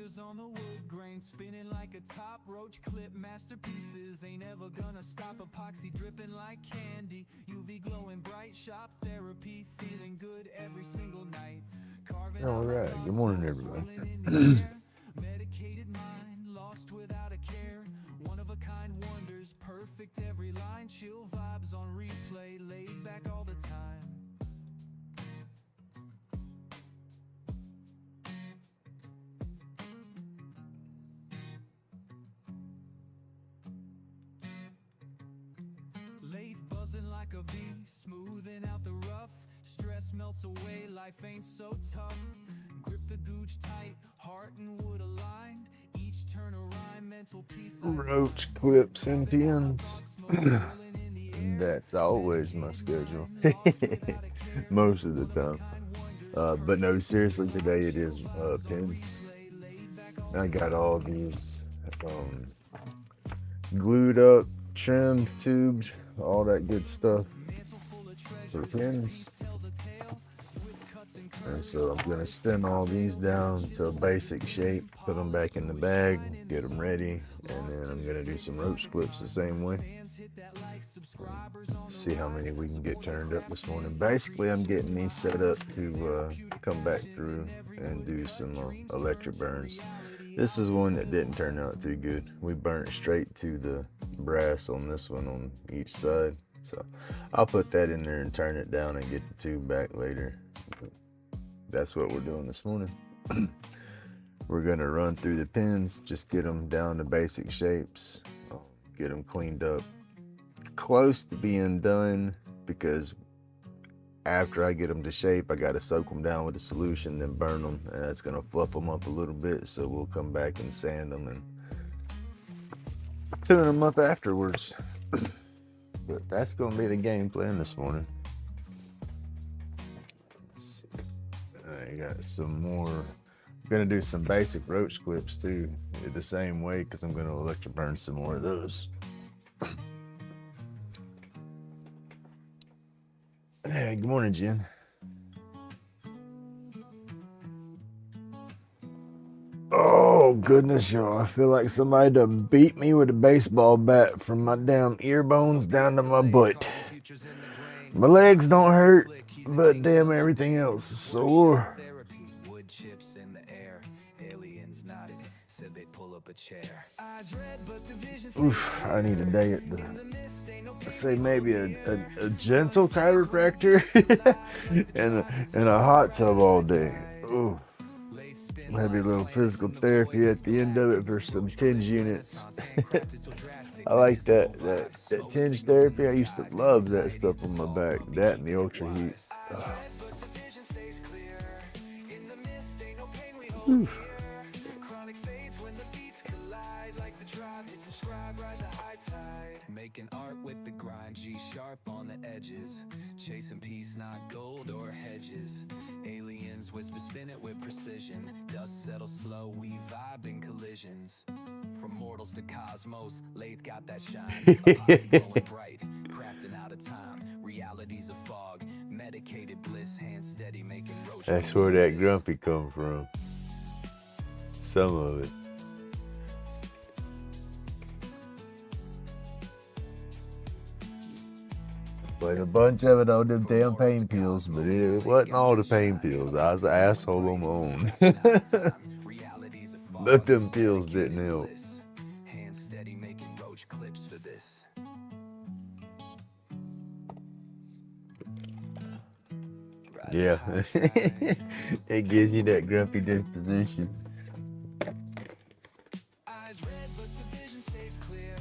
fingers on the wood grain, spinning like a top roach clip. Masterpieces ain't ever gonna stop. Epoxy dripping like candy, UV glowing bright. Shop therapy, feeling good every single night. Carving All out right. thoughts, Good morning, rolling everybody. in the air. Medicated mind, lost without a care. One of a kind wonders, perfect every line. Chill vibes on replay, laid back all the time. Lathe buzzing like a bee, smoothing out the rough. Stress melts away, life ain't so tough. Grip the gooch tight, heart and wood aligned. Each turn a rhyme, mental peace. Roach clips and pins. That's always my schedule. Most of the time. But no, seriously, today it is pins. I got all these glued up, trimmed, tubed, all that good stuff for pins. And so I'm going to spin all these down to a basic shape, put them back in the bag, get them ready, and then I'm going to do some roach clips the same way. See how many we can get turned up this morning. Basically, I'm getting these set up to come back through and do some electric burns. This is one that didn't turn out too good. We burnt straight to the brass on this one on each side. So I'll put that in there and turn it down and get the tube back later. That's what we're doing this morning. We're gonna run through the pins, just get them down to basic shapes, get them cleaned up, close to being done, because after I get them to shape, I gotta soak them down with a solution, then burn them, and that's gonna fluff them up a little bit. So we'll come back and sand them and tune them up afterwards. But that's gonna be the game plan this morning. I got some more. I'm gonna do some basic roach clips too, the same way, because I'm gonna electric burn some more of those. Hey, good morning, Jen. Oh goodness, y'all! I feel like somebody done beat me with a baseball bat from my damn ear bones down to my butt. My legs don't hurt, but damn, everything else is sore. Oof, I need a day at the, say maybe a gentle chiropractor and a hot tub all day. Ooh. Maybe a little physical therapy at the end of it for some tinge units. I like that tinge therapy. I used to love that stuff on my back. That and the ultra heat. Making art with the grind, G sharp on the edges. Chasing peace, not gold or hedges. Aliens whisper, spin it with precision. Dust settles slow, we vibe in collisions. From mortals to cosmos, lathe got that shine. Epoxy glowing bright, crafting out of time. Reality's a fog, medicated bliss, hand steady making roach. That's where that grumpy come from. Some of it. But a bunch of it on them damn pain pills, but it wasn't all the pain pills. I was an asshole on my own. But them pills didn't help. Hand steady making roach clips for this. Yeah. It gives you that grumpy disposition. Eyes red, but the vision stays clear.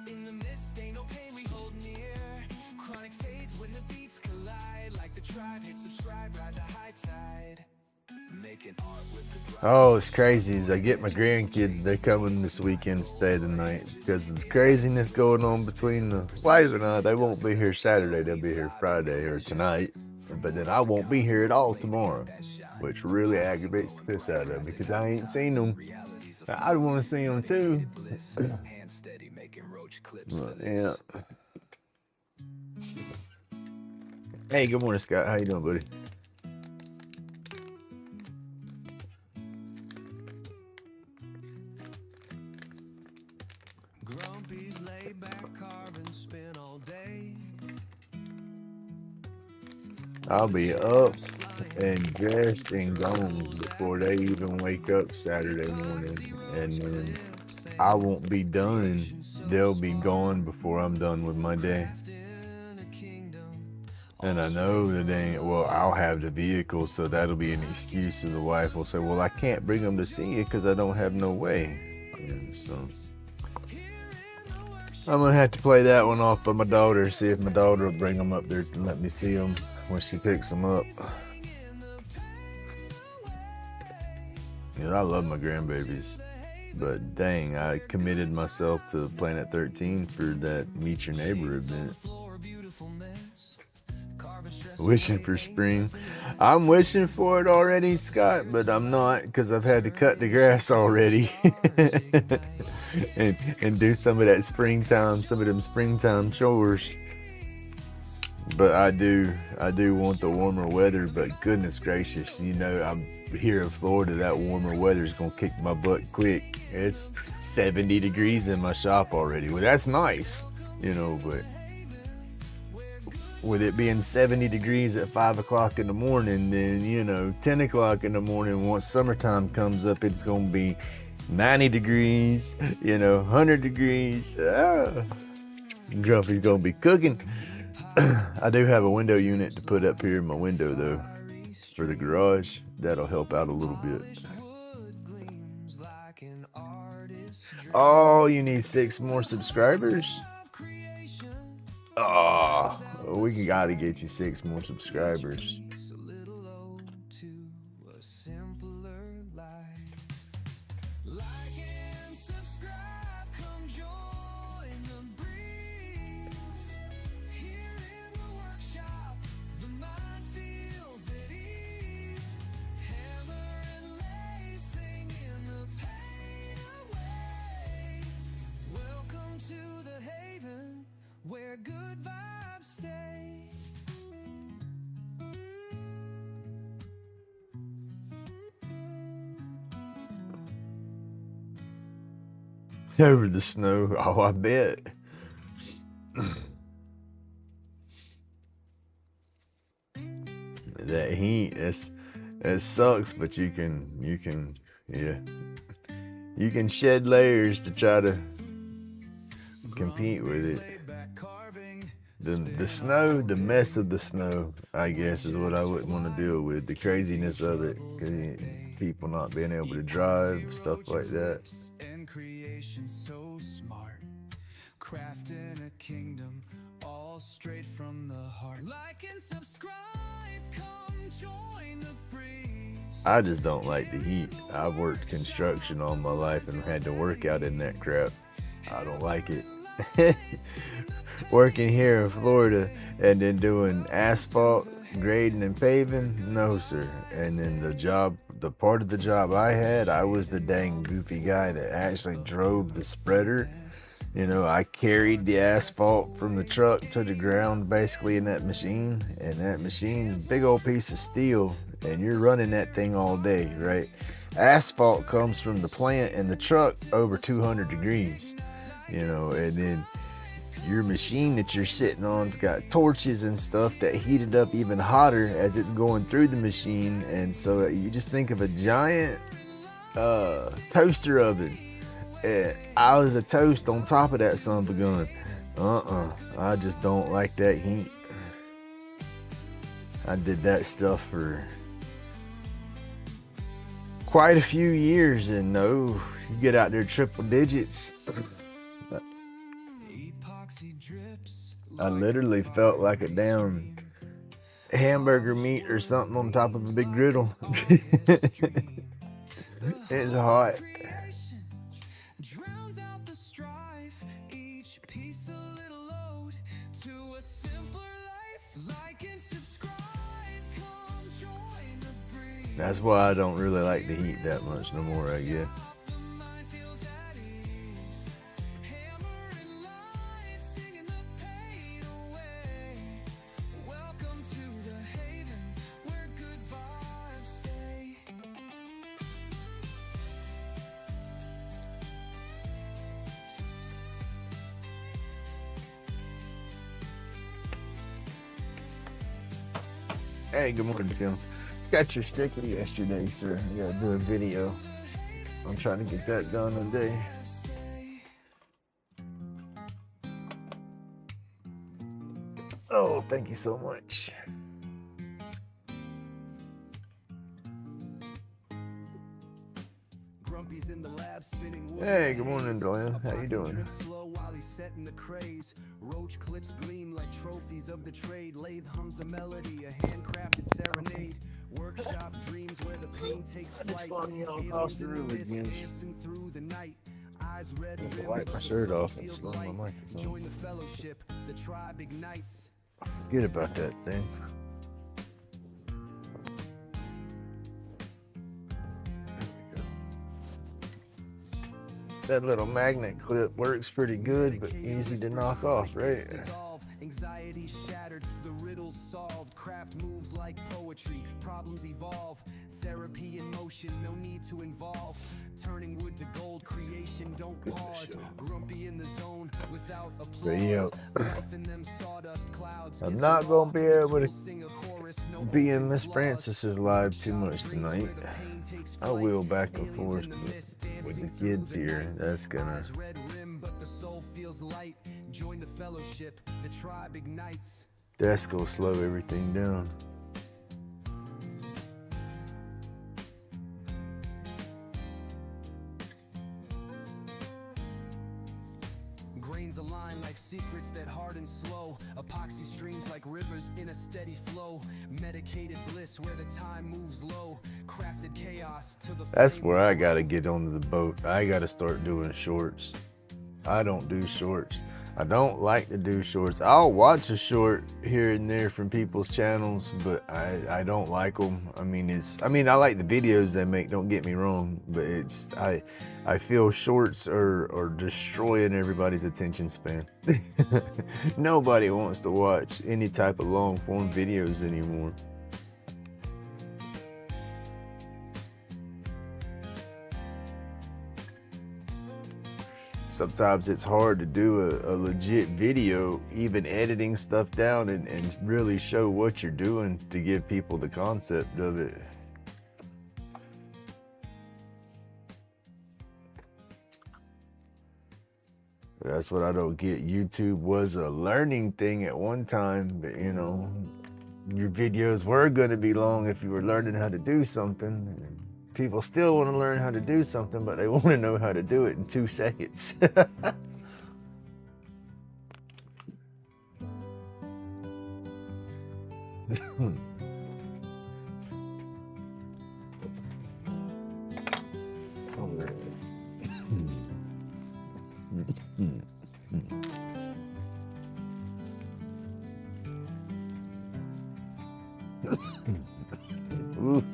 In the mist, ain't no pain we hold near. Chronic fades when the beats collide. Like the tribe, hit subscribe, ride the high tide. Making art with the grind. Oh, it's crazy. As I get my grandkids, they're coming this weekend to stay the night because there's craziness going on between the wives and I. They won't be here Saturday. They'll be here Friday or tonight. But then I won't be here at all tomorrow, which really aggravates the piss out of me because I ain't seen them. I want to see them too. Yeah. Hey, good morning, Scott. How you doing, buddy? I'll be up and dressed and gone before they even wake up Saturday morning. And then I won't be done. They'll be gone before I'm done with my day. And I know that well, I'll have the vehicle, so that'll be an excuse. So the wife will say, well, I can't bring them to see you because I don't have no way. And so I'm going to have to play that one off by my daughter, see if my daughter will bring them up there to let me see them when she picks them up. I love my grandbabies, but dang, I committed myself to Planet 13 for that Meet Your Neighbor event. Wishing for spring. I'm wishing for it already, Scott, but I'm not, because I've had to cut the grass already and do some of them springtime chores. But I do want the warmer weather, but goodness gracious, I'm here in Florida, that warmer weather is gonna kick my butt quick. It's 70 degrees in my shop already. Well, that's nice, but with it being 70 degrees at 5 o'clock in the morning, then 10 o'clock in the morning, once summertime comes up, it's gonna be 90 degrees, 100 degrees. Grumpy's gonna be cooking. I do have a window unit to put up here in my window though, for the garage. That'll help out a little bit. Oh, you need 6 more subscribers? Oh, we gotta get you 6 more subscribers. Where good vibes stay. Over the snow, oh, I bet. That heat, it sucks, but you can shed layers to try to compete with it. The snow, the mess of the snow, I guess, is what I wouldn't want to deal with. The craziness of it, people not being able to drive, stuff like that. And creation so smart, crafting a kingdom all straight from the heart. Like and subscribe, come join the breeze. I just don't like the heat. I've worked construction all my life and had to work out in that crap. I don't like it. Working here in Florida and then doing asphalt, grading and paving, no sir. And then the part of the job I had, I was the dang goofy guy that actually drove the spreader. I carried the asphalt from the truck to the ground basically in that machine, and that machine's a big old piece of steel, and you're running that thing all day, right? Asphalt comes from the plant and the truck over 200 degrees, and then your machine that you're sitting on's got torches and stuff that heat it up even hotter as it's going through the machine. And so you just think of a giant toaster oven. And I was a toast on top of that son of a gun. I just don't like that heat. I did that stuff for quite a few years, and no, you get out there triple digits. I literally felt like a damn hamburger meat or something on top of a big griddle. It's hot. That's why I don't really like the heat that much no more, I guess. Hey, good morning, Tim. Got your sticker yesterday, sir. I gotta do a video. I'm trying to get that done today. Oh, thank you so much. Hey, good morning, Doyle. How you doing? Roach clips gleam like trophies of the trade. Lathe hums a melody, a handcrafted serenade. Workshop dreams where the pain takes flight. Across the room again. Dancing through the night. Eyes red rimmed, Wipe my shirt off and slow my microphone. Join the fellowship, the tribe ignites. Forget about that thing. That little magnet clip works pretty good, but easy to knock off, right? Anxiety shattered, the riddles solved. Craft moves like poetry, problems evolve. Therapy in motion, no need to involve. Turning wood to gold, creation don't pause. Grumpy in the zone without applause. Life in them sawdust clouds. I'm not gonna be able to be in Miss Francis's live too much tonight. I will back and forth with the kids here. That's gonna. That's gonna slow everything down. Grains align like secrets that harden slow. Epoxy streams like rivers in a steady flow. Medicated bliss where the time moves low. Crafted chaos to the. That's where I gotta get onto the boat. I gotta start doing shorts. I don't do shorts. I don't like to do shorts. I'll watch a short here and there from people's channels, but I don't like them. I mean, I like the videos they make, don't get me wrong, but I feel shorts are destroying everybody's attention span. Nobody wants to watch any type of long form videos anymore. Sometimes it's hard to do a legit video, even editing stuff down and really show what you're doing to give people the concept of it. That's what I don't get. YouTube was a learning thing at one time, but you know, your videos were going to be long if you were learning how to do something. People still want to learn how to do something, but they want to know how to do it in 2 seconds.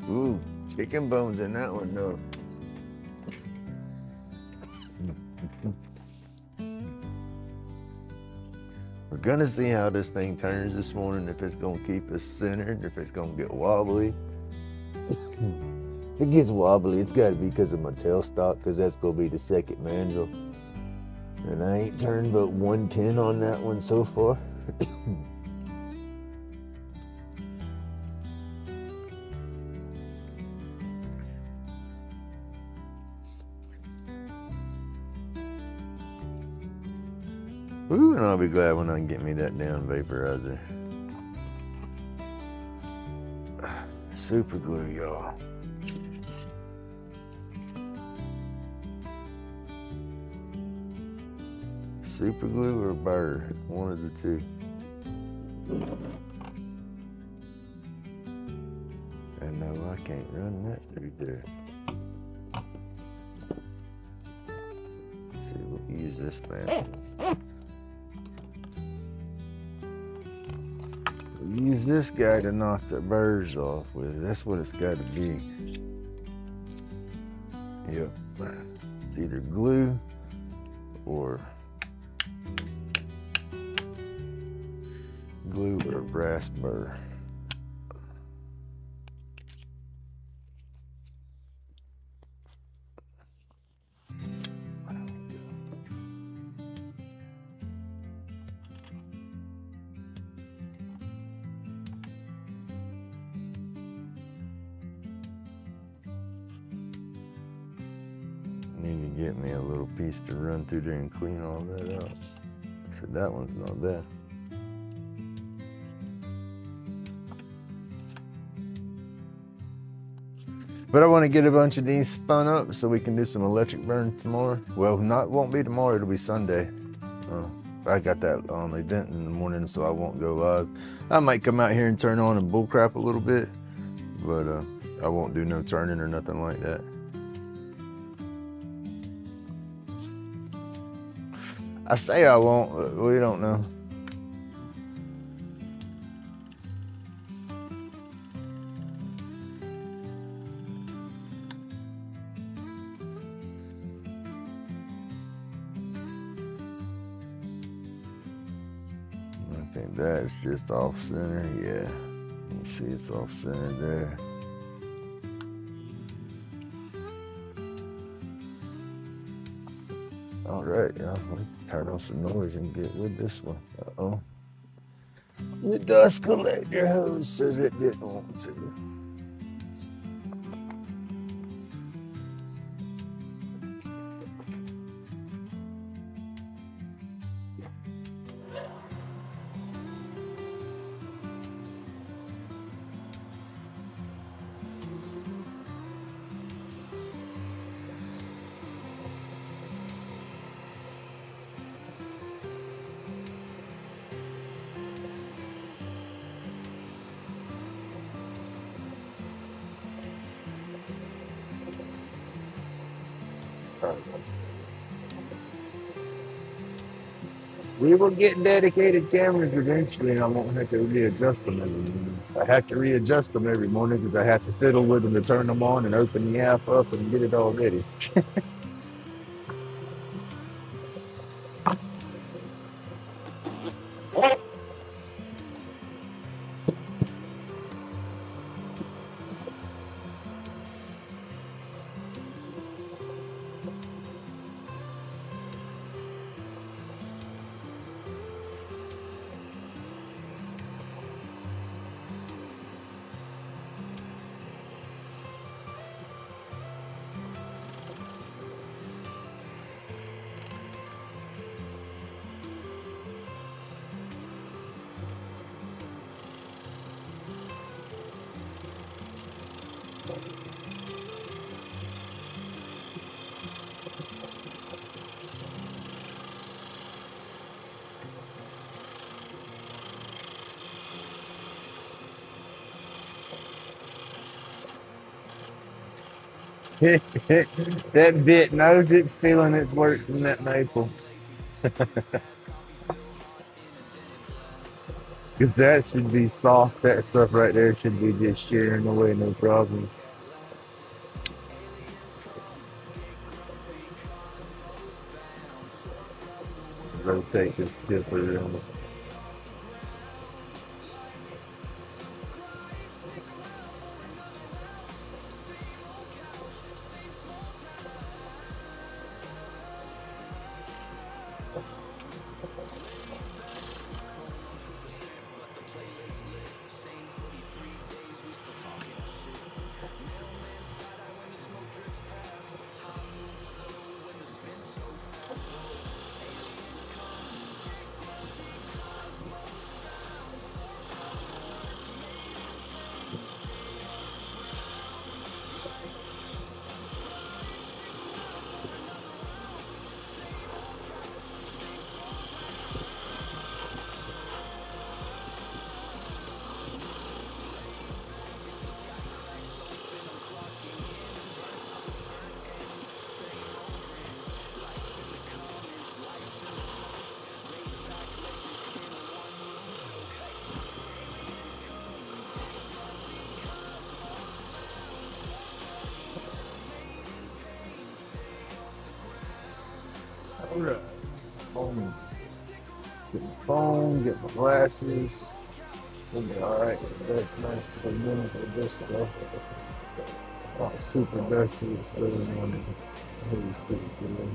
Ooh. Chicken bones in that one, though. We're gonna see how this thing turns this morning, if it's gonna keep us centered, if it's gonna get wobbly. If it gets wobbly, it's gotta be because of my tailstock, because that's gonna be the second mandrel. And I ain't turned but 1 pin on that one so far. Ooh, and I'll be glad when I can get me that damn vaporizer. Super glue, y'all. Super glue or burr, one of the two. And no, I can't run that through there. Let's see, we'll use this man. Use this guy to knock the burrs off with. That's what it's got to be. Yep. It's either glue or a brass burr. Need to get me a little piece to run through there and clean all that out. So that one's not bad. But I want to get a bunch of these spun up so we can do some electric burn tomorrow. Well, won't be tomorrow, it'll be Sunday. I got that event in the morning, so I won't go live. I might come out here and turn on and bullcrap a little bit, but I won't do no turning or nothing like that. I say I won't, but we don't know. I think that's just off center, yeah. You see it's off center there. All right, yeah, let's turn off some noise and get with this one. Uh-oh. The dust collector hose says it didn't want to. We will get dedicated cameras eventually, and I won't have to readjust them every morning. I have to readjust them every morning because I have to fiddle with them to turn them on and open the app up and get it all ready. That bit knows it's feeling its work from that maple. Because that should be soft. That stuff right there should be just shearing away, no problem. Rotate this tip around. Alright. Get my phone, get my glasses. We'll be alright. That's nice for a minute with this stuff. It's not super dusty, it's really morning. It's pretty good.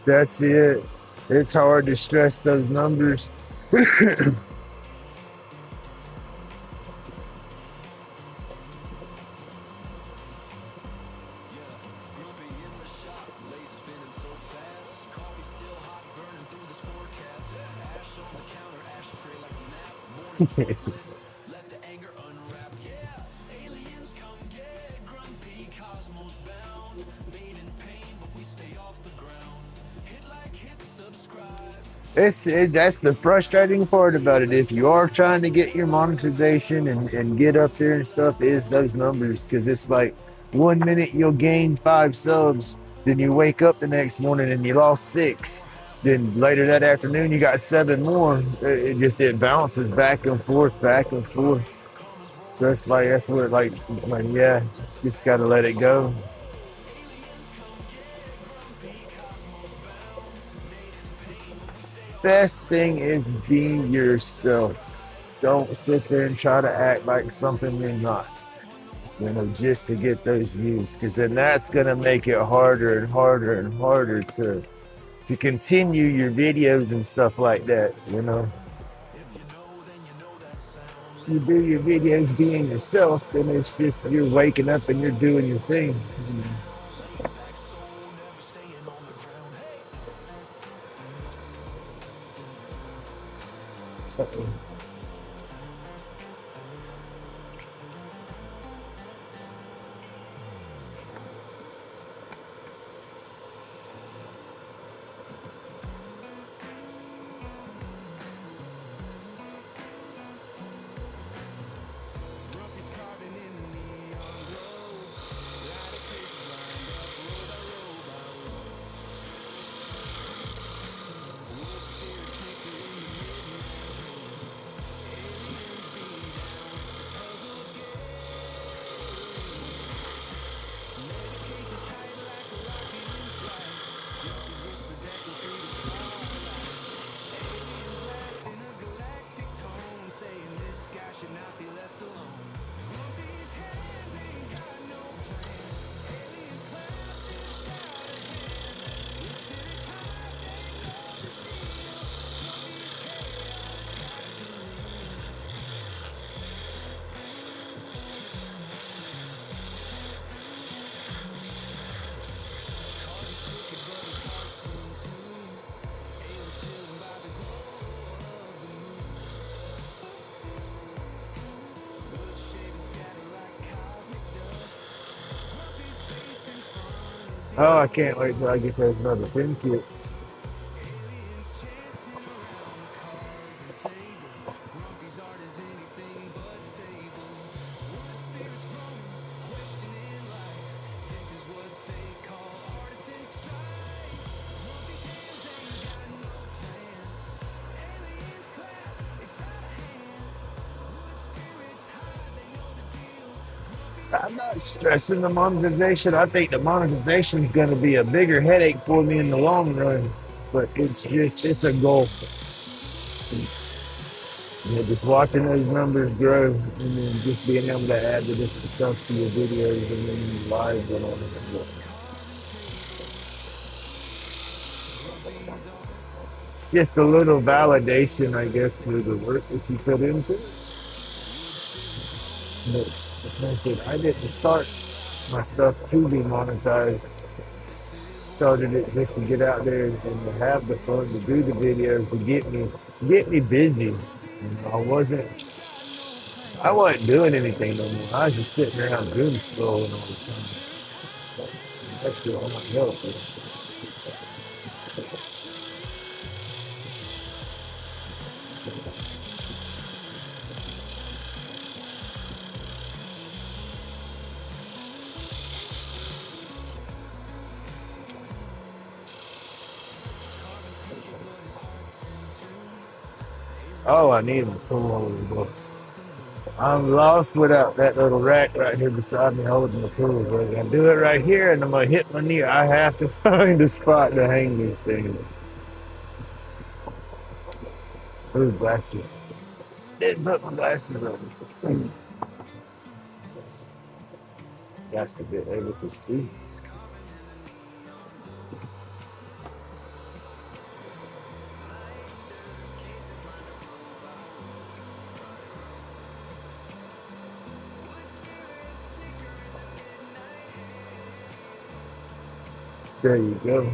That's it. It's hard to stress those numbers. That's the frustrating part about it. If you are trying to get your monetization and get up there and stuff, is those numbers, because it's like 1 minute you'll gain 5 subs, then you wake up the next morning and you lost 6. Then later that afternoon you got 7 more. It bounces back and forth, back and forth. So it's like that's where like yeah, just gotta let it go. Best thing is be yourself. Don't sit there and try to act like something you're not, just to get those views, because then that's going to make it harder and harder and harder to continue your videos and stuff like that. You do your videos being yourself, then it's just you're waking up and you're doing your thing. Oh, I can't wait till I get those another pin kit. I'm not stressing the monetization. I think the monetization is going to be a bigger headache for me in the long run, but it's a goal. Just watching those numbers grow and then just being able to add the different stuff to your videos and then lives and all that. It's just a little validation, I guess, for the work that you put into it. But like I said, I didn't start my stuff to be monetized. Started it just to get out there and to have the fun, to do the videos, to get me busy. I wasn't doing anything no more. I was just sitting around doom scrolling all the time. That's shit on my health. Oh, I need a tool. I'm lost without that little rack right here beside me holding the tools. I'm gonna do it right here, and I'm gonna hit my knee. I have to find a spot to hang these things. Ooh, glasses. Didn't put my glasses on. Got to be able to see. There you go.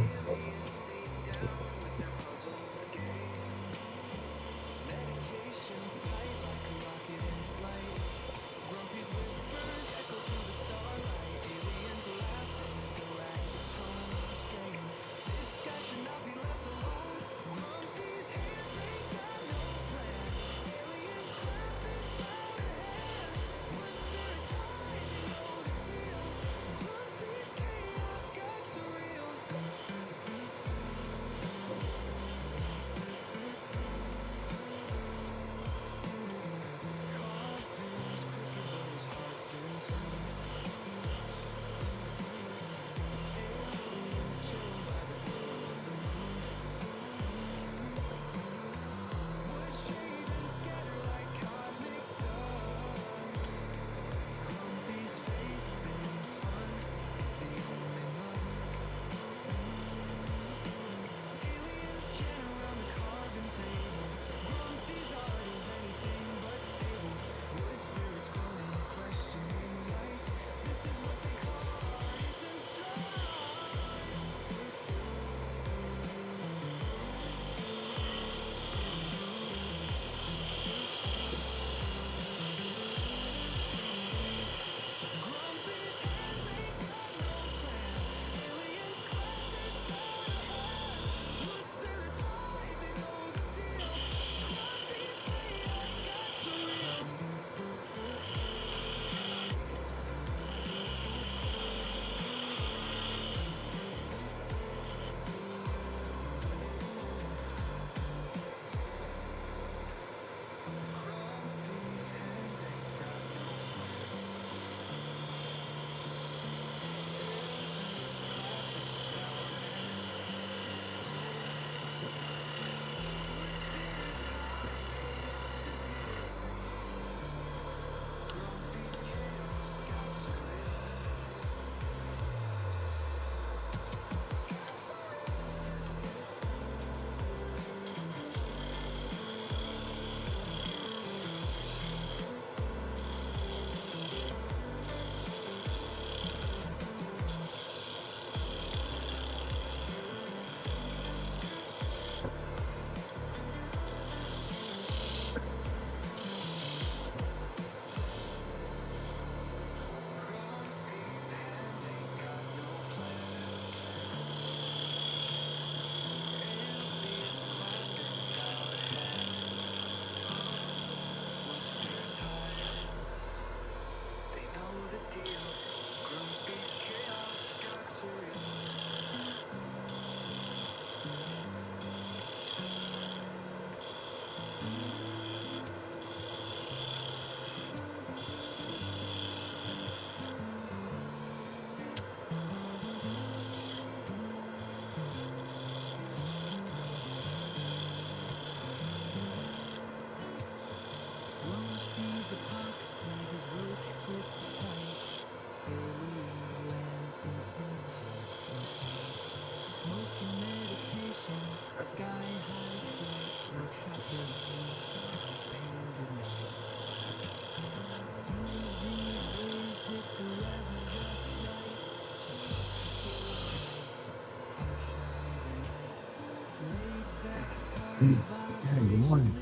Good morning.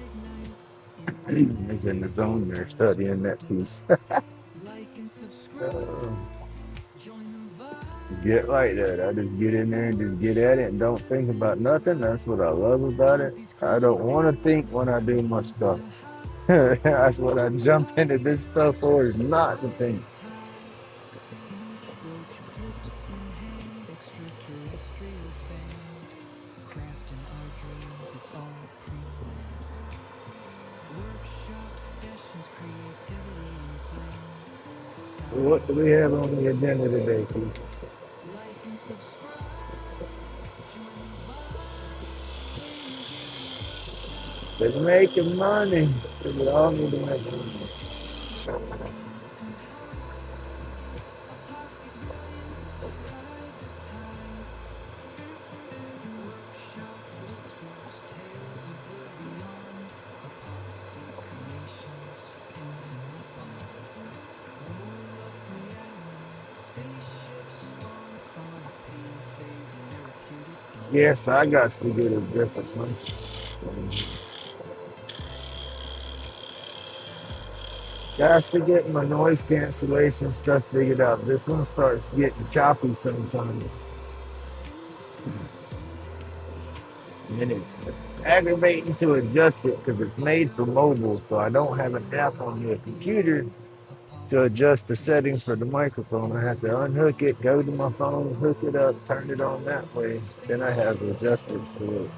He's in the zone there studying that piece. Get like that. I just get in there and just get at it and don't think about nothing. That's what I love about it. I don't want to think when I do my stuff. That's what I jump into this stuff for, is not to think. What do we have on the agenda today, Keith? They're making money. So we all need to make money. Yes, I got to get a different one. Got to get my noise cancellation stuff figured out. This one starts getting choppy sometimes. And it's aggravating to adjust it because it's made for mobile, so I don't have an app on the computer to adjust the settings for the microphone. I have to unhook it, go to my phone, hook it up, turn it on that way. Then I have adjustments to it.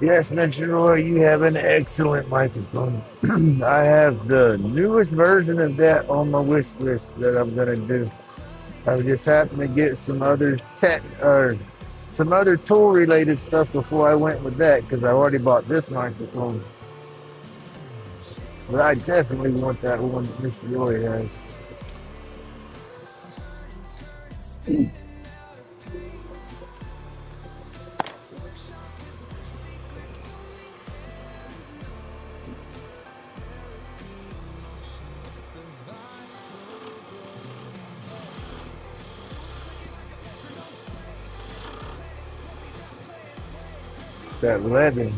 Yes, Mr. Roy, you have an excellent microphone. I have the newest version of that on my wish list that I'm gonna do. I just happened to get some other tech or some other tool related stuff before I went with that because I already bought this microphone. But I definitely want that one that Mr. Roy has. That leather.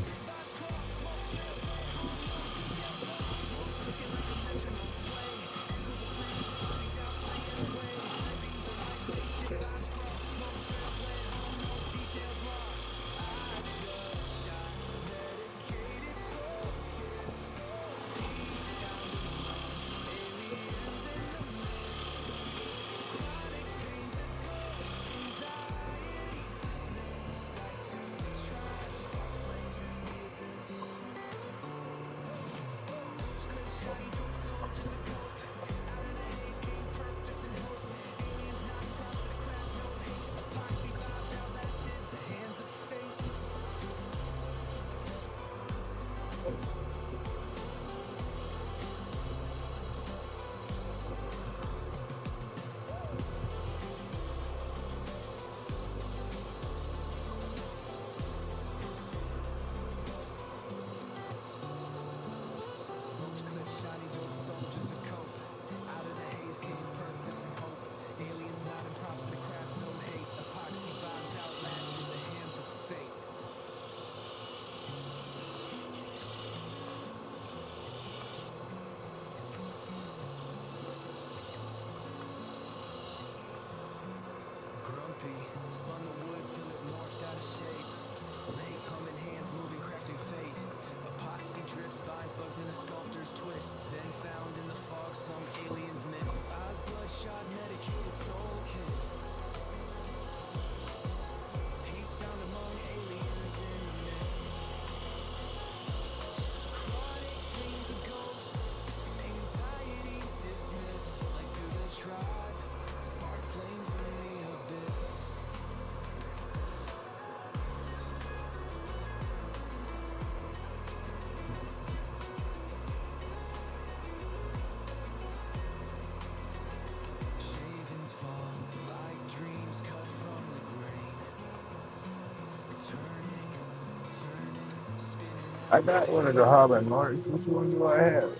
I got one of the Hobbit Marks. Which one do I have?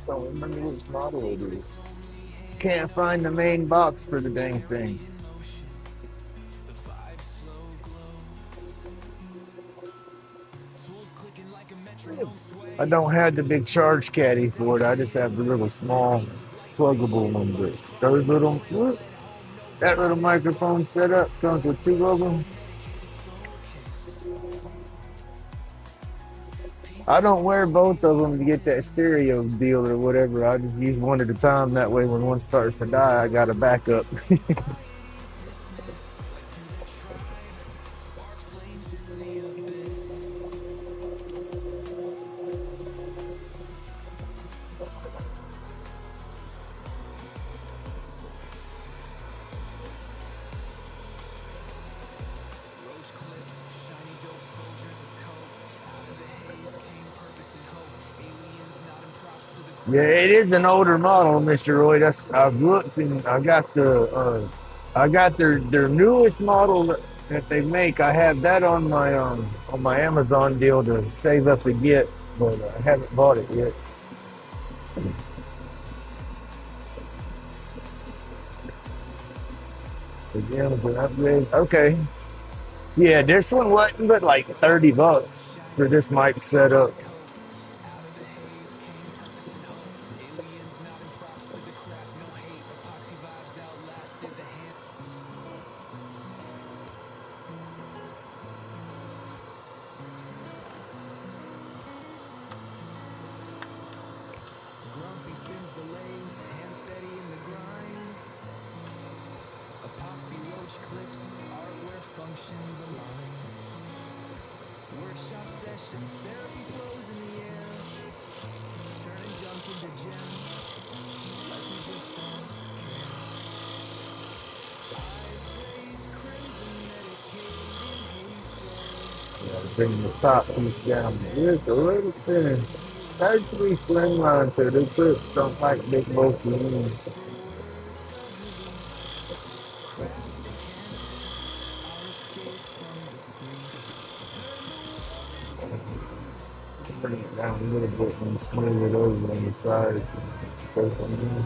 Don't remember which model it is. Can't find the main box for the dang thing. I don't have the big charge caddy for it. I just have the little small pluggable one. But those little, that little microphone setup comes with two of them. I don't wear both of them to get that stereo deal or whatever. I just use one at a time. That way, when one starts to die, I got a backup. Yeah, it is an older model, Mr. Roy. I've looked and I got their newest model that they make. I have that on my Amazon deal to save up to get, but I haven't bought it yet. Again, it's an upgrade. Okay. Yeah, this one wasn't but like $30 for this mic setup. Grumpy spins the lathe, hand steady in the grind. Epoxy roach clips, artwork functions aligned. Workshop sessions, therapy flows in the air. Turning junk into gems, like we just don't care. Eyes glaze crimson, medicated haze flows. Bring the top piece down just a little thin. Actually, slimline so the clips don't like big bulky ends. Bring it down a little bit and smooth it over on the side. Go from there.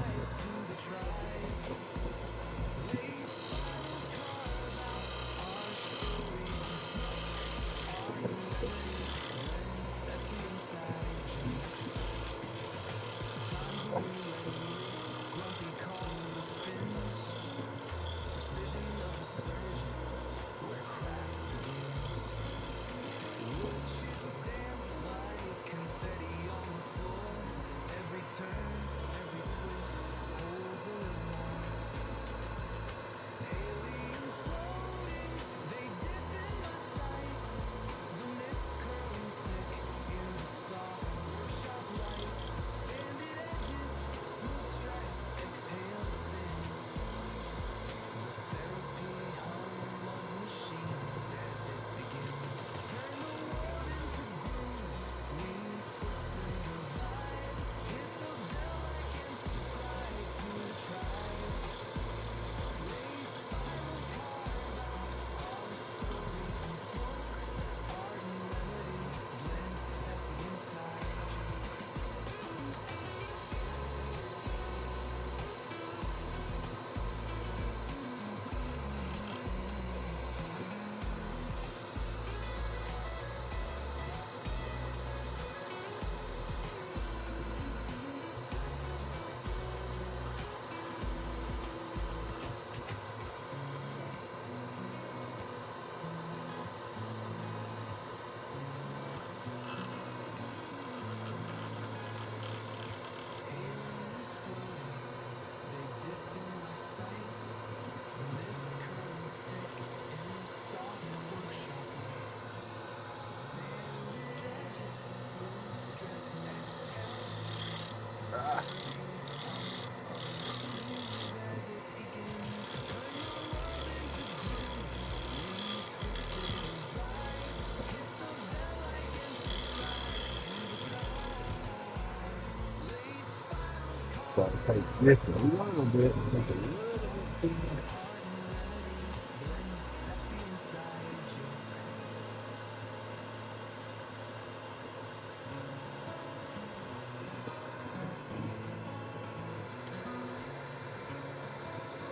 So I take this a little bit.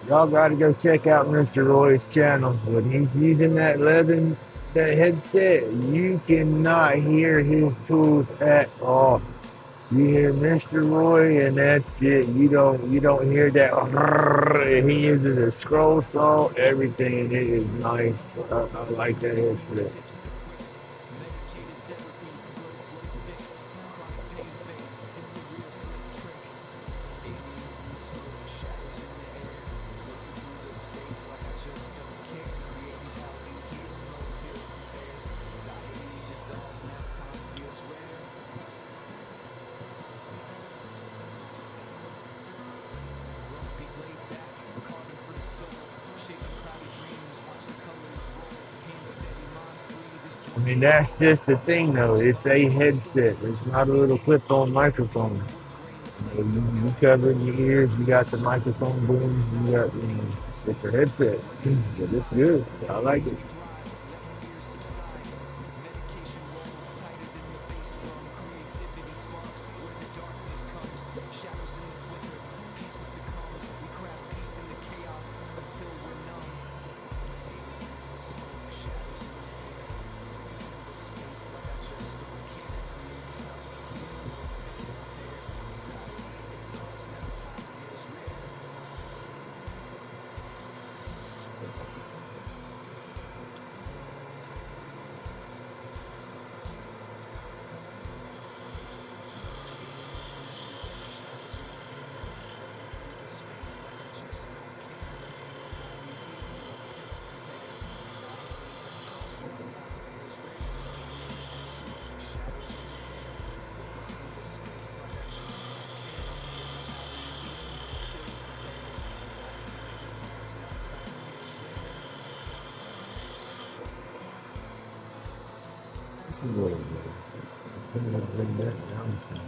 Y'all got to go check out Mr. Roy's channel. When he's using that headset, you cannot hear his tools at all. You hear Mr. Roy, and that's it. You don't hear that. And he uses a scroll saw, everything, and it is nice. I like that headset. I mean, that's just the thing, though. It's a headset. It's not a little clip-on microphone. You cover your ears. You got the microphone booms. You got, it's a headset. But it's good. I like it. It's a little bit. I'm gonna bring that down some.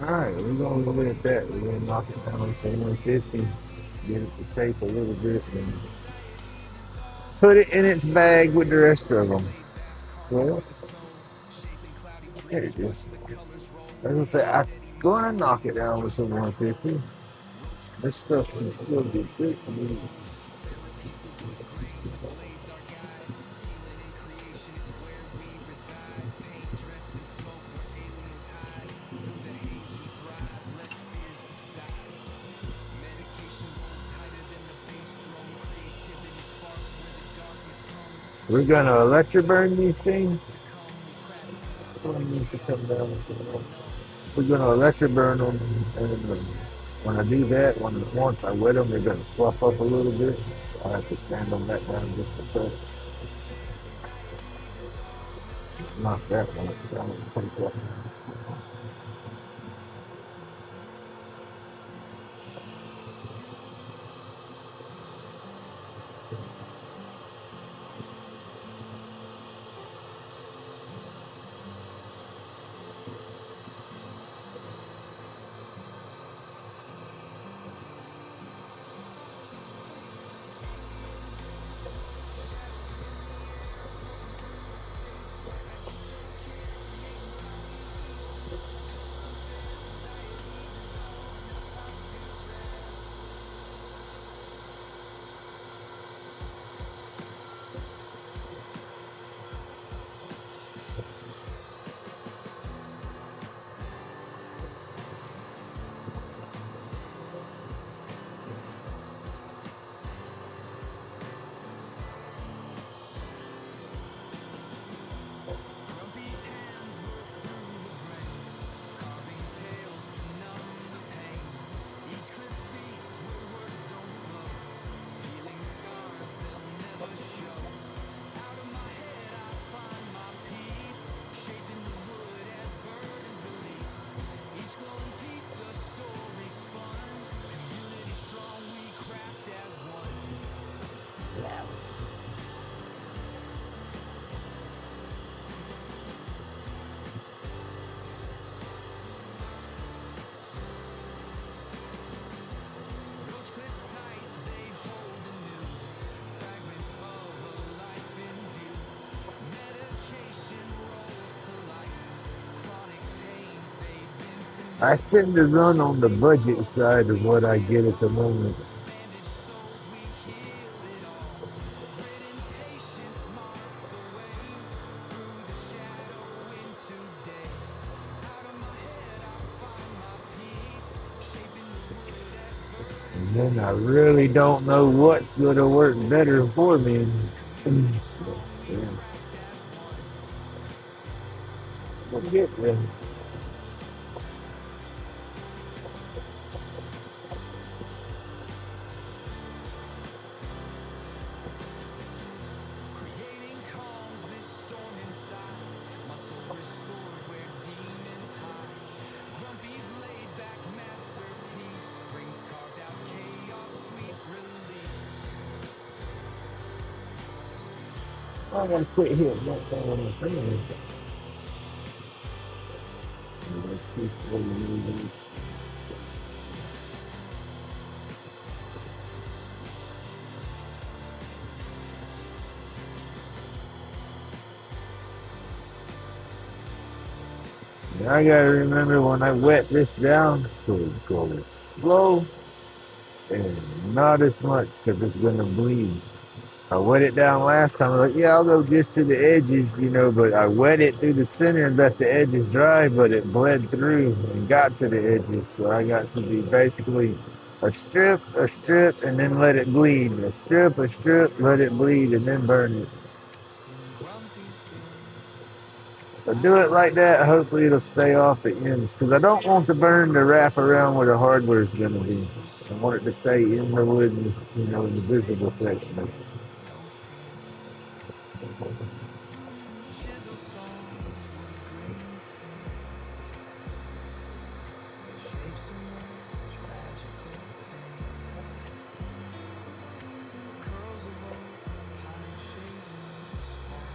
Alright, we're gonna leave it at that. We're gonna knock it down to 150, get it to shape a little bit, and put it in its bag with the rest of them. Well, there it is. As I say, I'm gonna knock it down with some 150. This stuff can still be good. I mean, we're gonna electric burn these things. Need to come down with some more. We're gonna electric burn them, and when I do that, once I wet them, they're gonna fluff up a little bit. I have to sand them back down just a touch. Not that one. I'm gonna take that one. I tend to run on the budget side of what I get at the moment. And then I really don't know what's going to work better for me. Yeah, we'll get there. I gotta quit here. Not what I'm saying. I gotta remember when I wet this down to go slow and not as much because it's gonna bleed. I wet it down last time. I was like, yeah, I'll go just to the edges, but I wet it through the center and let the edges dry, but it bled through and got to the edges. So I got to be basically a strip, and then let it bleed. A strip, let it bleed, and then burn it. I do it like that. Hopefully it'll stay off the ends because I don't want the burn to wrap around where the hardware is going to be. I want it to stay in the wood, in the visible section.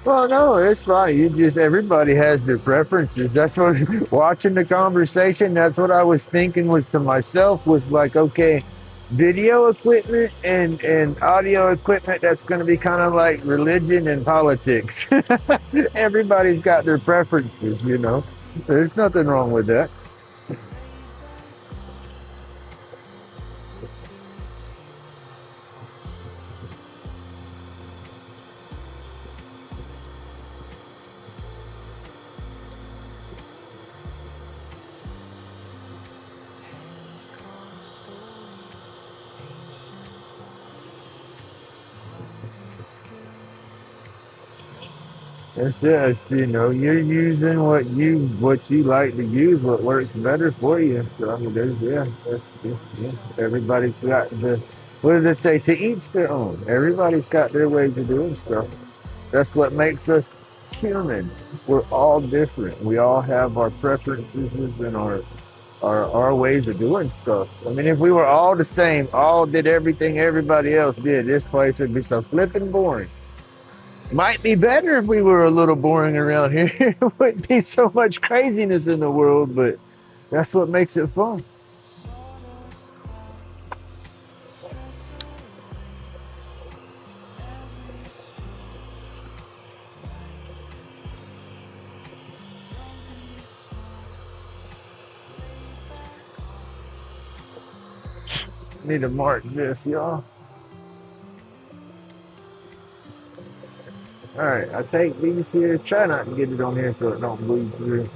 Well, no, it's fine. Everybody has their preferences. That's what, watching the conversation, that's what I was thinking was to myself was like, okay, video equipment and audio equipment, that's going to be kind of like religion and politics. Everybody's got their preferences, There's nothing wrong with that. It's just, you're using what you like to use, what works better for you. So I mean, everybody's got what does it say? To each their own. Everybody's got their ways of doing stuff. That's what makes us human. We're all different. We all have our preferences and our ways of doing stuff. I mean, if we were all the same, all did everything everybody else did, this place would be so flippin' boring. Might be better if we were a little boring around here. It wouldn't be so much craziness in the world, but that's what makes it fun. Need to mark this, y'all. All right, I take these here. Try not to get it on here so it don't bleed through.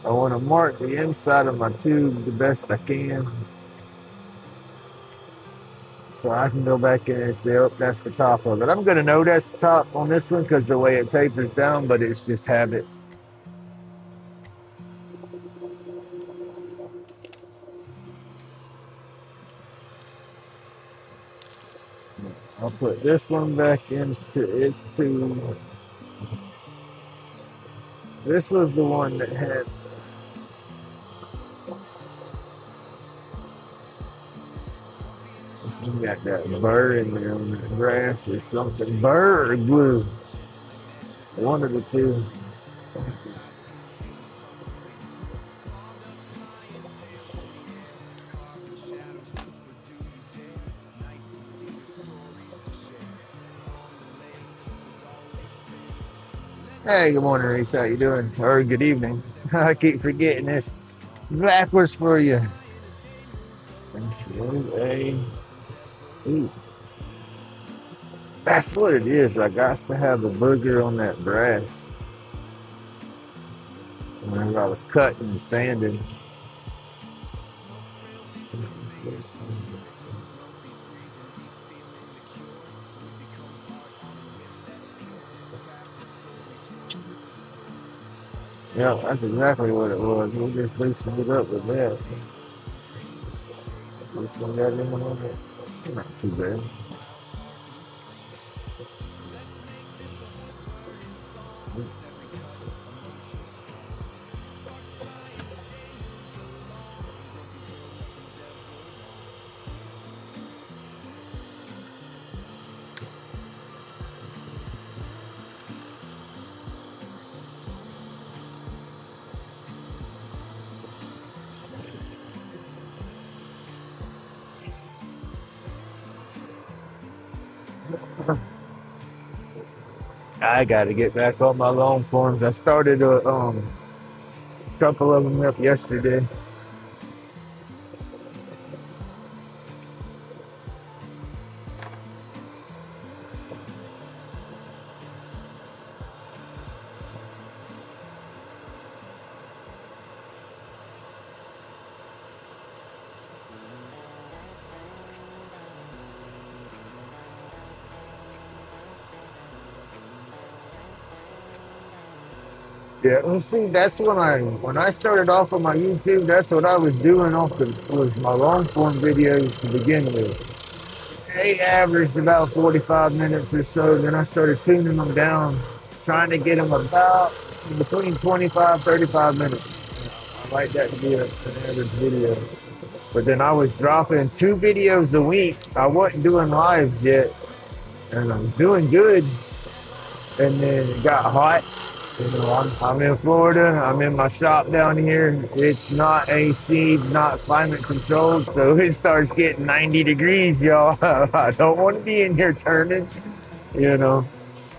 I want to mark the inside of my tube the best I can, so I can go back in and say, oh, that's the top of it. I'm gonna know that's the top on this one because the way it tapers down, but it's just habit. I'll put this one back into its tube. This was the one that had this one got that burr in there on the grass or something. Burr or glue. One of the two. Hey, good morning, Reese. How you doing? Or good evening. I keep forgetting this. backwards for you. Ooh, that's what it is. I got to have a booger on that brass. Whenever I was cutting and sanding. Yeah, that's exactly what it was. We just loosened it up with that. This one got in a little bit. Not too bad. I got to get back on my long forms. I started a couple of them up yesterday. Yeah, well, see, that's when I started off on my YouTube. That's what I was doing was my long form videos to begin with. They averaged about 45 minutes or so. Then I started tuning them down, trying to get them about between 25, 35 minutes. I like that to be an average video. But then I was dropping 2 videos a week. I wasn't doing lives yet, and I was doing good. And then it got hot. You know, I'm in Florida. I'm in my shop down here. It's not AC, not climate controlled, so it starts getting 90 degrees, y'all. I don't want to be in here turning, you know.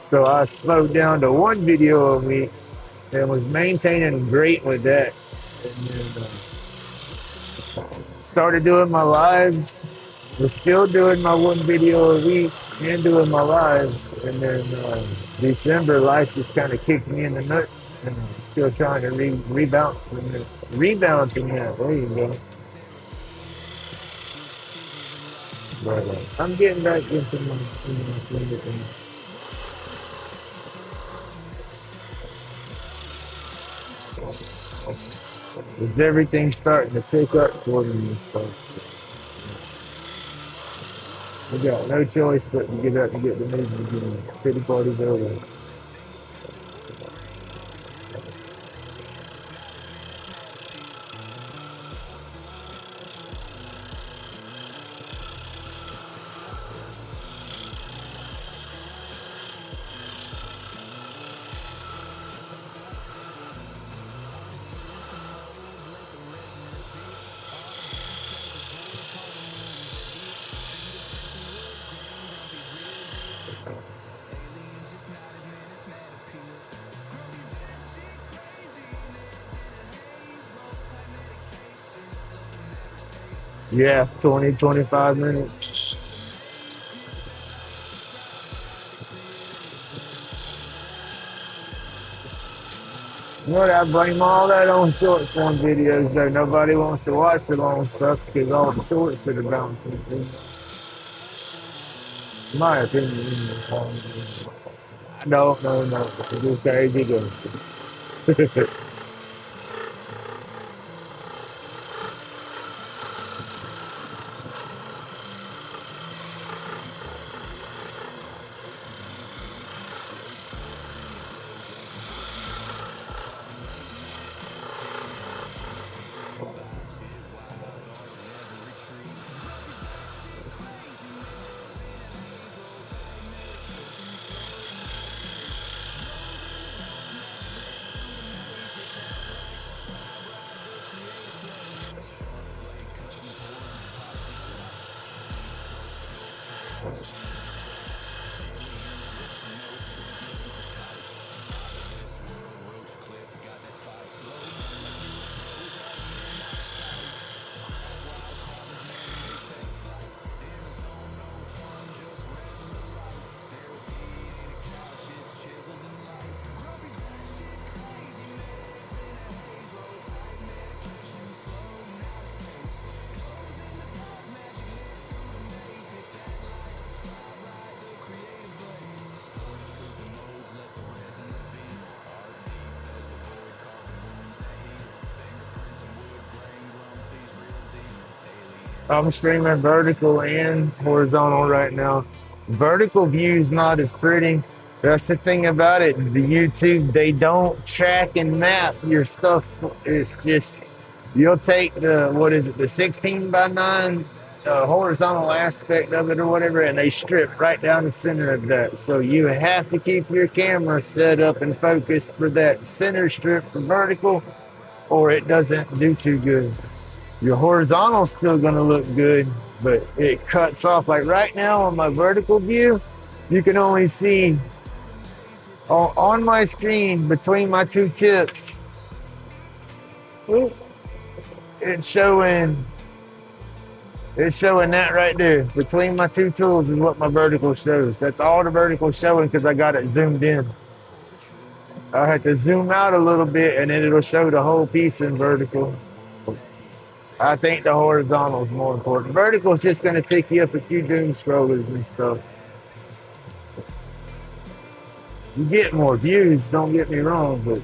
So I slowed down to 1 video a week and was maintaining great with that. And then started doing my lives. Was still doing my 1 video a week and doing my lives. And then December, life just kind of kicked me in the nuts, and I'm still trying to rebound from that. Rebound from that. There you go. But I'm getting back into my swing of things. Is everything starting to pick up for me and stuff? We got no choice but to get up and get the music again. Pity party's over. Yeah, 20, 25 minutes. You know what? I blame all that on short form videos, though. Nobody wants to watch the long stuff because all the shorts that are bouncing. In my opinion. No. It's just crazy good. I'm streaming vertical and horizontal right now. Vertical view's not as pretty. That's the thing about it. The YouTube, they don't track and map your stuff. It's just, you'll take the, what is it, the 16 by 9 horizontal aspect of it or whatever, and they strip right down the center of that. So you have to keep your camera set up and focused for that center strip for vertical, or it doesn't do too good. Your horizontal's still gonna look good, but it cuts off. Like right now on my vertical view, you can only see on my screen between my two tips. It's showing that right there. Between my two tools is what my vertical shows. That's all the vertical showing because I got it zoomed in. I have to zoom out a little bit and then it'll show the whole piece in vertical. I think the horizontal is more important. Vertical is just going to pick you up a few doom scrollers and stuff. You get more views, don't get me wrong, but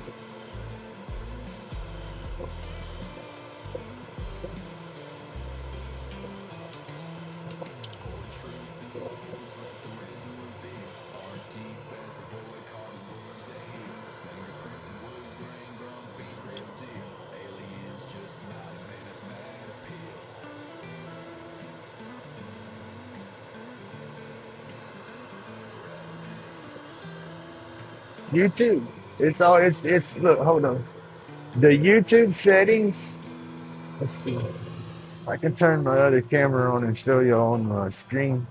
YouTube. It's look, hold on. The YouTube settings, let's see. I can turn my other camera on and show you on my screen.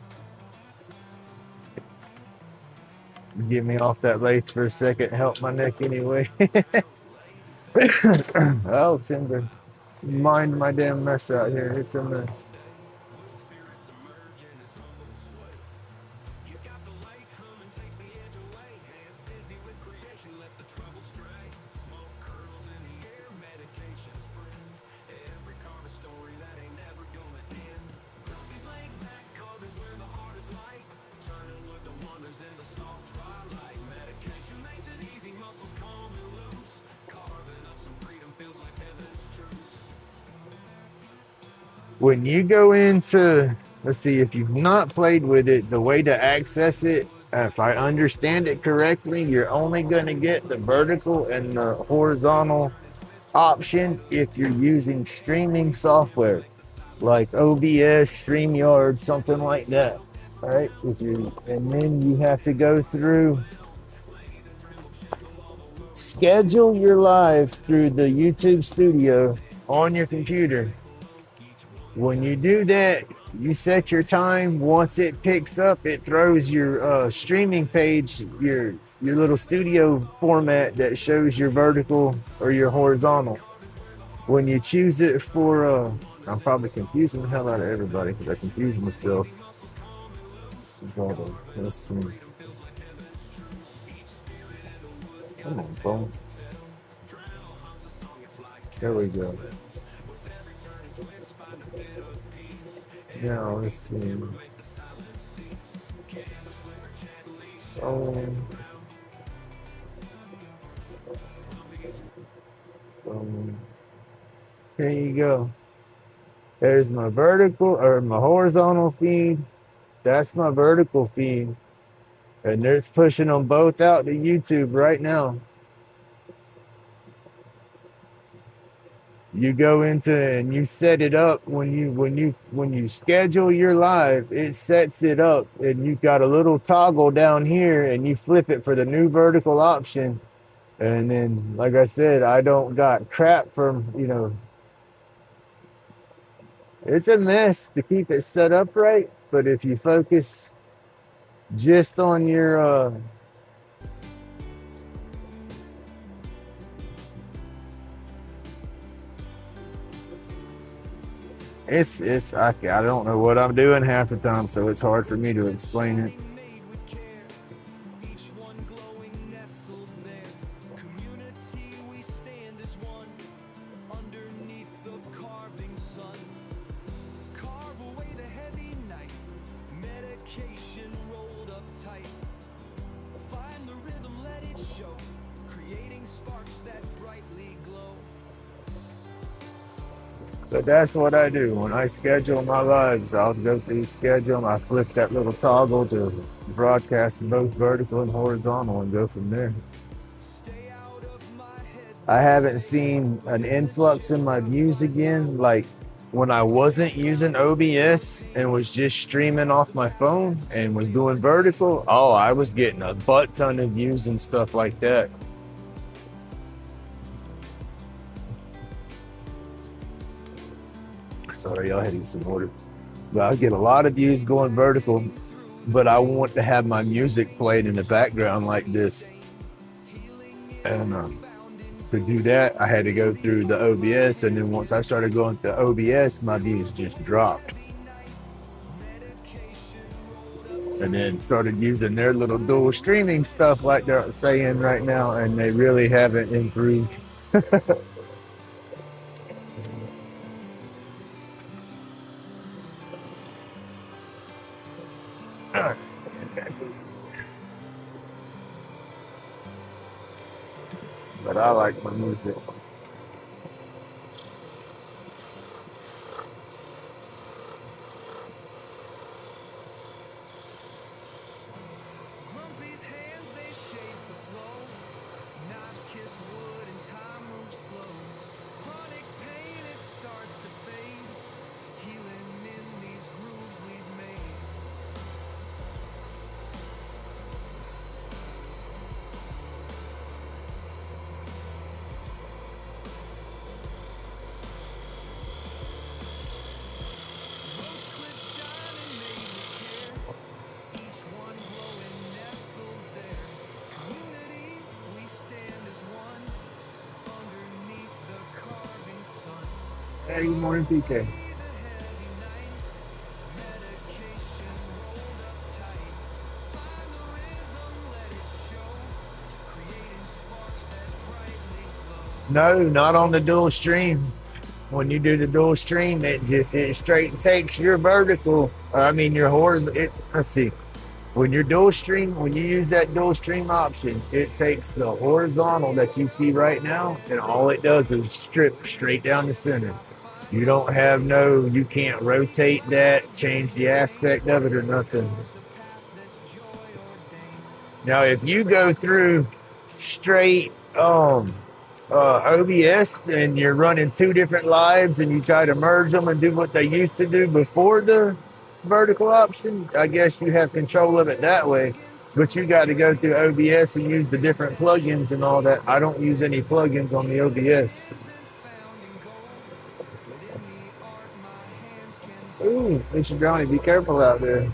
Get me off that lathe for a second, help my neck anyway. Oh, Timber. Mind my damn mess out here. It's a mess. When you go into, let's see, if you've not played with it, the way to access it, if I understand it correctly, you're only going to get the vertical and the horizontal option if you're using streaming software like OBS, StreamYard, something like that. All right, and then you have to go through, schedule your live through the YouTube studio on your computer. When you do that, you set your time. Once it picks up, it throws your streaming page, your little studio format that shows your vertical or your horizontal. When you choose it for, I'm probably confusing the hell out of everybody because I confuse myself. Let's see. Come on, phone. There we go. Now let's see. Here you go. There's my vertical or my horizontal feed. That's my vertical feed. And it's pushing them both out to YouTube right now. You go into and you set it up when you schedule your live, it sets it up and you got a little toggle down here and you flip it for the new vertical option. And then, like I said, I don't got crap from, it's a mess to keep it set up right. But if you focus just on your, I don't know what I'm doing half the time, so it's hard for me to explain it. But that's what I do. When I schedule my lives, I'll go through schedule 'em. I flip that little toggle to broadcast both vertical and horizontal and go from there. I haven't seen an influx in my views again. Like when I wasn't using OBS and was just streaming off my phone and was doing vertical, oh, I was getting a butt ton of views and stuff like that. Sorry, y'all hitting some water. But I get a lot of views going vertical, but I want to have my music played in the background like this. And to do that, I had to go through the OBS, and then once I started going through OBS, my views just dropped. And then started using their little dual streaming stuff like they're saying right now, and they really haven't improved. But I like my music. Grumpy's hands, they shape the flow. Knives kiss wood and time moves slow. Chronic pain, it starts to fade. Healing in these grooves we've made. Rose cliffs shining made with care. Each one glowing nestled there. Community, we stand as one. Underneath the carving sun. Hey, good morning, PK. The heavy night. Medication rolled up tight. Find the rhythm, let it show. Creating sparks that brightly glow. No, not on the dual stream. When you do the dual stream, it straight takes your vertical. I mean your horizontal. Let's see. When you're dual stream, when you use that dual stream option, it takes the horizontal that you see right now, and all it does is strip straight down the center. You don't have you can't rotate that, change the aspect of it or nothing. Now, if you go through straight OBS and you're running two different lives and you try to merge them and do what they used to do before the vertical option, I guess you have control of it that way. But you got to go through OBS and use the different plugins and all that. I don't use any plugins on the OBS. Ooh, Mr. Johnny, be careful out there.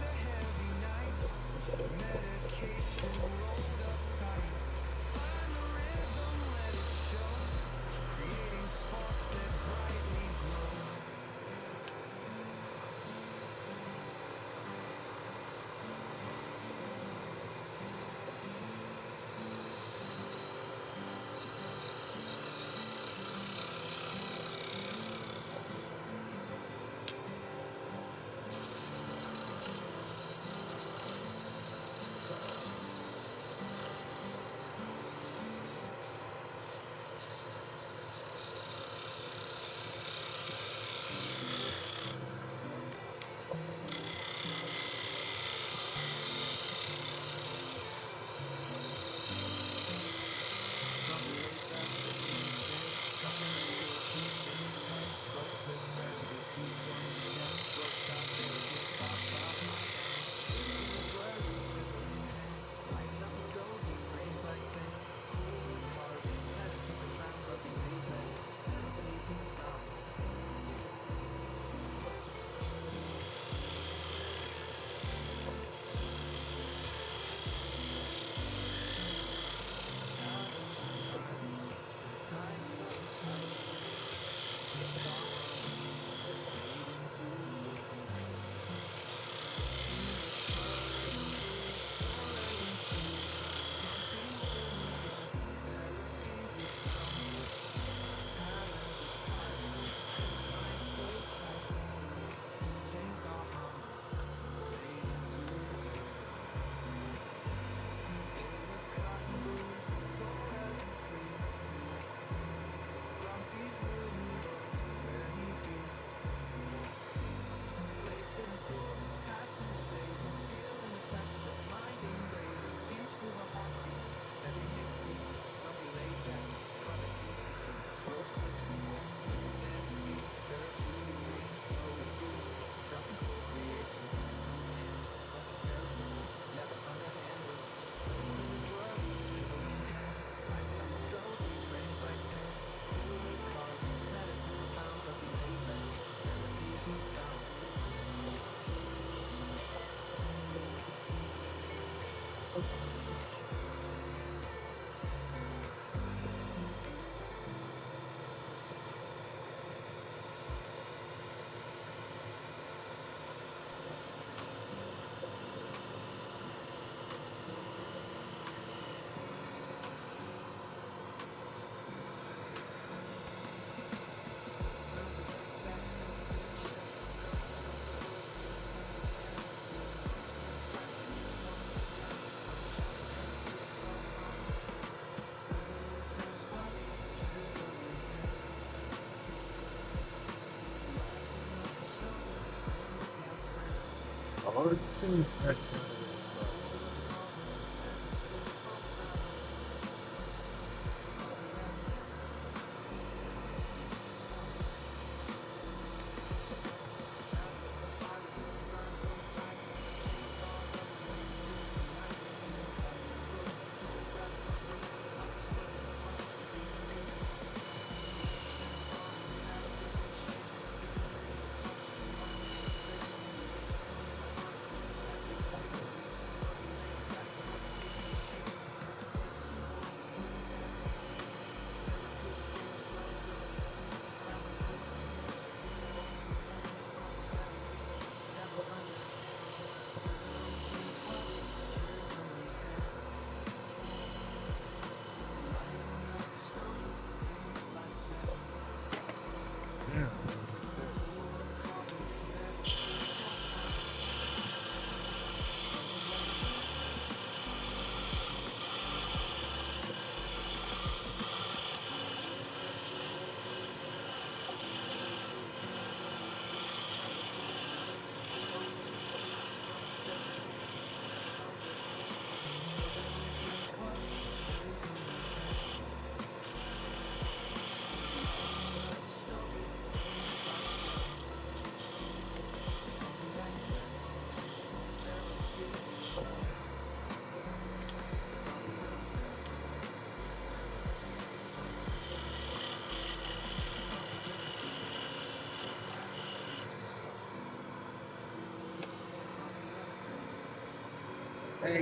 Hey,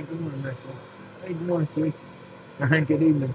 good morning, Michael. Hey, good morning, Sweet. Good evening.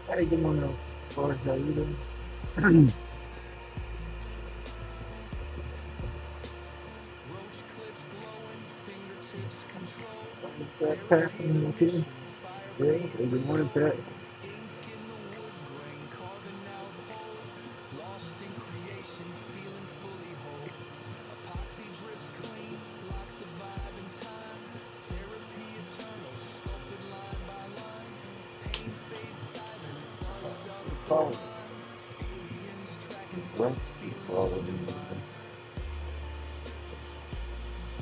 Hey, good morning, Forrest. How you doing? Pat, okay. Yeah, hey, good morning, Pat. Oh, well,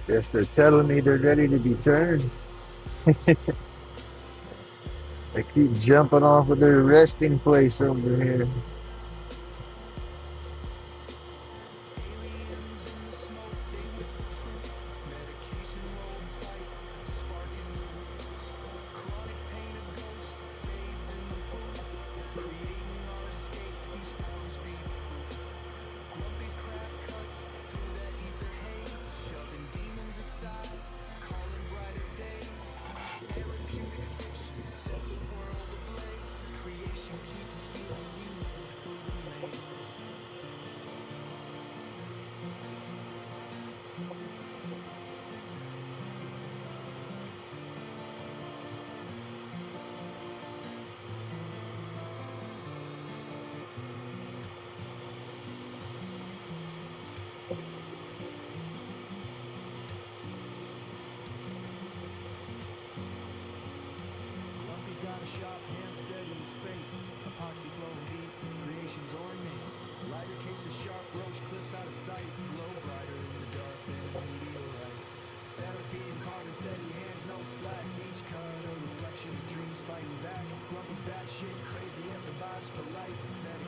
guess they're telling me they're ready to be turned. They keep jumping off of their resting place over here.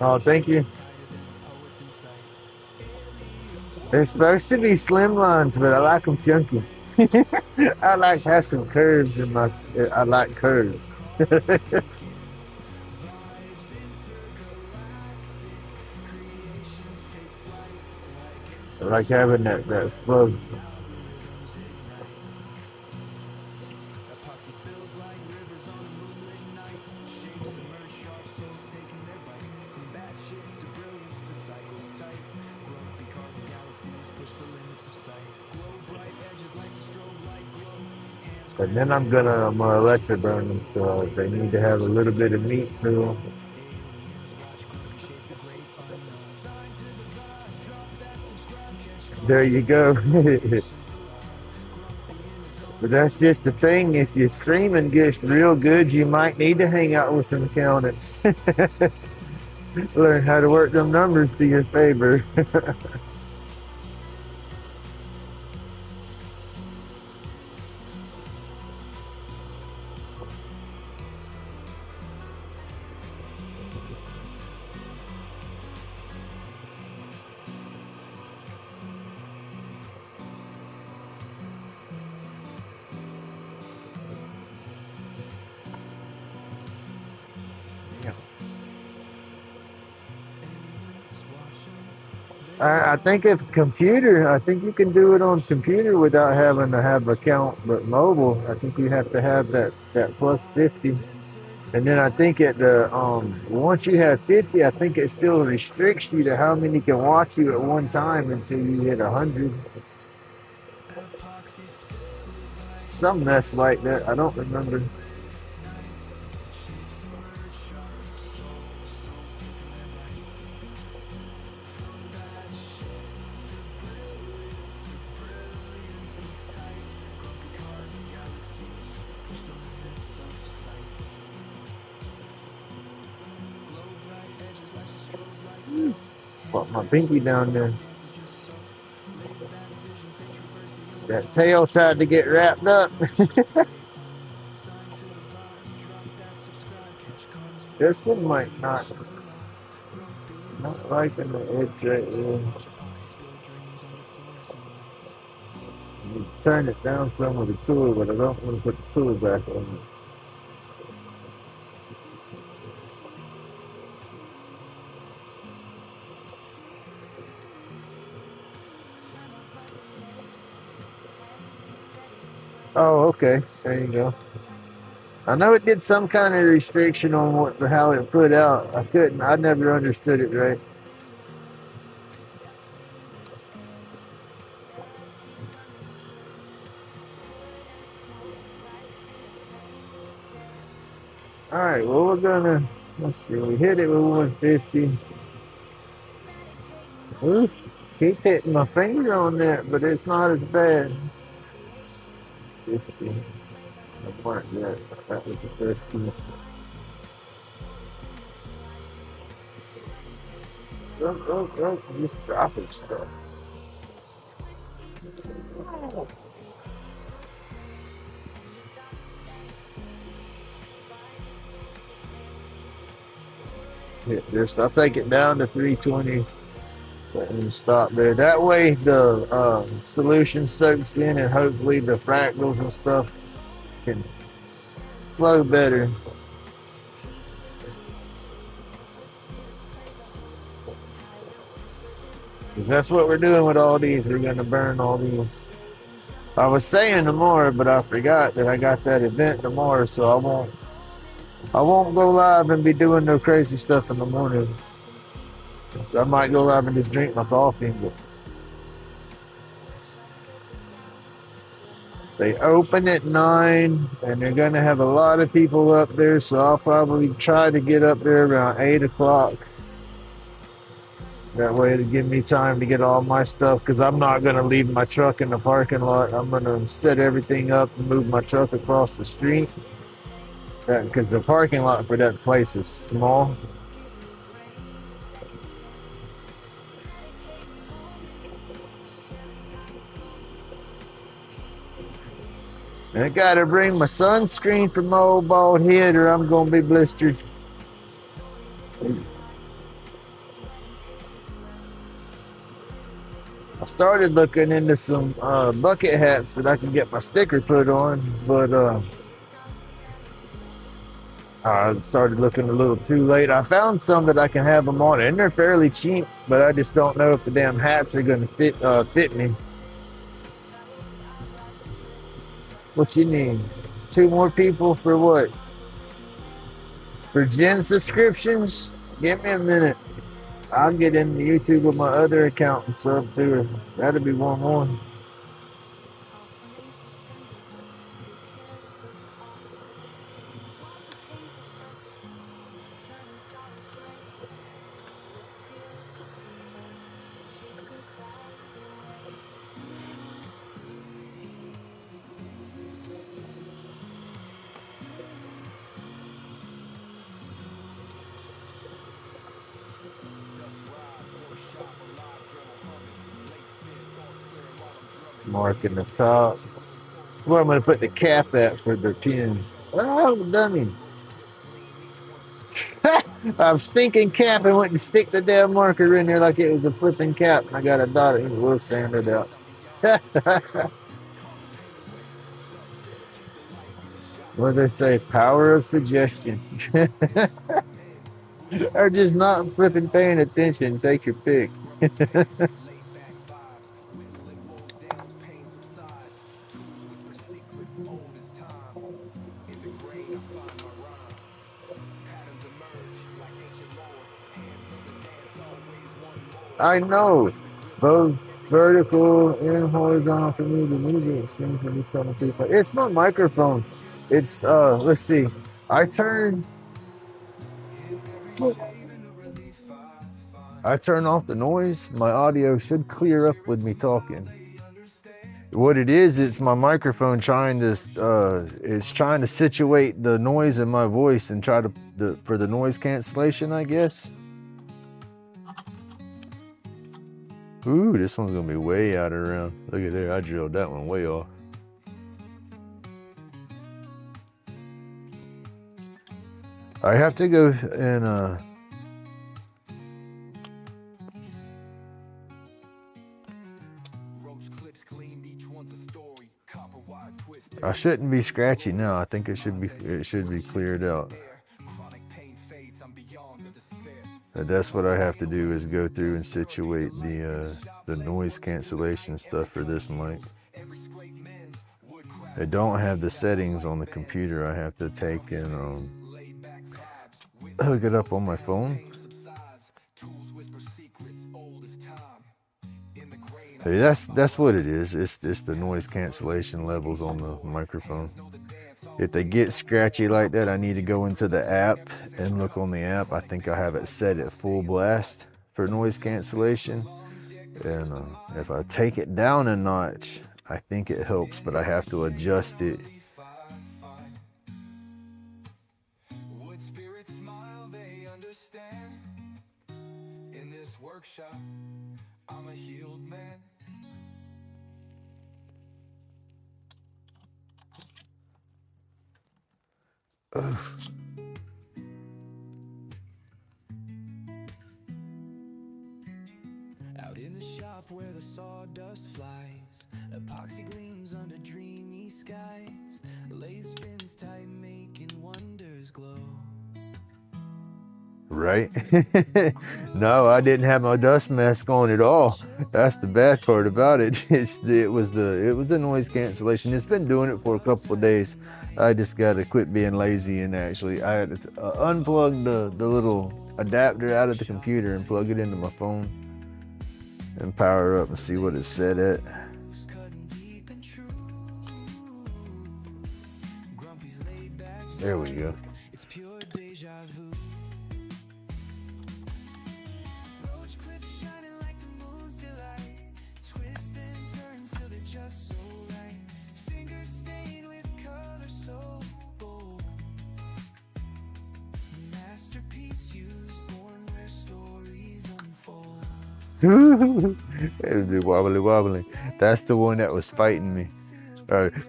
Oh, thank you. They're supposed to be slim lines, but I like them chunky. I like have some curves in my. I like curves. I like having that flow. And then I'm gonna electric burn them, so they need to have a little bit of meat to them. There you go. But that's just the thing. If your streaming gets real good, you might need to hang out with some accountants. Learn how to work them numbers to your favor. I think if computer, I think you can do it on computer without having to have account, but mobile, I think you have to have that plus 50. And then I think at the once you have 50, I think it still restricts you to how many can watch you at one time until you hit 100. Some mess like that. I don't remember. Put my pinky down there. That tail tried to get wrapped up. This one might not liking the edge right here. You turn it down some with the tool, but I don't want to put the tool back on it. Oh, okay. There you go. I know it did some kind of restriction on how it put out. I never understood it right. All right, well, let's see, we hit it with 150. Oops, keep hitting my finger on that, but it's not as bad. 50. I marked that. That was the first piece. Just dropping stuff. Hit this. I'll take it down to 320 and stop there. That way the solution soaks in and hopefully the fractals and stuff can flow better. Because that's what we're doing with all these. We're going to burn all these. I was saying tomorrow, but I forgot that I got that event tomorrow, so I won't go live and be doing no crazy stuff in the morning. So I might go live and just drink my coffee. But they open at 9, and they're going to have a lot of people up there, so I'll probably try to get up there around 8 o'clock. That way it'll give me time to get all my stuff, because I'm not going to leave my truck in the parking lot. I'm going to set everything up and move my truck across the street. Because the parking lot for that place is small. And I gotta bring my sunscreen for my old bald head or I'm gonna be blistered. started looking into some bucket hats that I can get my sticker put on, but I started looking a little too late. I found some that I can have them on, and they're fairly cheap, but I just don't know if the damn hats are going to fit me. What you need? 2 more people for what? For gin subscriptions? Give me a minute. I'll get into YouTube with my other account and sub to her. That'll be one more. Marking the top. That's where I'm going to put the cap at for the pin. Oh, dummy. I was thinking cap and went and stick the damn marker in there like it was a flipping cap. And I got a dot and it was sanded out. What do they say? Power of suggestion. Or just not flipping paying attention. Take your pick. I know. Both vertical and horizontal for me to move it seems to be coming through. It's my microphone. It's let's see. I turn off the noise. My audio should clear up with me talking. What it is, it's my microphone trying to it's trying to situate the noise in my voice and try to for the noise cancellation, I guess. Ooh, this one's gonna be way out of round. Look at there, I drilled that one way off. I have to go and I shouldn't be scratchy now. I think it should be cleared out. That's what I have to do, is go through and situate the noise cancellation stuff for this mic. I don't have the settings on the computer. I have to take and hook it up on my phone. Hey, that's what it is. It's the noise cancellation levels on the microphone. If they get scratchy like that, I need to go into the app and look on the app. I think I have it set at full blast for noise cancellation. And if I take it down a notch, I think it helps, but I have to adjust it. I'm a healed man. Out in the shop where the sawdust flies, epoxy gleams under dreamy skies, lathe spins tight making wonders glow. Right? No, I didn't have my dust mask on at all. That's the bad part about it. It was the noise cancellation. It's been doing it for a couple of days. I just got to quit being lazy and actually I had to unplug the little adapter out of the computer and plug it into my phone and power up and see what it's set at. There we go. It would be wobbly. That's the one that was fighting me.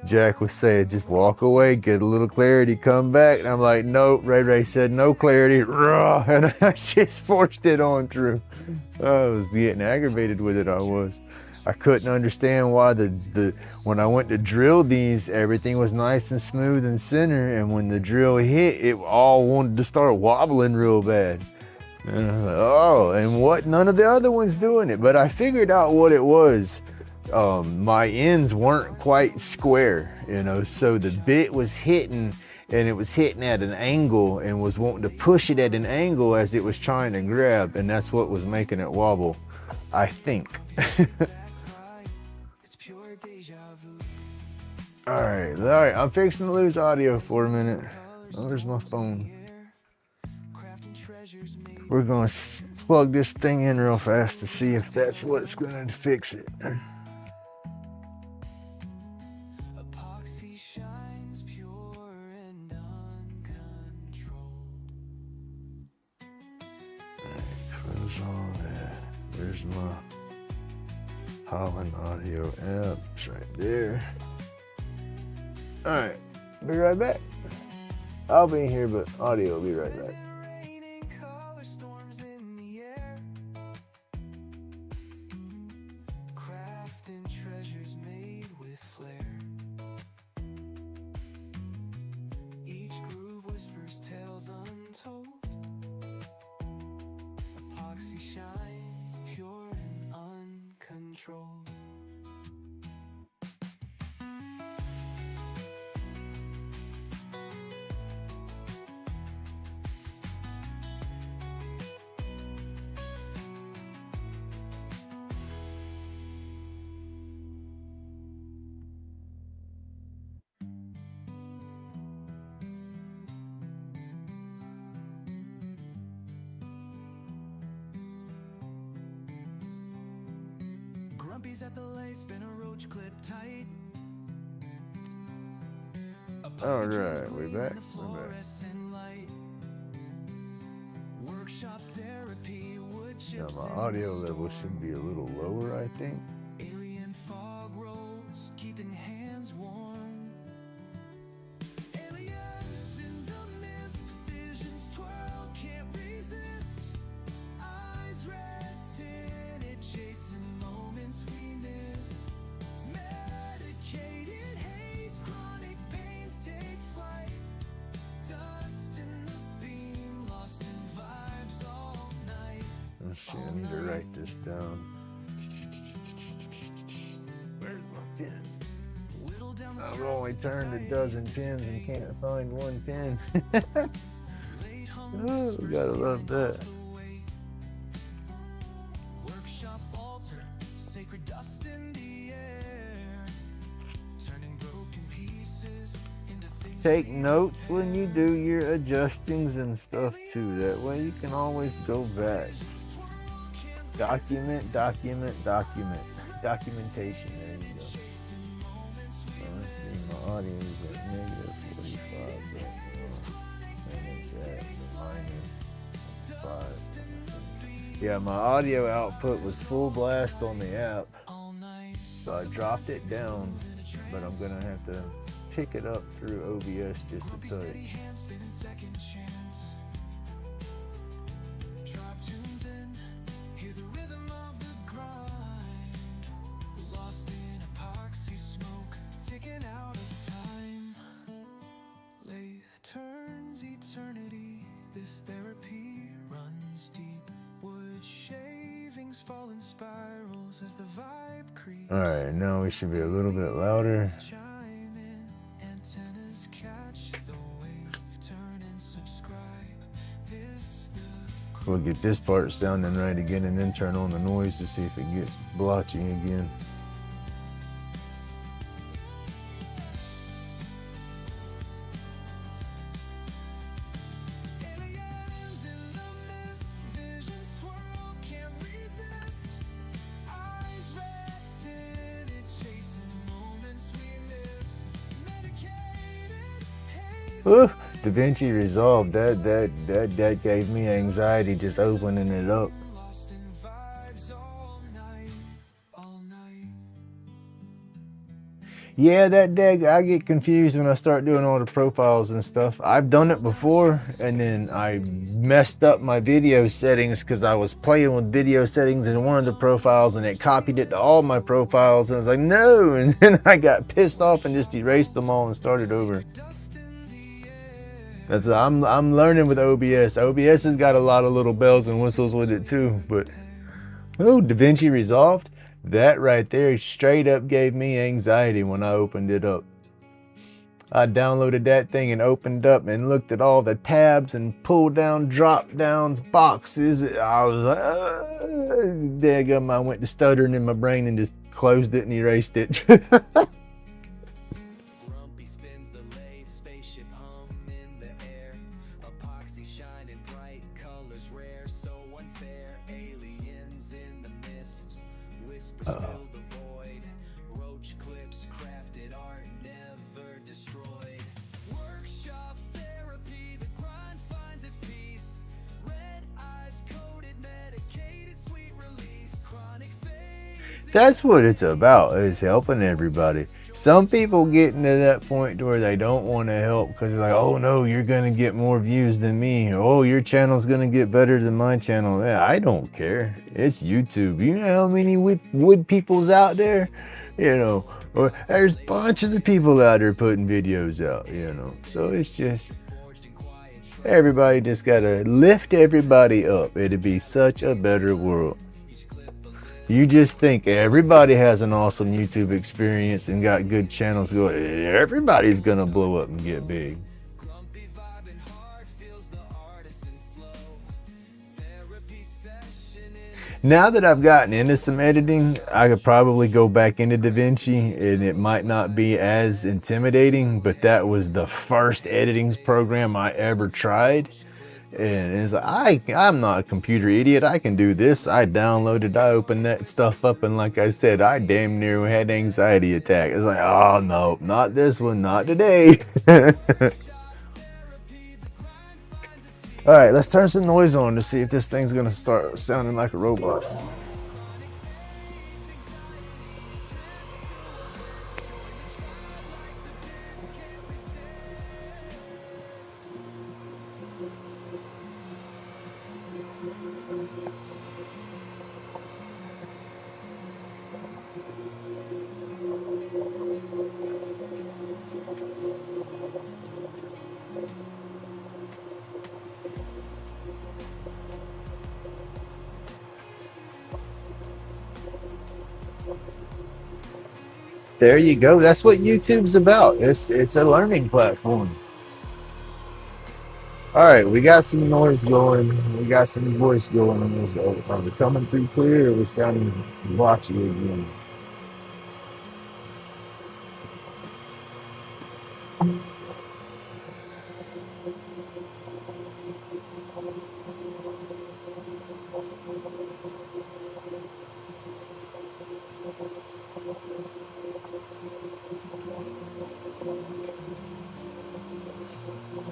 Jack was saying, just walk away, get a little clarity, come back. And I'm like, nope. Ray said, no clarity. Raw. And I just forced it on through. I was getting aggravated with it. I was. I couldn't understand why when I went to drill these, everything was nice and smooth and center, and when the drill hit, it all wanted to start wobbling real bad. And I was like, oh, and what? None of the other ones doing it. But I figured out what it was. My ends weren't quite square, you know, so the bit was hitting, and it was hitting at an angle and was wanting to push it at an angle as it was trying to grab, and that's what was making it wobble, I think. All right, I'm fixing to lose audio for a minute. Oh, there's my phone. We're gonna plug this thing in real fast to see if that's what's gonna fix it. Close all that. There's my Rollin audio app. It's right there. Alright, be right back. I'll be here, but audio will be right back. Shines pure and uncontrolled. Grumpy's at the lace, spin a roach clip tight. All right, we're back. Now my audio level should be a little lower, I think. Alien fog rolls, keeping hands warm. Aliens in the mist, visions twirl, can't resist. Eyes red tinted, chasing moments we missed. Medicated haze, chronic pains take flight. Dust in the beam, lost in vibes all night. Let's see, I need to write this down. Where's my pen? I've only turned a dozen pins and can't find one pin. Oh, gotta love that. Workshop altar, sacred dust in the air, turning broken pieces into things. Take notes when you do your adjustings and stuff too. That way you can always go back. Document. Documentation. There you go. Let's see, my audio is at negative 45 right now. And it's at minus 5. Yeah, my audio output was full blast on the app. So I dropped it down, but I'm gonna have to pick it up through OBS just a touch. Turns eternity, this therapy runs deep. Wood shavings fall in spirals as the vibe creeps. Alright, now we should be a little bit louder. Antennas catch the wave, turn and subscribe. We'll get this part sounding right again and then turn on the noise to see if it gets blotchy again. Ooh, DaVinci Resolve, that gave me anxiety just opening it up. Yeah, that dag, I get confused when I start doing all the profiles and stuff. I've done it before, and then I messed up my video settings because I was playing with video settings in one of the profiles, and it copied it to all my profiles, and I was like, no, and then I got pissed off and just erased them all and started over. That's I'm learning with OBS. OBS has got a lot of little bells and whistles with it too, but oh, DaVinci Resolved. That right there straight up gave me anxiety when I opened it up. I downloaded that thing and opened up and looked at all the tabs and pulled down, drop downs, boxes. I was like, daggum, I went to stuttering in my brain and just closed it and erased it. Spins the lathe, spaceship hum in the air. Epoxy shining bright, colors rare, so unfair. Aliens in the mist, whispers fill the void. Roach clips, crafted art, never destroyed. Workshop therapy, the grind finds its peace. Red eyes coated, medicated, sweet release. Chronic fades. That's what it's about, is helping everybody. Some people getting to that point to where they don't want to help because they're like, oh no, you're going to get more views than me. Oh, your channel's going to get better than my channel. Yeah, I don't care. It's YouTube. You know how many wood people's out there? You know, or there's bunches of people out there putting videos out, you know. So it's just, everybody just got to lift everybody up. It'd be such a better world. You just think everybody has an awesome YouTube experience and got good channels going. Everybody's gonna blow up and get big. Now that I've gotten into some editing, I could probably go back into DaVinci and it might not be as intimidating, but that was the first editing program I ever tried. And it's like, I'm not a computer idiot. I can do this. I downloaded, I opened that stuff up, and like I said, I damn near had an anxiety attack. It's like, oh no, not this one, not today. All right, let's turn some noise on to see if this thing's gonna start sounding like a robot. There you go. That's what YouTube's about. It's a learning platform. All right, we got some noise going. We got some voice going. Are we coming through clear, or are we sounding blotchy again?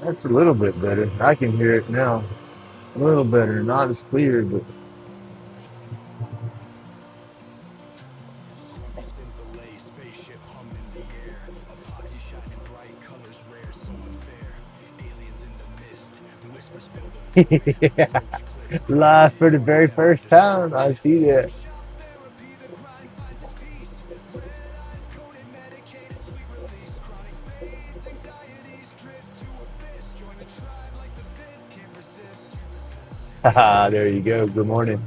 That's a little bit better. I can hear it now. A little better. Not as clear, but Spins the lathe, spaceship hum in the air. Epoxy shining bright, colors rare, so unfair. Aliens in the mist, whispers fill the void. live for the very first time. I see that. Haha, there you go. Good morning.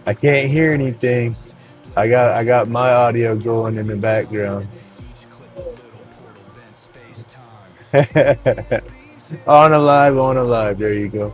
I can't hear anything. I got my audio going in the background. On a live. There you go.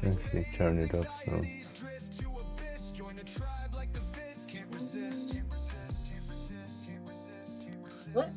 Let's see, turn it up some. What?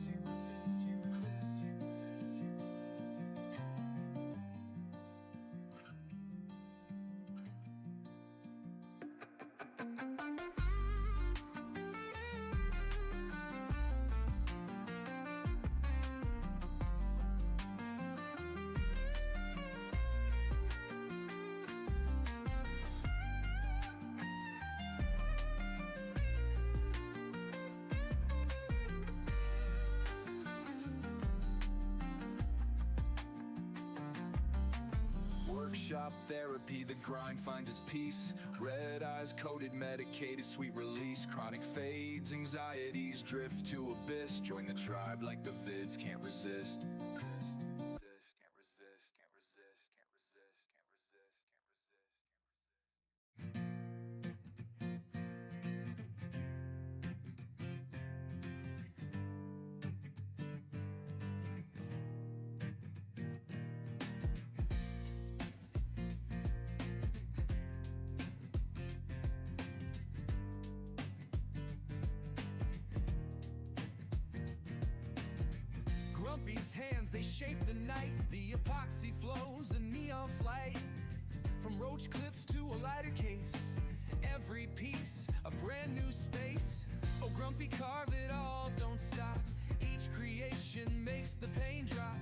shop therapy, the grind finds its peace. Red eyes coated, medicated, sweet release. Chronic fades, anxieties drift to abyss. Join the tribe like the vids can't resist. Grumpy's hands, they shape the night. The epoxy flows, a neon flight. From roach clips to a lighter case, every piece, a brand new space. Oh, Grumpy, carve it all, don't stop. Each creation makes the pain drop.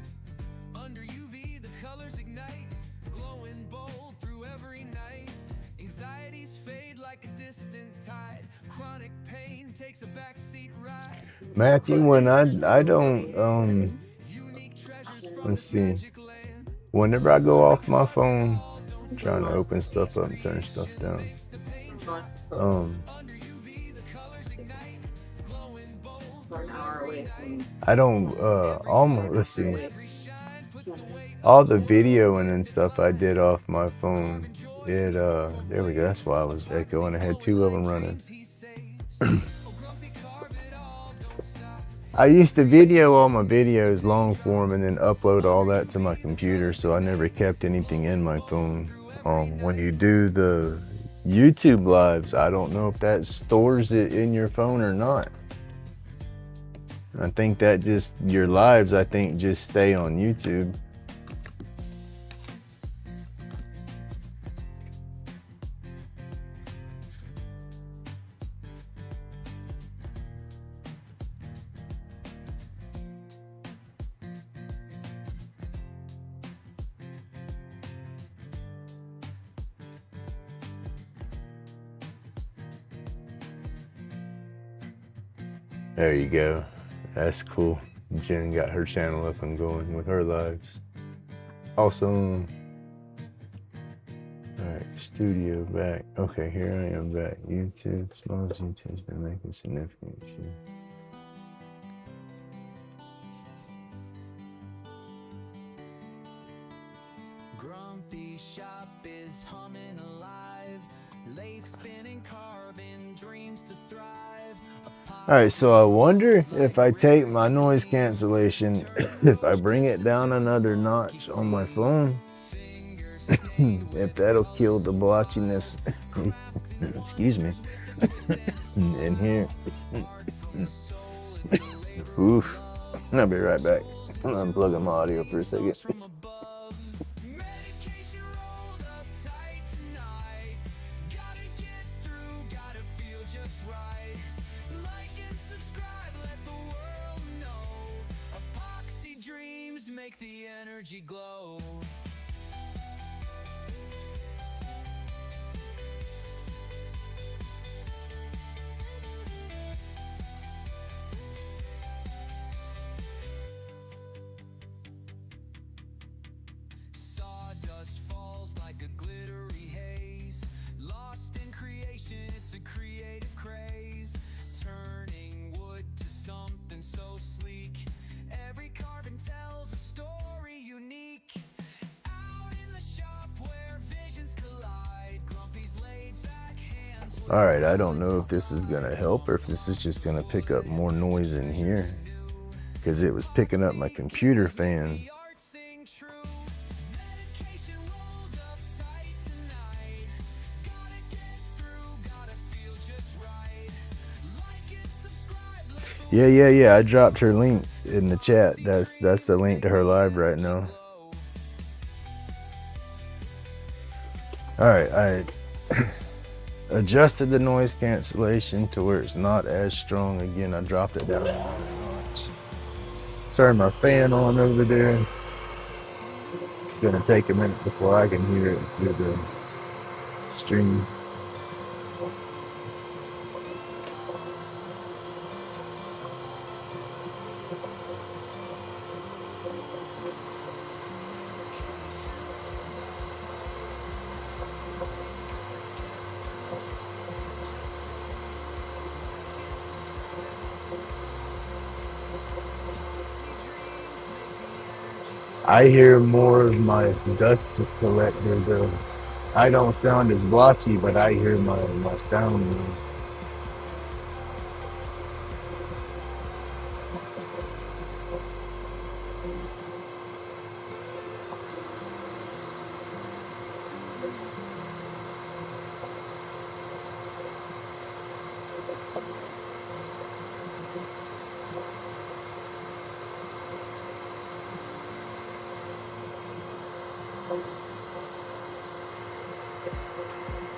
Under UV, the colors ignite, glowing bold through every night. Anxieties fade like a distant tide. Chronic pain takes a backseat ride. Matthew, when I don't let's see. Whenever I go off my phone, I'm trying to open stuff up and turn stuff down. I don't almost, let's see. All the videoing and stuff I did off my phone, it there we go, that's why I was echoing. I had two of them running. I used to video all my videos long form and then upload all that to my computer, so I never kept anything in my phone. When you do the YouTube lives, I don't know if that stores it in your phone or not. I think that just, your lives, I think, just stay on YouTube. There you go. That's cool. Jen got her channel up and going with her lives. Awesome. Alright, studio back. Okay, here I am back. YouTube, small YouTube's been making significant change. Grumpy shop is humming alive. Lathe spinning, carving dreams to thrive. Alright, so I wonder if I take my noise cancellation, if I bring it down another notch on my phone, if that'll kill the blotchiness, excuse me, in here. Oof. I'll be right back. I'm unplugging my audio for a second. Make the energy glow. Sawdust falls like a glittery haze. Lost in creation, it's a creative craze. Turning wood to something so sleek. Every carving tells a story unique. Out in the shop where visions collide. Grumpy's laid back hands. Alright, I don't know if this is gonna help or if this is just gonna pick up more noise in here, because it was picking up my computer fan. Yeah, I dropped her link in the chat. That's the link to her live right now. Alright, I adjusted the noise cancellation to where it's not as strong. Again, I dropped it down. Turn my fan on over there. It's gonna take a minute before I can hear it through the stream. I hear more of my dust collector though. I don't sound as blotchy, but I hear my sound more.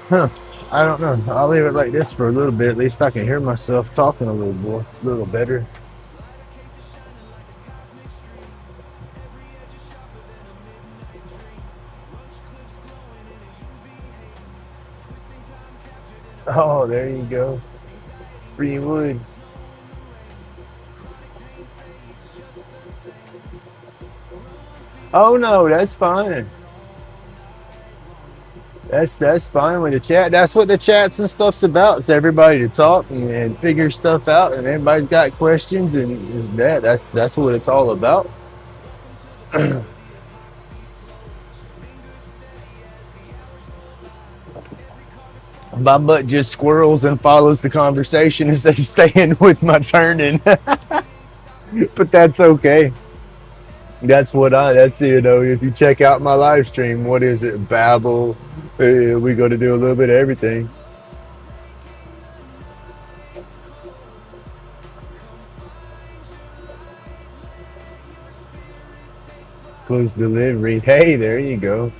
Huh. I don't know. I'll leave it like this for a little bit. At least I can hear myself talking a little more, a little better. Oh, there you go. Free wood. Oh no, that's fine. That's fine with the chat. That's what the chats and stuff's about. It's everybody to talk and figure stuff out, and everybody's got questions, and that's what it's all about. My butt just squirrels and follows the conversation instead of staying with my turning. But that's okay. That's, if you check out my live stream, what is it? Babble. We go to do a little bit of everything. Close delivery. Hey, there you go.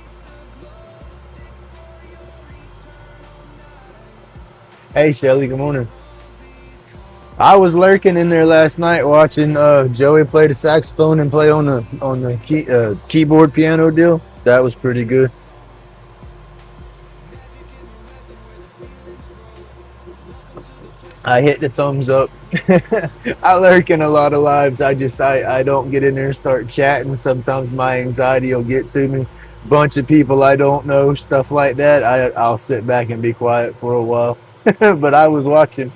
Hey, Shelly, good morning. I was lurking in there last night watching Joey play the saxophone and play on the keyboard piano deal. That was pretty good. I hit the thumbs up. I lurk in a lot of lives. I don't get in there and start chatting. Sometimes my anxiety will get to me. Bunch of people I don't know, stuff like that. I'll sit back and be quiet for a while. But I was watching.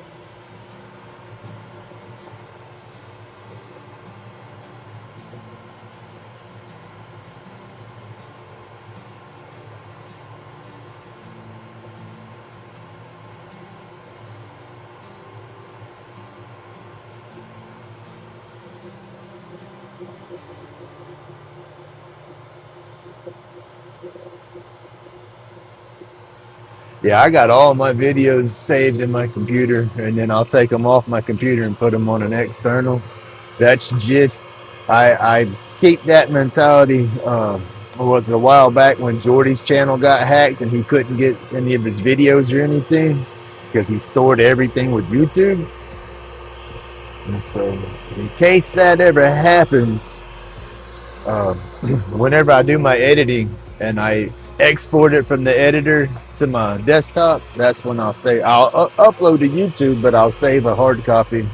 Yeah, I got all my videos saved in my computer, and then I'll take them off my computer and put them on an external. That's just, I keep that mentality. Was it a while back when Jordy's channel got hacked and he couldn't get any of his videos or anything because he stored everything with YouTube. And so, in case that ever happens, whenever I do my editing and I export it from the editor to my desktop, that's when I'll say I'll upload to YouTube, but I'll save a hard copy.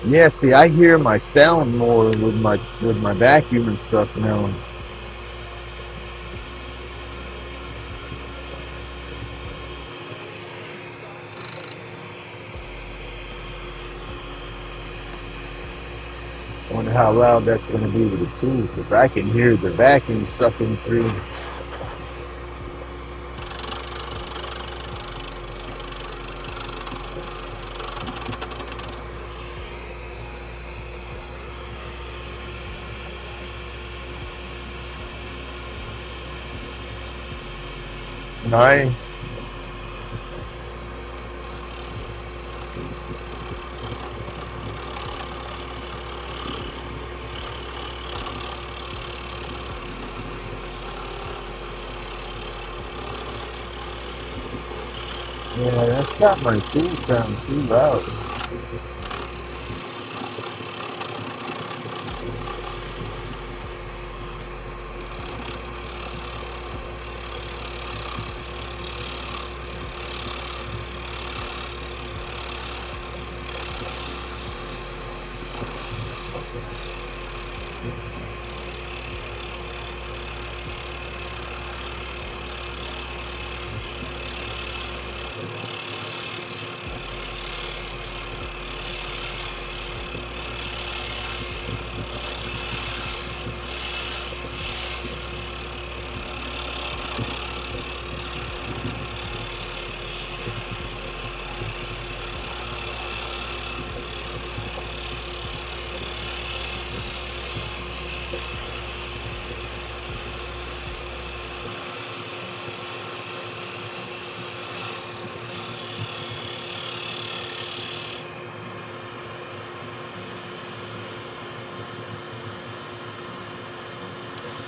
Yeah, see, I hear my sound more with my vacuum and stuff now. I wonder how loud that's going to be with the tool, because I can hear the vacuum sucking through. Nice. Yeah, that's got my tool sound too loud.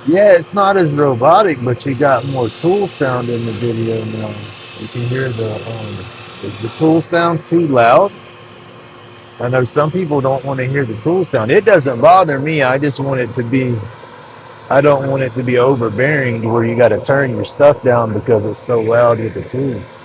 Yeah, it's not as robotic, but you got more tool sound in the video now. You can hear the tool sound too loud. I know some people don't want to hear the tool sound. It doesn't bother me. I just want it to be. I don't want it to be overbearing to where you got to turn your stuff down because it's so loud with the tools.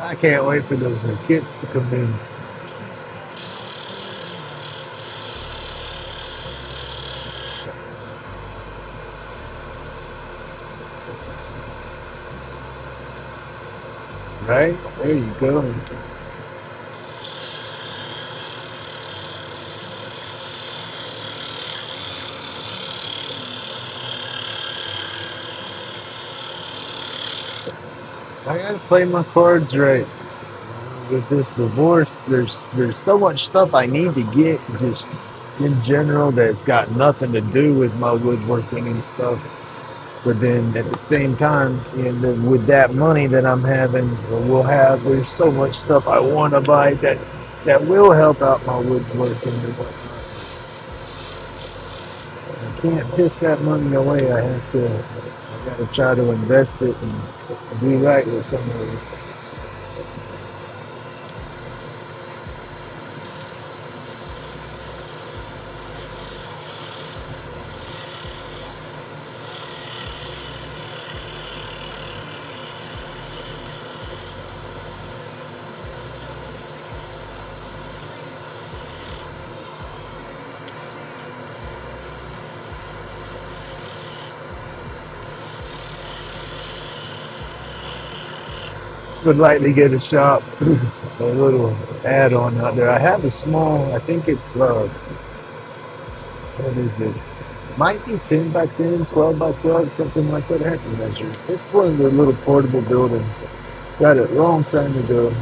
I can't wait for those new kits to come in. Right? There you go. I gotta play my cards right. With this divorce, there's so much stuff I need to get just in general that's got nothing to do with my woodworking and stuff. But then at the same time, with that money that I'm having or will have, there's so much stuff I want to buy that will help out my woodworking and whatnot. I can't piss that money away. I gotta try to invest it and be right with some of it. Would like to get a shop, a little add-on out there. I have a small, I think it's What is it? Might be 10 by 10, 12 by 12, something like that. I have to measure. It's one of the little portable buildings. Got it a long time ago.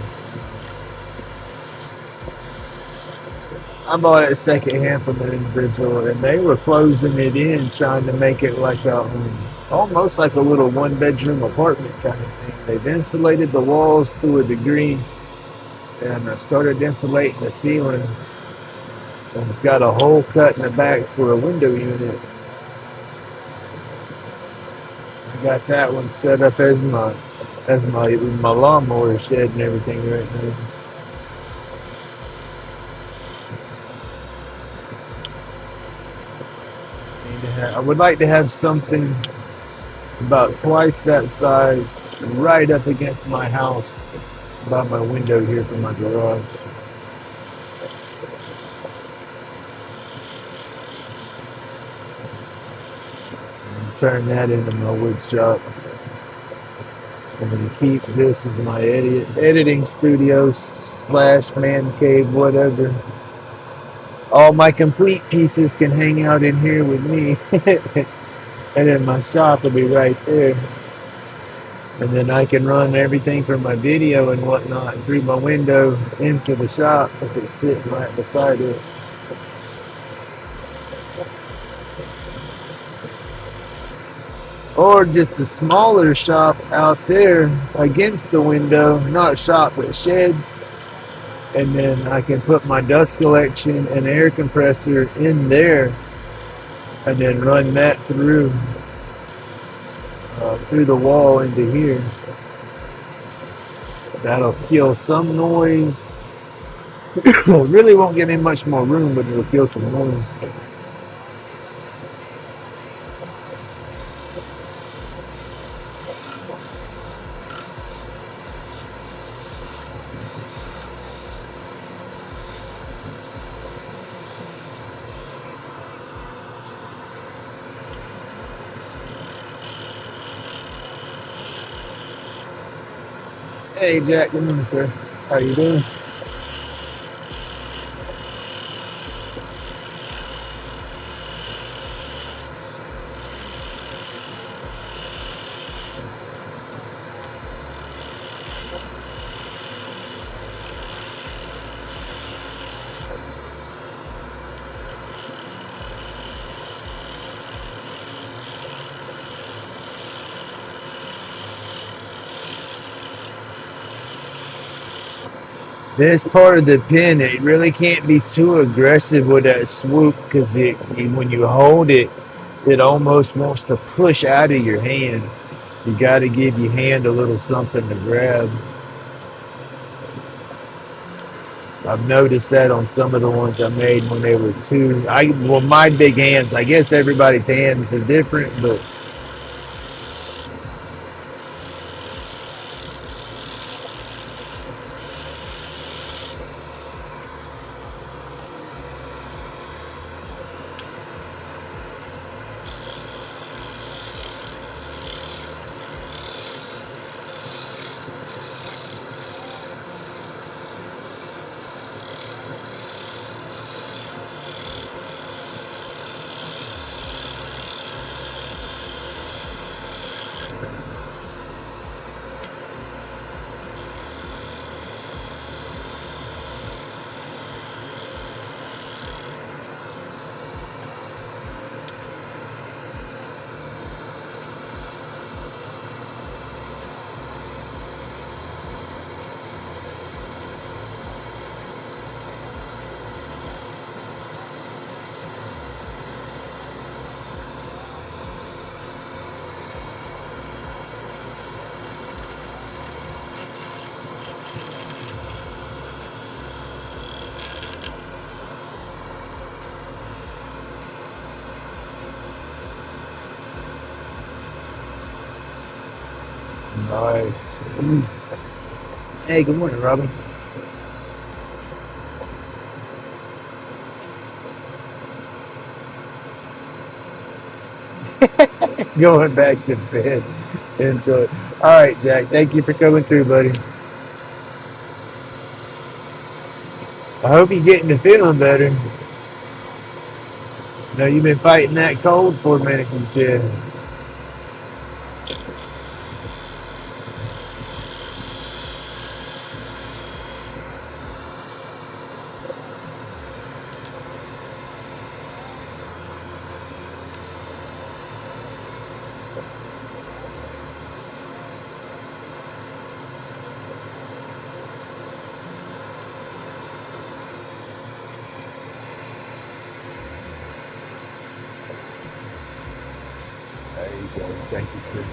I bought it secondhand from an individual, and they were closing it in, trying to make it like a almost like a little one-bedroom apartment kind of thing. They've insulated the walls to a degree, and I started insulating the ceiling. And it's got a hole cut in the back for a window unit. I got that one set up as my lawnmower shed and everything right now. I would like to have something about twice that size right up against my house by my window here from my garage. And turn that into my wood shop. I'm going to keep this as my editing studio / man cave, whatever. All my complete pieces can hang out in here with me. And then my shop will be right there. And then I can run everything from my video and whatnot through my window into the shop if it's sitting right beside it. Or just a smaller shop out there against the window, not shop but shed. And then I can put my dust collection and air compressor in there and then run that through the wall into here. That'll kill some noise. Really won't give me much more room, but it'll kill some noise. Hey Jack, good morning, sir. How you doing? This part of the pin, it really can't be too aggressive with that swoop because when you hold it, it almost wants to push out of your hand. You got to give your hand a little something to grab. I've noticed that on some of the ones I made when they were my big hands, I guess everybody's hands are different, but nice. Hey, good morning, Robin. Going back to bed. Enjoy. All right, Jack. Thank you for coming through, buddy. I hope you're getting to feeling better. know you've been fighting that cold for a minute, you said. There you go. Thank you, sir.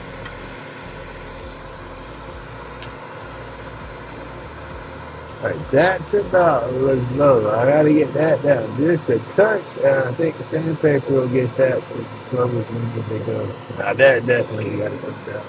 All right, that's about as low. I gotta get that down just a touch. I think the sandpaper will get that as low as we need to go. Now that definitely gotta come down.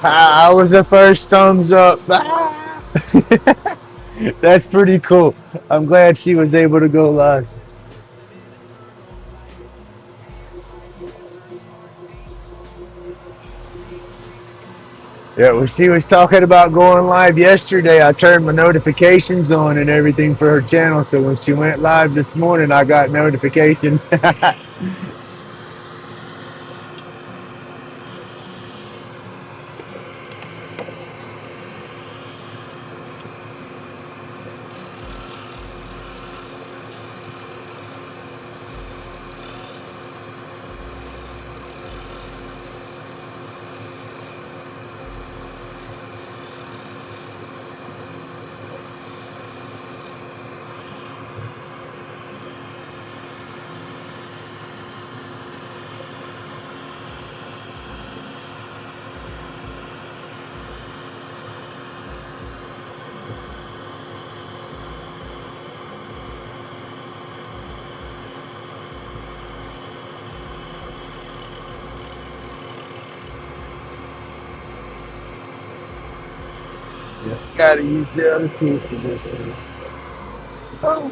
I was the first thumbs up. Ah! That's pretty cool. I'm glad she was able to go live. Yeah, when she was talking about going live yesterday, I turned my notifications on and everything for her channel. So when she went live this morning, I got notification. Yeah, gotta use the other tool for this thing. Oh.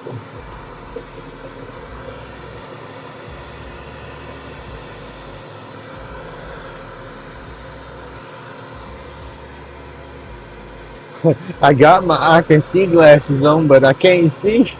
I got my I can see glasses on, but I can't see.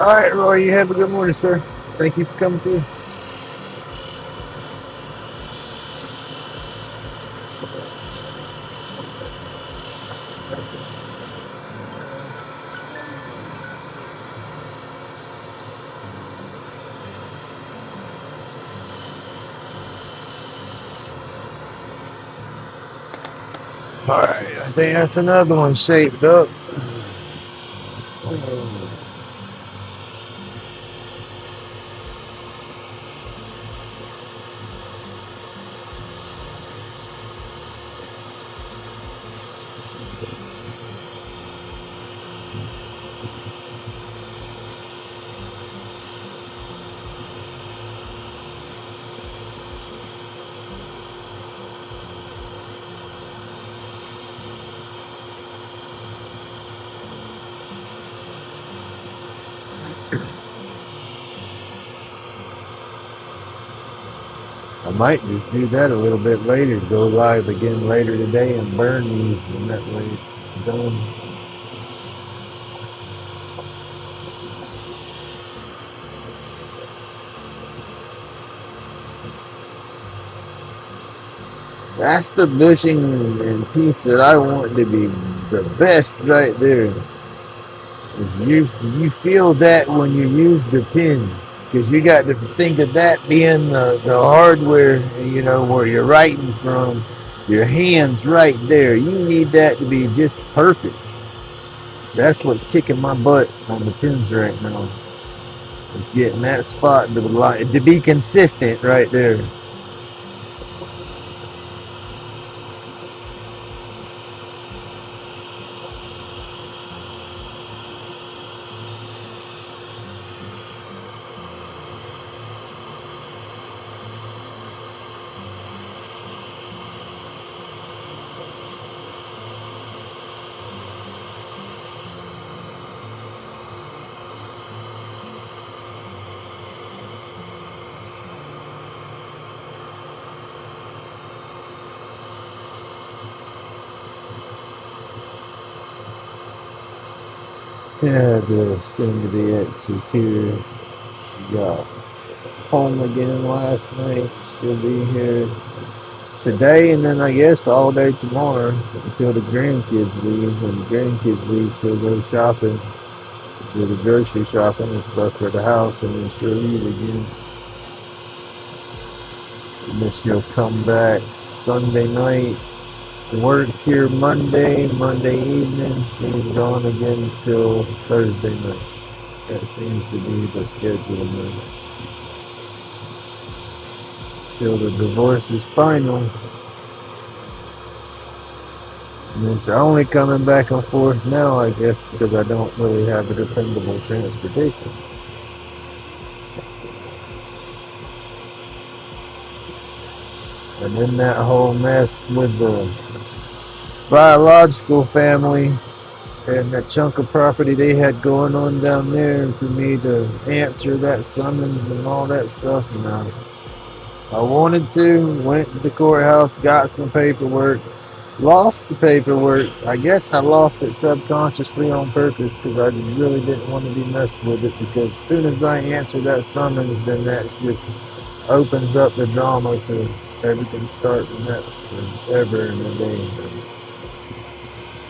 All right, Roy, you have a good morning, sir. Thank you for coming through. All right, I think that's another one shaped up. I might just do that a little bit later, go live again later today and burn these, and that way it's done. That's the bushing and piece that I want to be the best right there. Is you feel that when you use the pin, because you got to think of that being the hardware, you know, where you're writing from, your hands right there. You need that to be just perfect. That's what's kicking my butt on the pins right now. It's getting that spot to be consistent right there. Yeah, there seem to be X's here. We got home again last night. She'll be here today, and then I guess all day tomorrow until the grandkids leave. When the grandkids leave, she'll go shopping, do the grocery shopping and stuff for the house, and then she'll leave again. And then she'll come back Sunday night, work here Monday evening. She's gone again till Thursday night. That seems to be the schedule now. Till the divorce is final. And it's only coming back and forth now, I guess, because I don't really have a dependable transportation. And then that whole mess with the biological family and that chunk of property they had going on down there, and for me to answer that summons and all that stuff. And I wanted to, went to the courthouse, got some paperwork, lost the paperwork. I guess I lost it subconsciously on purpose because I really didn't want to be messed with it, because as soon as I answer that summons, then that just opens up the drama to everything starting that forever and a day.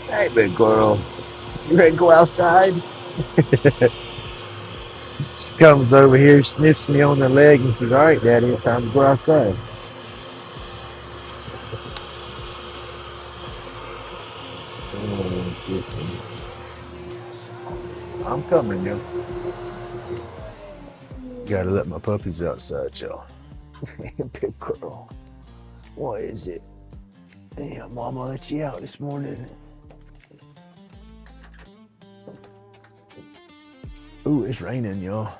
Hey, big girl, you ready to go outside? She comes over here, sniffs me on the leg, and says, "All right, Daddy, it's time to go outside." I'm coming, yo. Gotta let my puppies outside, y'all. Big girl. What is it? Damn, Mama let you out this morning. Ooh, it's raining, y'all.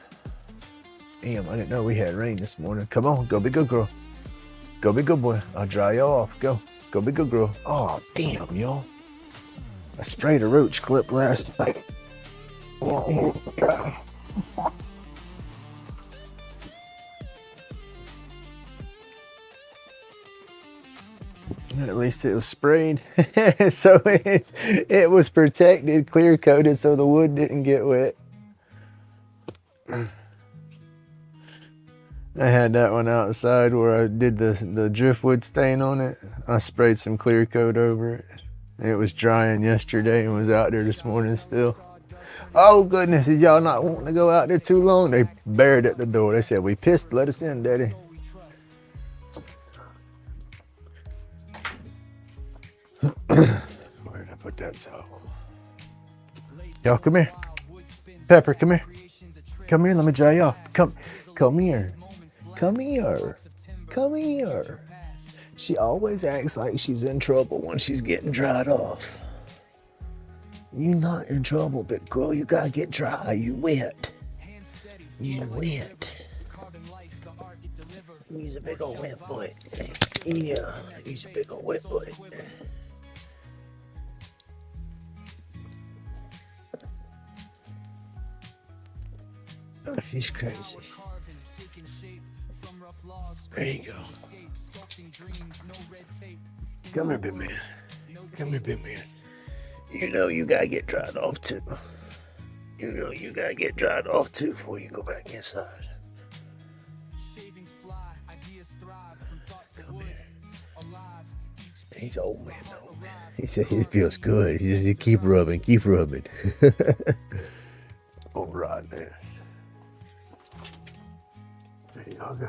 Damn, I didn't know we had rain this morning. Come on, go be good girl. Go be good boy. I'll dry you off. Go be good girl. Oh, damn, y'all. I sprayed a roach clip last night. At least it was sprayed, so it was protected, clear coated, so the wood didn't get wet. I had that one outside where I did the driftwood stain on it. I sprayed some clear coat over it. It was drying yesterday and was out there this morning still. Oh goodness, is y'all not wanting to go out there too long? They buried at the door. They said, we pissed, let us in, daddy. Where did I put that towel? Y'all come here. Pepper, come here. Come here, let me dry you off. Come here. Come here. Come here. She always acts like she's in trouble when she's getting dried off. You not in trouble, big girl. You gotta get dry. You wet. You wet. He's a big old wet boy. Yeah, he's a big old wet boy. Oh, she's crazy. There you go. Come here, big man. Come here, big man. You know you gotta get dried off too. You know you gotta get dried off too before you go back inside. Come here. He's old man though. He said it feels good. He said keep rubbing, keep rubbing. Oh, right there. There y'all go.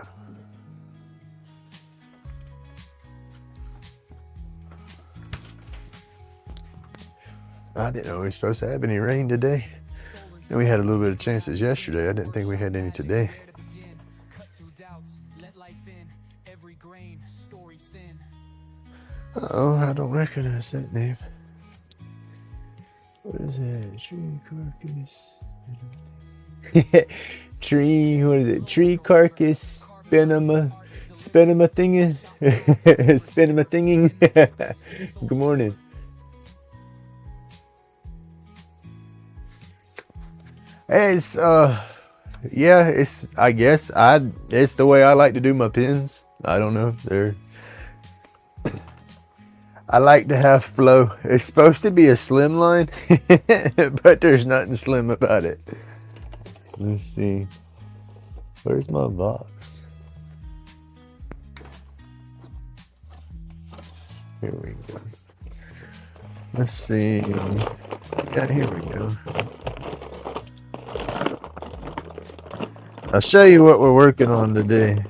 I didn't know we were supposed to have any rain today. And we had a little bit of chances yesterday. I didn't think we had any today. Uh-oh, I don't recognize that name. What is that? Tree carcass. Tree, what is it? Tree carcass spinema thinging. Spinema thinging. Good morning. It's yeah, it's it's the way I like to do my pins. I don't know. I like to have flow. It's supposed to be a slim line, but there's nothing slim about it. Let's see. Where's my box? Here we go. Let's see. Yeah, here we go. I'll show you what we're working on today.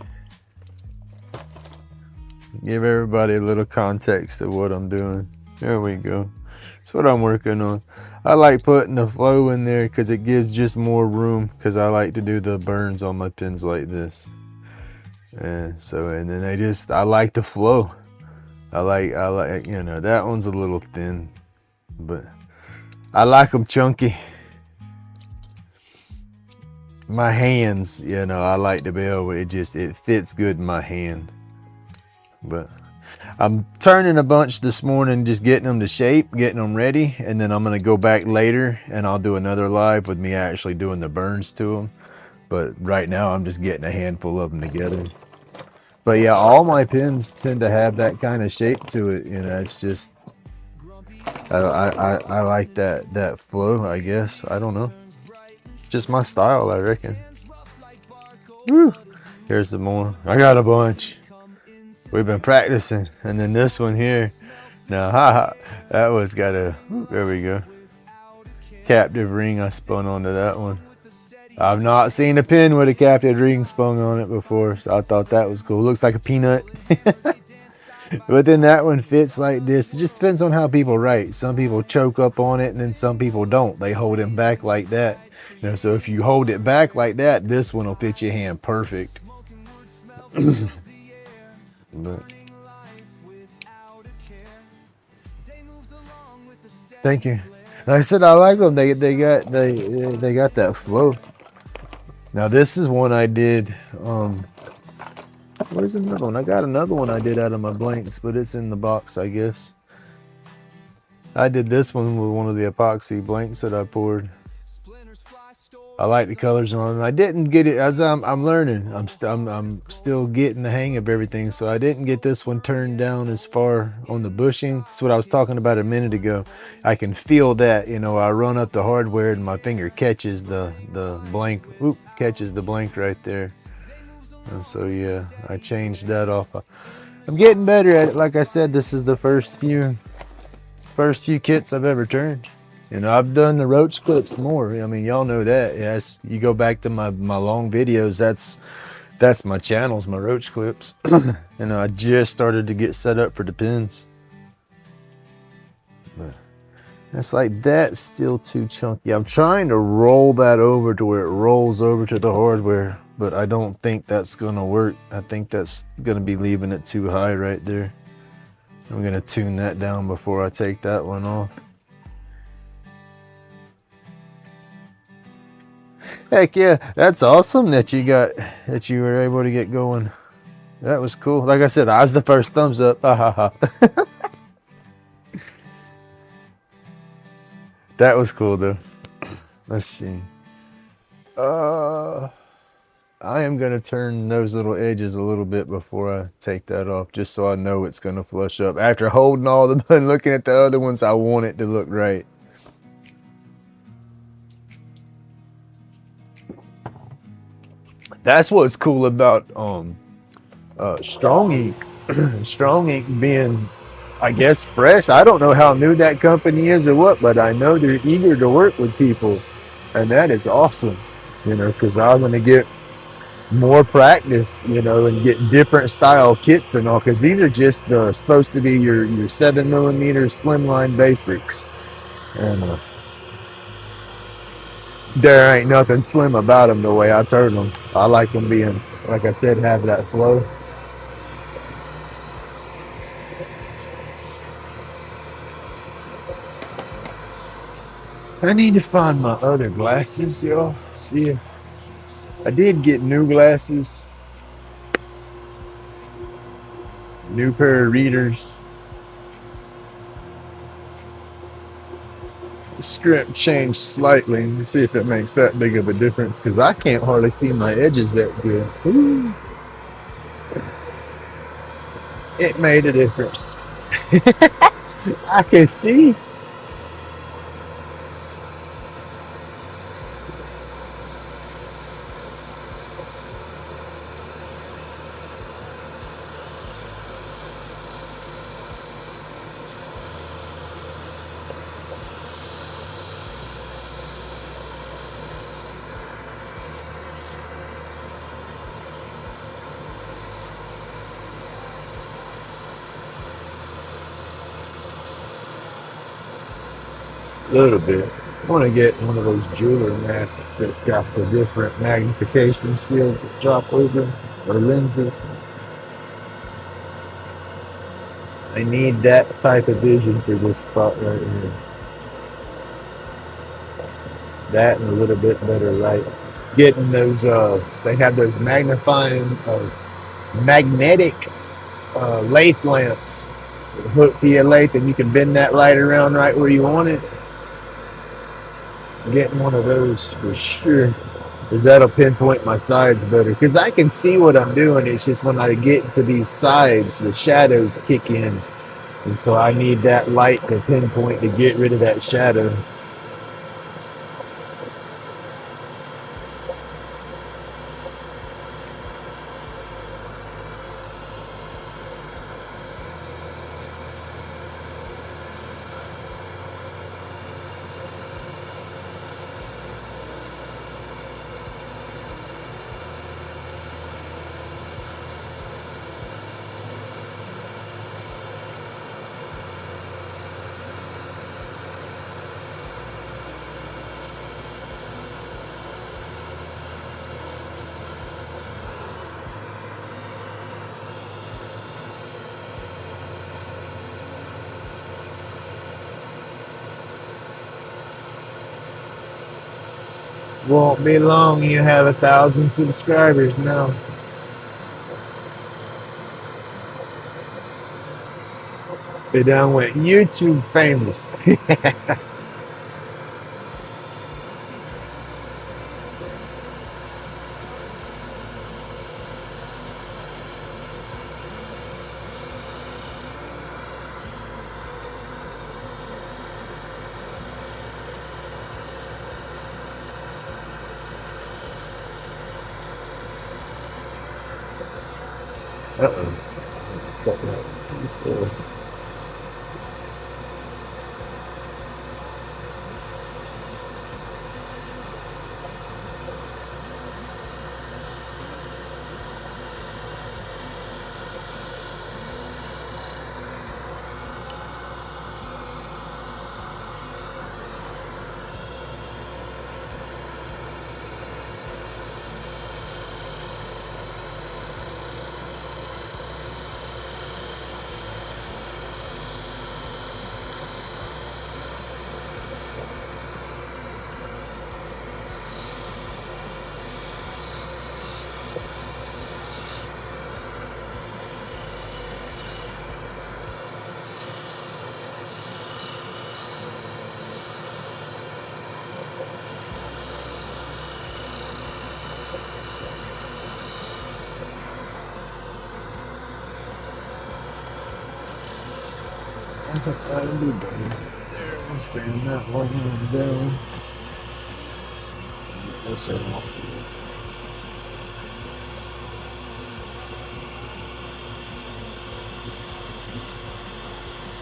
Give everybody a little context of what I'm doing. There we go. That's what I'm working on. I like putting the flow in there because it gives just more room, because I like to do the burns on my pins like this. And then I like the flow. I like, you know, that one's a little thin, but I like them chunky. My hands, you know, I like to be able, it fits good in my hand. But I'm turning a bunch this morning, just getting them to shape, getting them ready, and then I'm going to go back later and I'll do another live with me actually doing the burns to them. But right now I'm just getting a handful of them together. But yeah, all my pins tend to have that kind of shape to it, you know. It's just I like that flow, I guess. I don't know. Just my style, I reckon. Woo. Here's some more. I got a bunch. We've been practicing. And then this one here. Now, that one's got there we go. Captive ring, I spun onto that one. I've not seen a pin with a captive ring spun on it before, so I thought that was cool. Looks like a peanut. But then that one fits like this. It just depends on how people write. Some people choke up on it, and then some people don't. They hold it back like that. You know, so if you hold it back like that, this one will fit your hand perfect. But, thank you. Like I said, I like them. They got that flow. Now this is one I did. Where's another one? I got another one I did out of my blanks, but it's in the box, I guess. I did this one with one of the epoxy blanks that I poured. I like the colors on it. I didn't get it as I'm learning. I'm still getting the hang of everything. So I didn't get this one turned down as far on the bushing. That's what I was talking about a minute ago. I can feel that, you know, I run up the hardware and my finger catches the blank. Oop, catches the blank right there. And so yeah, I changed that off. I'm getting better at it. Like I said, this is the first few kits I've ever turned. You know, I've done the roach clips more. I mean, y'all know that. Yes, you go back to my long videos. That's my channels, my roach clips. And I just started to get set up for the pins. But it's like that's still too chunky. I'm trying to roll that over to where it rolls over to the hardware, but I don't think that's gonna work. I think that's gonna be leaving it too high right there. I'm gonna tune that down before I take that one off. Heck yeah, that's awesome that you were able to get going. That was cool. Like I said, I was the first thumbs up. That was cool though. Let's see. I am gonna turn those little edges a little bit before I take that off, just so I know it's gonna flush up. After holding all the and looking at the other ones, I want it to look right. That's what's cool about Strong Ink. Strong Ink being, I guess, fresh. I don't know how new that company is or what, but I know they're eager to work with people, and that is awesome. You know, because I'm gonna get more practice, you know, and get different style kits and all, because these are just supposed to be your 7mm slimline basics, and there ain't nothing slim about them the way I turn them. I like them being, like I said, have that flow. I need to find my other glasses, y'all. See, I did get new glasses, new pair of readers. The script changed slightly. Let me see if it makes that big of a difference, because I can't hardly see my edges that good. Ooh. It made a difference. I can see. A little bit. I want to get one of those jeweler masks that's got the different magnification shields that drop over, or lenses. I need that type of vision for this spot right here. That and a little bit better light. Getting those, they have those magnifying, magnetic lathe lamps hooked to your lathe, and you can bend that light around right where you want it. Getting one of those for sure, because that'll pinpoint my sides better, because I can see what I'm doing. It's just when I get to these sides, the shadows kick in, and so I need that light to pinpoint to get rid of that shadow. Won't be long, you have 1,000 subscribers now. They done went YouTube famous. Uh-oh. I'll be done. There, send that one down. That's all.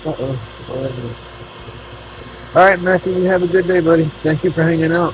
Uh-oh. All right, Matthew, you have a good day, buddy. Thank you for hanging out.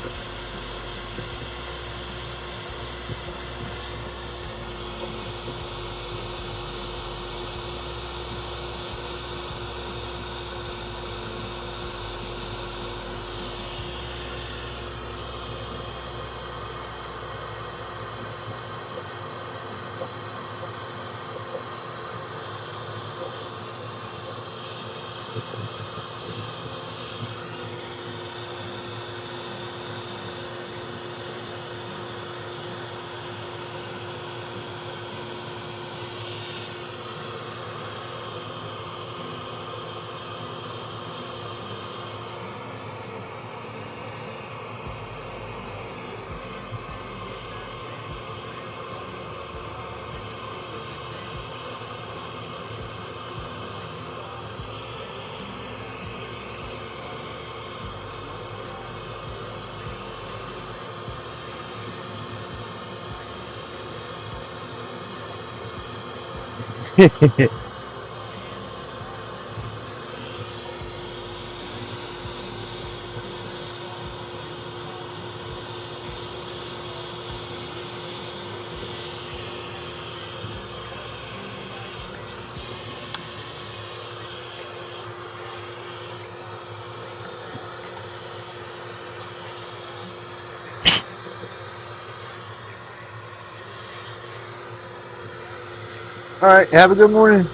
All right, have a good morning.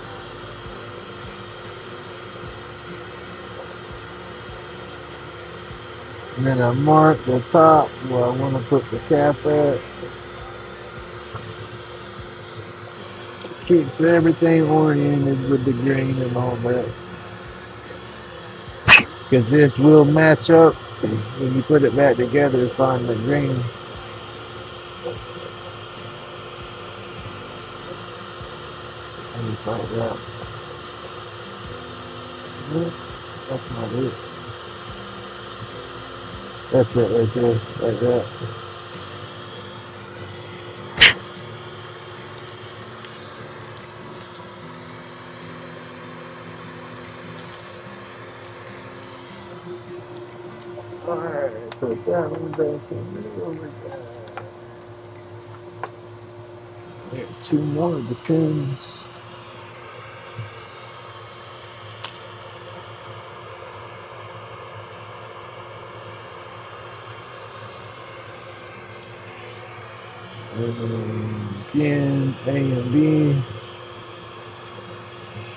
And then I mark the top where I want to put the cap at. Keeps everything oriented with the green and all that. Because this will match up when you put it back together to find the green. And it's like that. That's not it. That's it right there, like that. Alright, put that one back in there over there. Two more of the pins. And then again, A and B.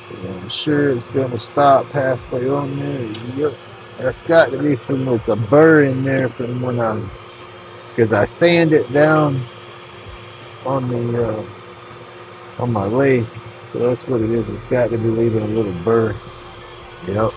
So I'm sure it's gonna stop halfway on there. Yep. That's got to be from it's a burr in there from when because I sand it down on the on my lathe. So that's what it is. It's got to be leaving a little burr. Yep.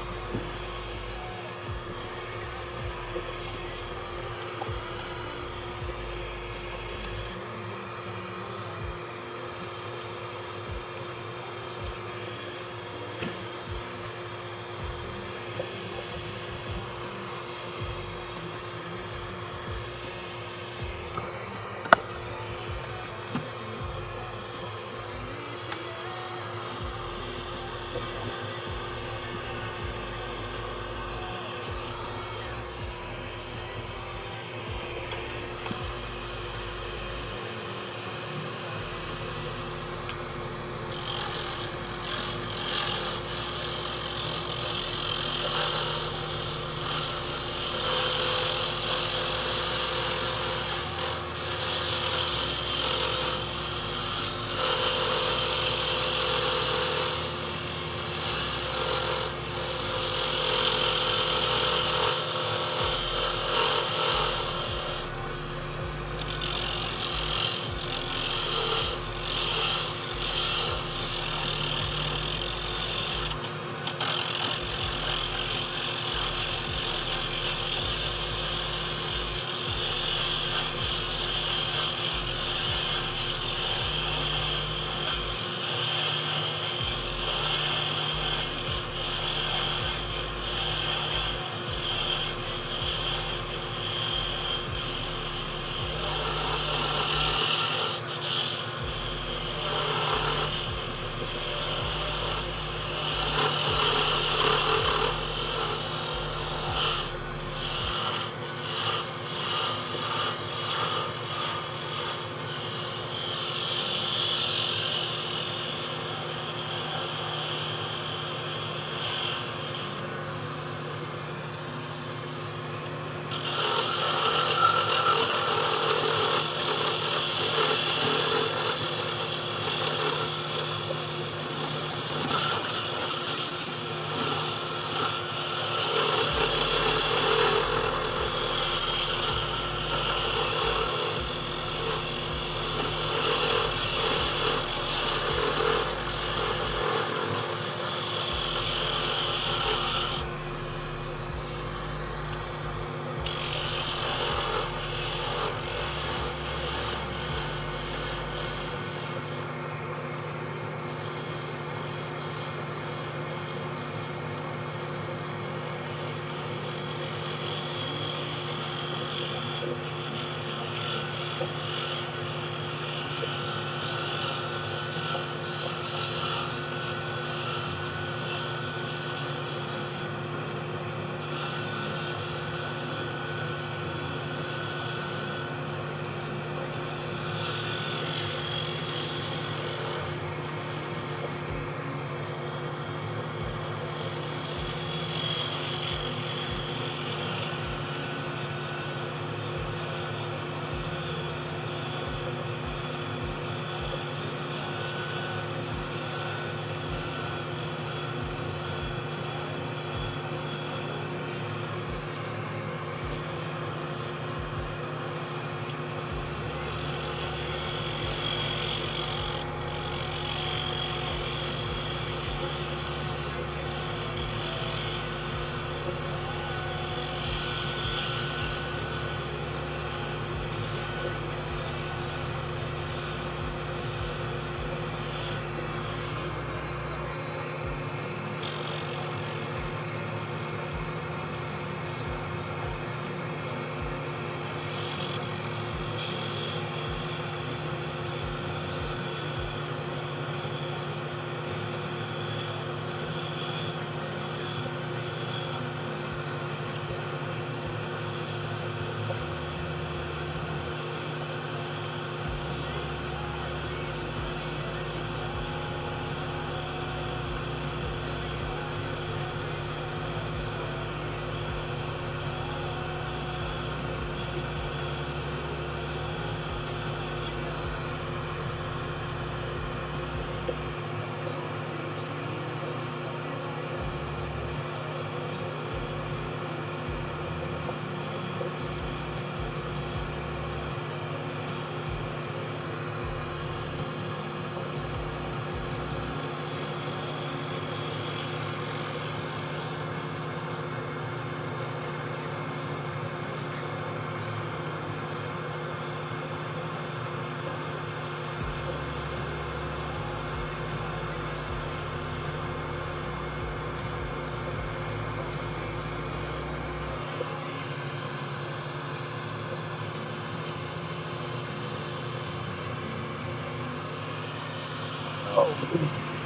Oh, goodness.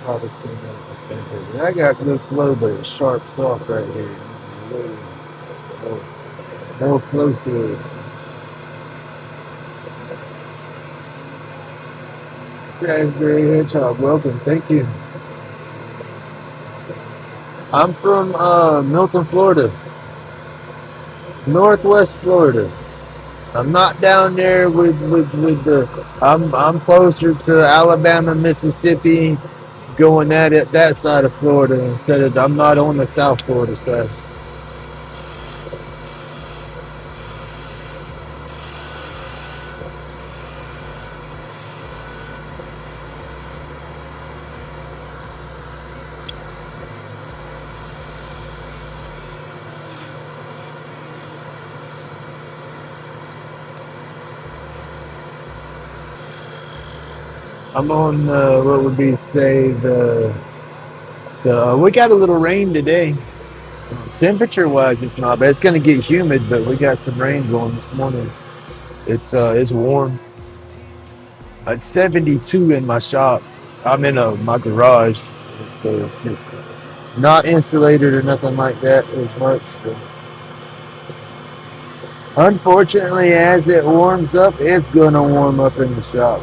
Probably too much. I got good flow, but it sharps off right here. No flow to it. Raspberry Hedgehog, welcome. Thank you. I'm from Milton, Florida, Northwest Florida. I'm not down there with the. I'm closer to Alabama, Mississippi, going at it that side of Florida instead of. I'm not on the South Florida side. I'm on what would be say the. We got a little rain today. Temperature wise, it's not bad. It's gonna get humid, but we got some rain going this morning. It's warm. It's 72 in my shop. I'm in my garage, so it's just not insulated or nothing like that as much. So unfortunately, as it warms up, it's gonna warm up in the shop.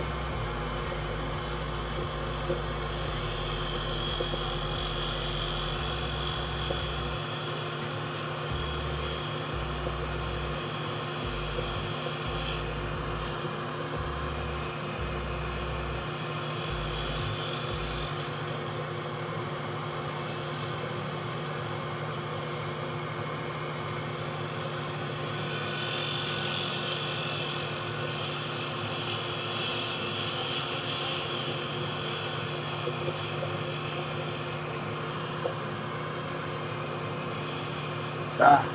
Ah.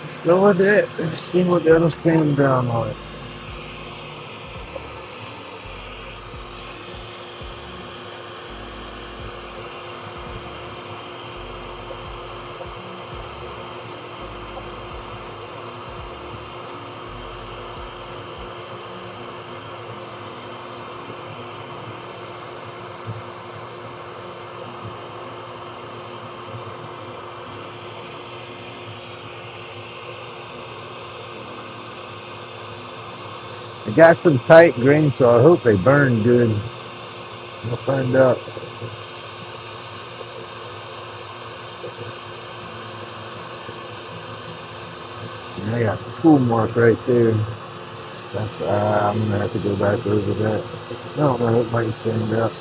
Let's go with it. Let's see what that'll sound down like. I got some tight grain, so I hope they burn good. We'll find out. And I got a tool mark right there. That's, I'm gonna have to go back over that. I don't know, it might stand up.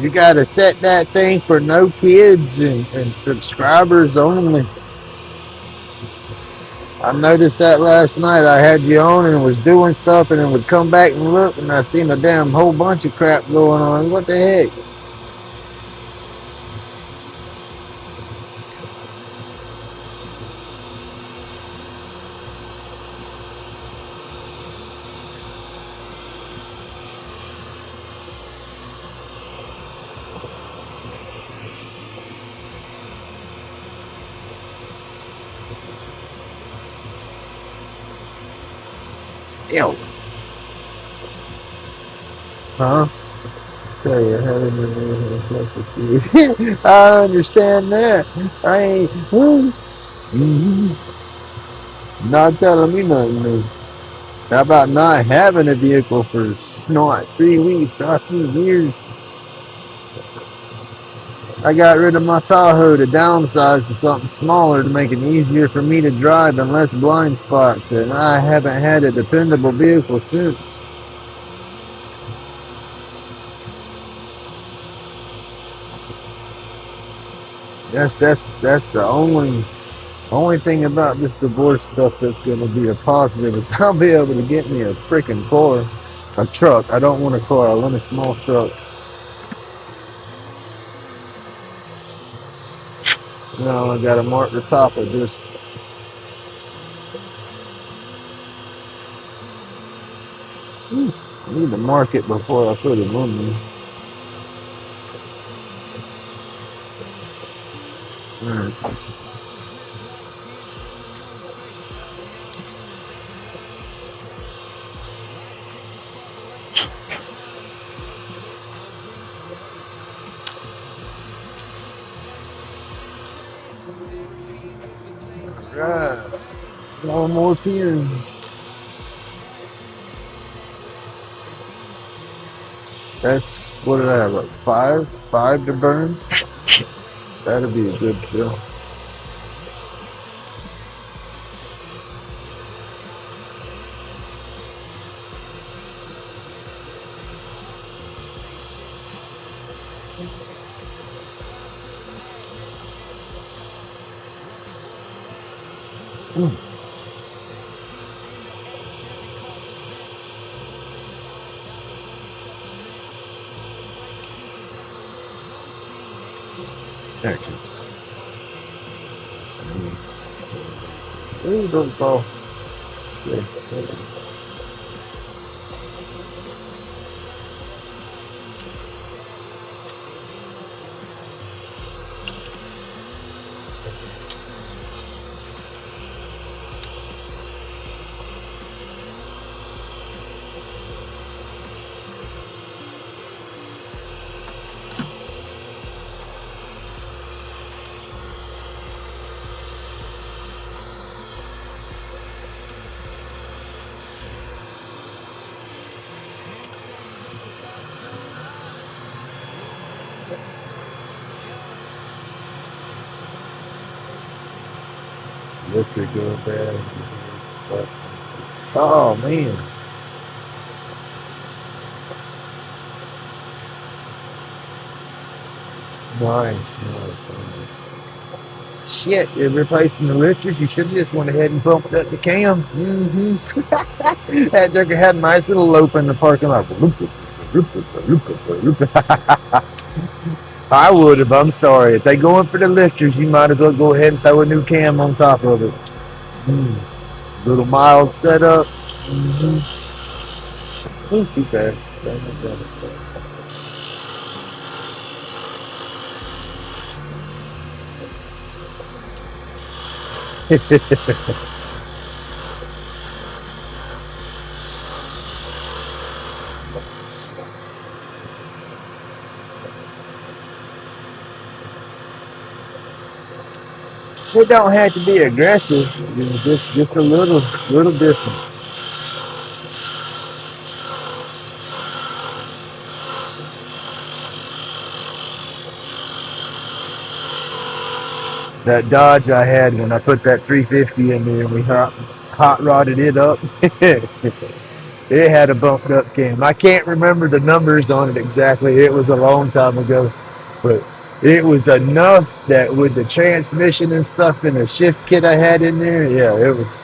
You gotta set that thing for no kids and subscribers only. I noticed that last night. I had you on and was doing stuff, and then would come back and look, and I seen a damn whole bunch of crap going on. What the heck? Ew. Huh? Tell you, I understand that. I ain't not telling me nothing new. How about not having a vehicle for not 3 weeks to a few years? I got rid of my Tahoe to downsize to something smaller to make it easier for me to drive and less blind spots, and I haven't had a dependable vehicle since. That's the only thing about this divorce stuff that's gonna be a positive is I'll be able to get me a freaking car, a truck. I don't want a car. I want a small truck. Now I gotta mark the top of this. I need to mark it before I put it on me. Alright. Right. One more pin. That's what did I have? Like five to burn. That'll be a good deal. Actions. Ooh, don't fall. Yeah. Lifter going bad. Oh man. Nice. Shit, you're replacing the lifters. You should have just went ahead and bumped up the cam. That joker had a nice little lope in the parking lot. I would have. I'm sorry. If they going for the lifters, you might as well go ahead and throw a new cam on top of it. Little mild setup. Too fast. It don't have to be aggressive. You know, just a little different. That Dodge I had when I put that 350 in there and we hot rodded it up. It had a bumped up cam. I can't remember the numbers on it exactly. It was a long time ago, but it was enough that with the transmission and stuff and the shift kit I had in there, it was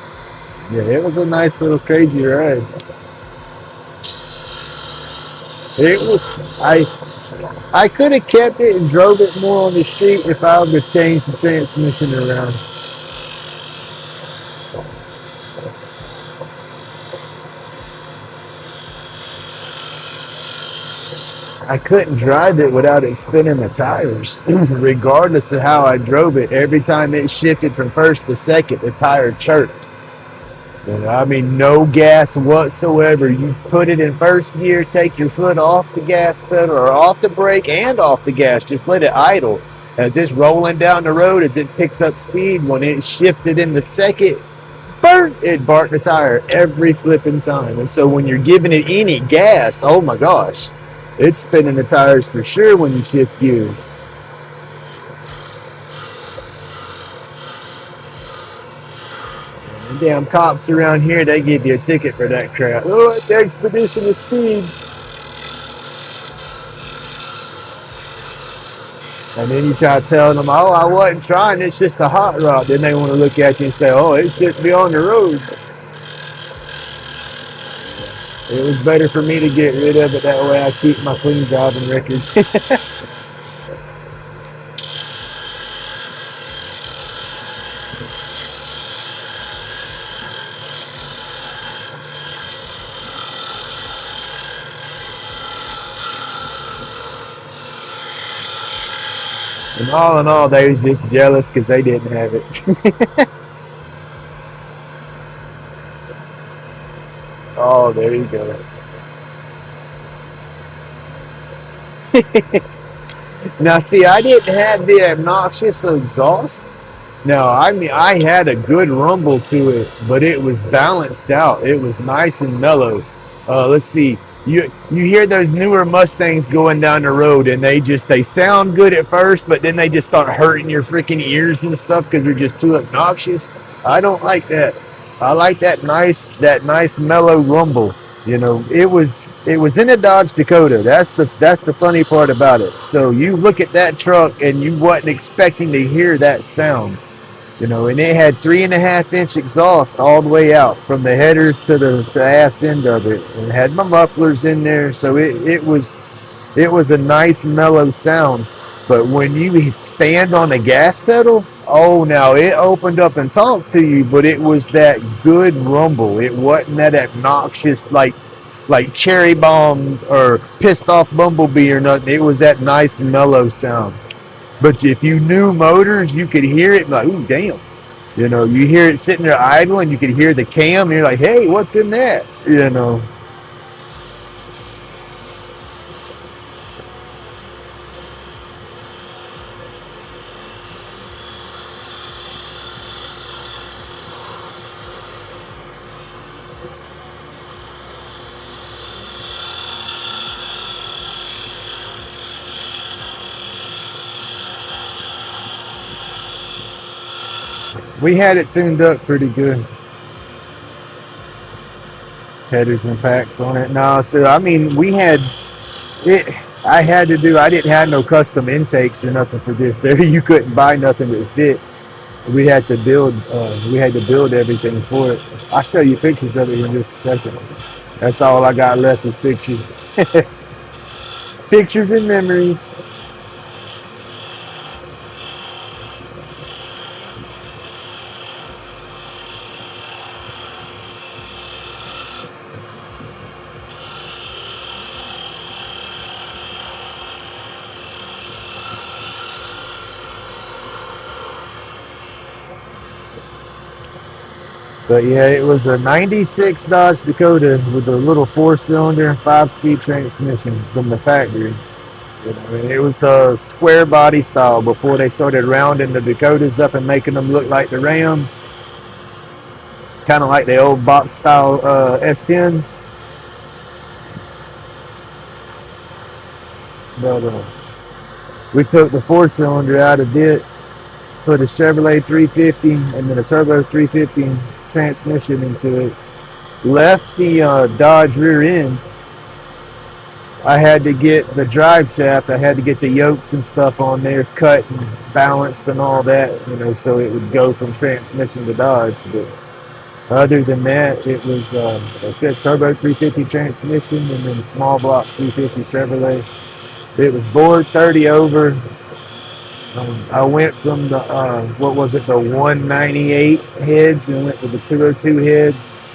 a nice little crazy ride. It was I could have kept it and drove it more on the street if I would have changed the transmission around. I couldn't drive it without it spinning the tires. Regardless of how I drove it, every time it shifted from first to second, the tire chirped. I mean, no gas whatsoever. You put it in first gear, take your foot off the gas pedal or off the brake and off the gas. Just let it idle. As it's rolling down the road, as it picks up speed, when it shifted into second, burn, it barked the tire every flipping time. And so when you're giving it any gas, oh my gosh, it's spinning the tires for sure when you shift gears. The damn cops around here, they give you a ticket for that crap. Oh, it's expedition of speed. And then you try telling them, oh, I wasn't trying, it's just a hot rod. Then they want to look at you and say, oh, it shouldn't be on the road. It was better for me to get rid of it, that way I keep my clean driving record. And all in all, they was just jealous because they didn't have it. Oh, there you go. Now, see, I didn't have the obnoxious exhaust. No, I mean, I had a good rumble to it, but it was balanced out. It was nice and mellow. Let's see. You hear those newer Mustangs going down the road, and they sound good at first, but then they just start hurting your freaking ears and stuff because they're just too obnoxious. I don't like that. I like that nice mellow rumble. You know, it was in a Dodge Dakota. That's the funny part about it. So you look at that truck and you wasn't expecting to hear that sound. You know, and it had 3.5-inch exhaust all the way out from the headers to the ass end of it, and it had my mufflers in there, so it was a nice mellow sound. But when you stand on the gas pedal, oh, now it opened up and talked to you, but it was that good rumble. It wasn't that obnoxious like cherry bomb or pissed off bumblebee or nothing. It was that nice mellow sound. But if you knew motors, you could hear it like, ooh, damn. You know, you hear it sitting there idling, you could hear the cam, and you're like, hey, what's in that? You know. We had it tuned up pretty good. Headers and packs on it. No, so I mean, we had it. I didn't have no custom intakes or nothing for this. There, you couldn't buy nothing that fit. We had to build. We had to build everything for it. I'll show you pictures of it in just a second. That's all I got left is pictures. Pictures and memories. But yeah, it was a 96 Dodge Dakota with a little 4-cylinder, 5-speed transmission from the factory. You know, and it was the square body style before they started rounding the Dakotas up and making them look like the Rams. Kind of like the old box style S10s. But we took the 4-cylinder out of it, put a Chevrolet 350 and then a turbo 350 transmission into it. Left the Dodge rear end. I had to get the drive shaft. I had to get the yokes and stuff on there cut and balanced and all that, you know, so it would go from transmission to Dodge. But other than that, it was, I said, turbo 350 transmission and then small block 350 Chevrolet. It was bored 30 over. I went from the, the 198 heads and went to the 202 heads.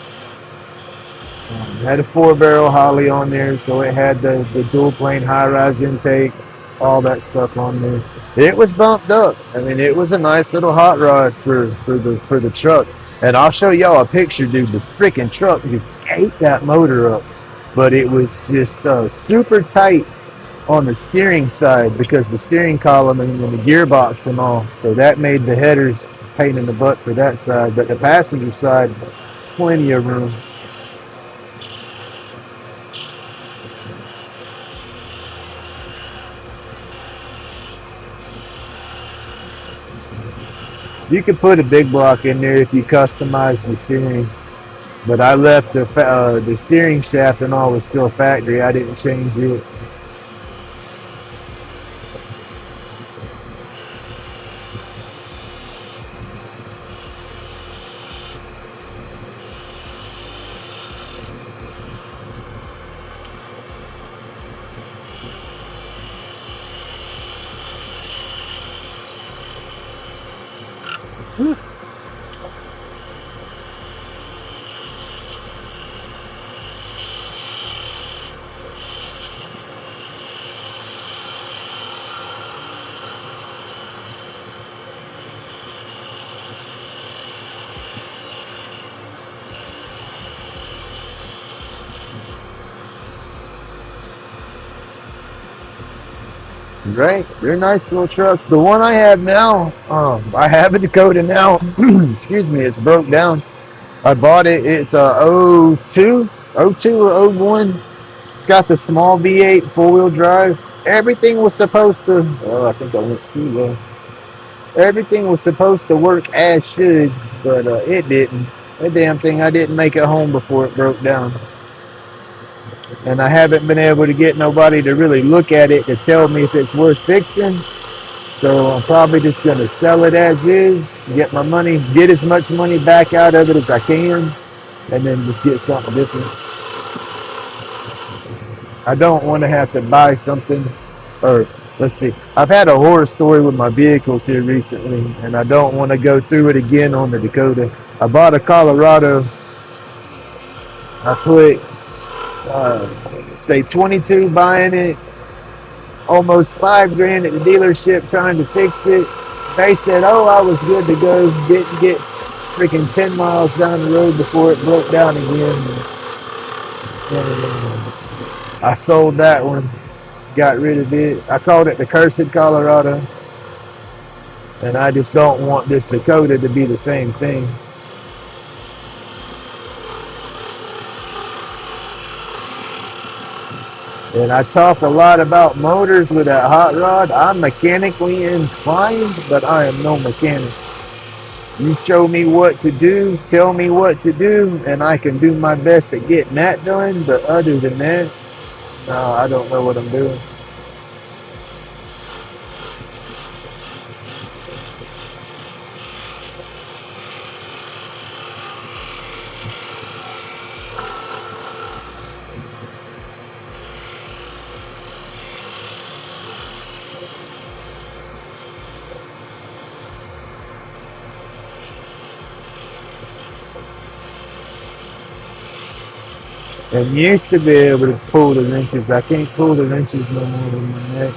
Had a 4-barrel Holly on there, so it had the dual plane high-rise intake, all that stuff on there. It was bumped up. I mean, it was a nice little hot rod for the truck. And I'll show y'all a picture, dude. The freaking truck just ate that motor up. But it was just super tight on the steering side because the steering column and the gearbox and all. So that made the headers pain in the butt for that side. But the passenger side, plenty of room. You could put a big block in there if you customize the steering. But I left the steering shaft and all was still factory. I didn't change it. Right, they're nice little trucks. The one I have now, I have a Dakota now. Excuse me, it's broke down. I bought it. It's a 02 or 01. It's got the small V8 4-wheel drive. Everything was supposed to. Oh, I think I went too low. Everything was supposed to work as should, but it didn't. That damn thing, I didn't make it home before it broke down. And I haven't been able to get nobody to really look at it to tell me if it's worth fixing. So I'm probably just going to sell it as is, get my money, get as much money back out of it as I can, and then just get something different. I don't want to have to buy something, or let's see, I've had a horror story with my vehicles here recently, and I don't want to go through it again on the Dakota. I bought a Colorado. I put say 22 buying it, almost $5,000 at the dealership trying to fix it. They said, oh, I was good to go. Didn't get freaking 10 miles down the road before it broke down again. And I sold that one, got rid of it. I called it the Cursed Colorado. And I just don't want this Dakota to be the same thing. And I talk a lot about motors with that hot rod. I'm mechanically inclined, but I am no mechanic. You show me what to do, tell me what to do, and I can do my best at getting that done. But other than that, no, I don't know what I'm doing. And used to be able to pull the wrenches. I can't pull the wrenches no more with my neck.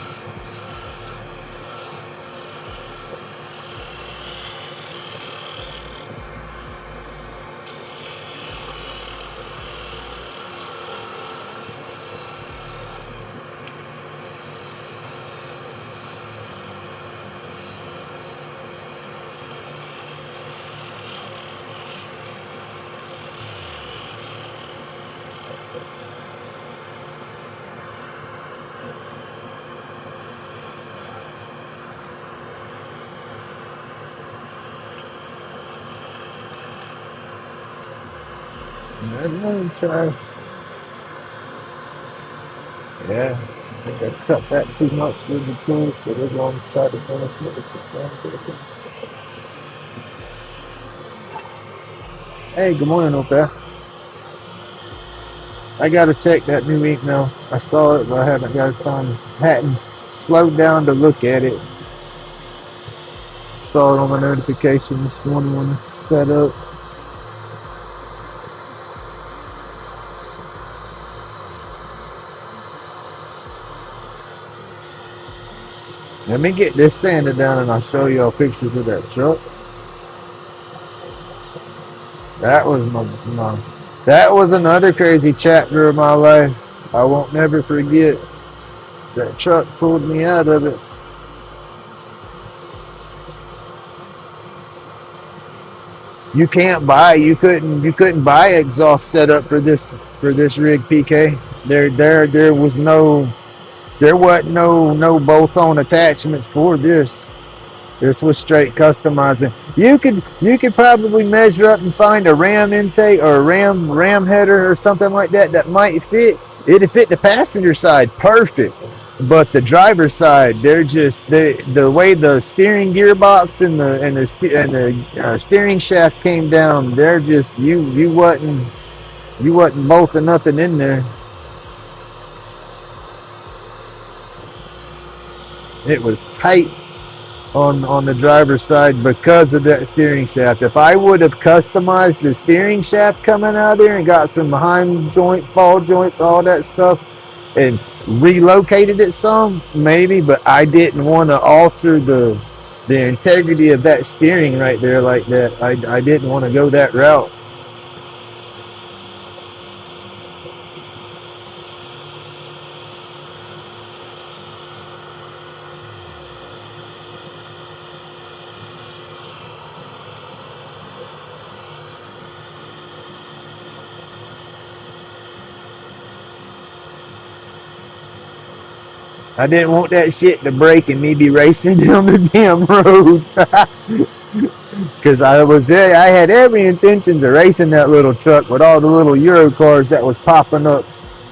I'm try. Yeah, I think I cut that too much with the tools, so we're going to try to finish with the 6 Hey, good morning, up there. I gotta check that new ink now. I saw it, but I haven't got time. Hadn't slowed down to look at it. Saw it on my notification this morning when it's set up. Let me get this sanded down and I'll show y'all pictures of that truck. That was that was another crazy chapter of my life. I won't never forget. That truck pulled me out of it. You couldn't buy exhaust setup for this rig, PK. There was there wasn't no bolt-on attachments for this. This was straight customizing. You could probably measure up and find a ram intake or a ram header or something like that that might fit. It'd fit the passenger side perfect, but the driver's side, the way the steering gearbox and the steering shaft came down. They're just you wasn't bolting nothing in there. It was tight on the driver's side because of that steering shaft. If I would have customized the steering shaft coming out there and got some behind joints, ball joints, all that stuff, and relocated it some, maybe, but I didn't want to alter the integrity of that steering right there like that. I didn't want to go that route. I didn't want that shit to break and me be racing down the damn road. Because I had every intention of racing that little truck with all the little Euro cars that was popping up.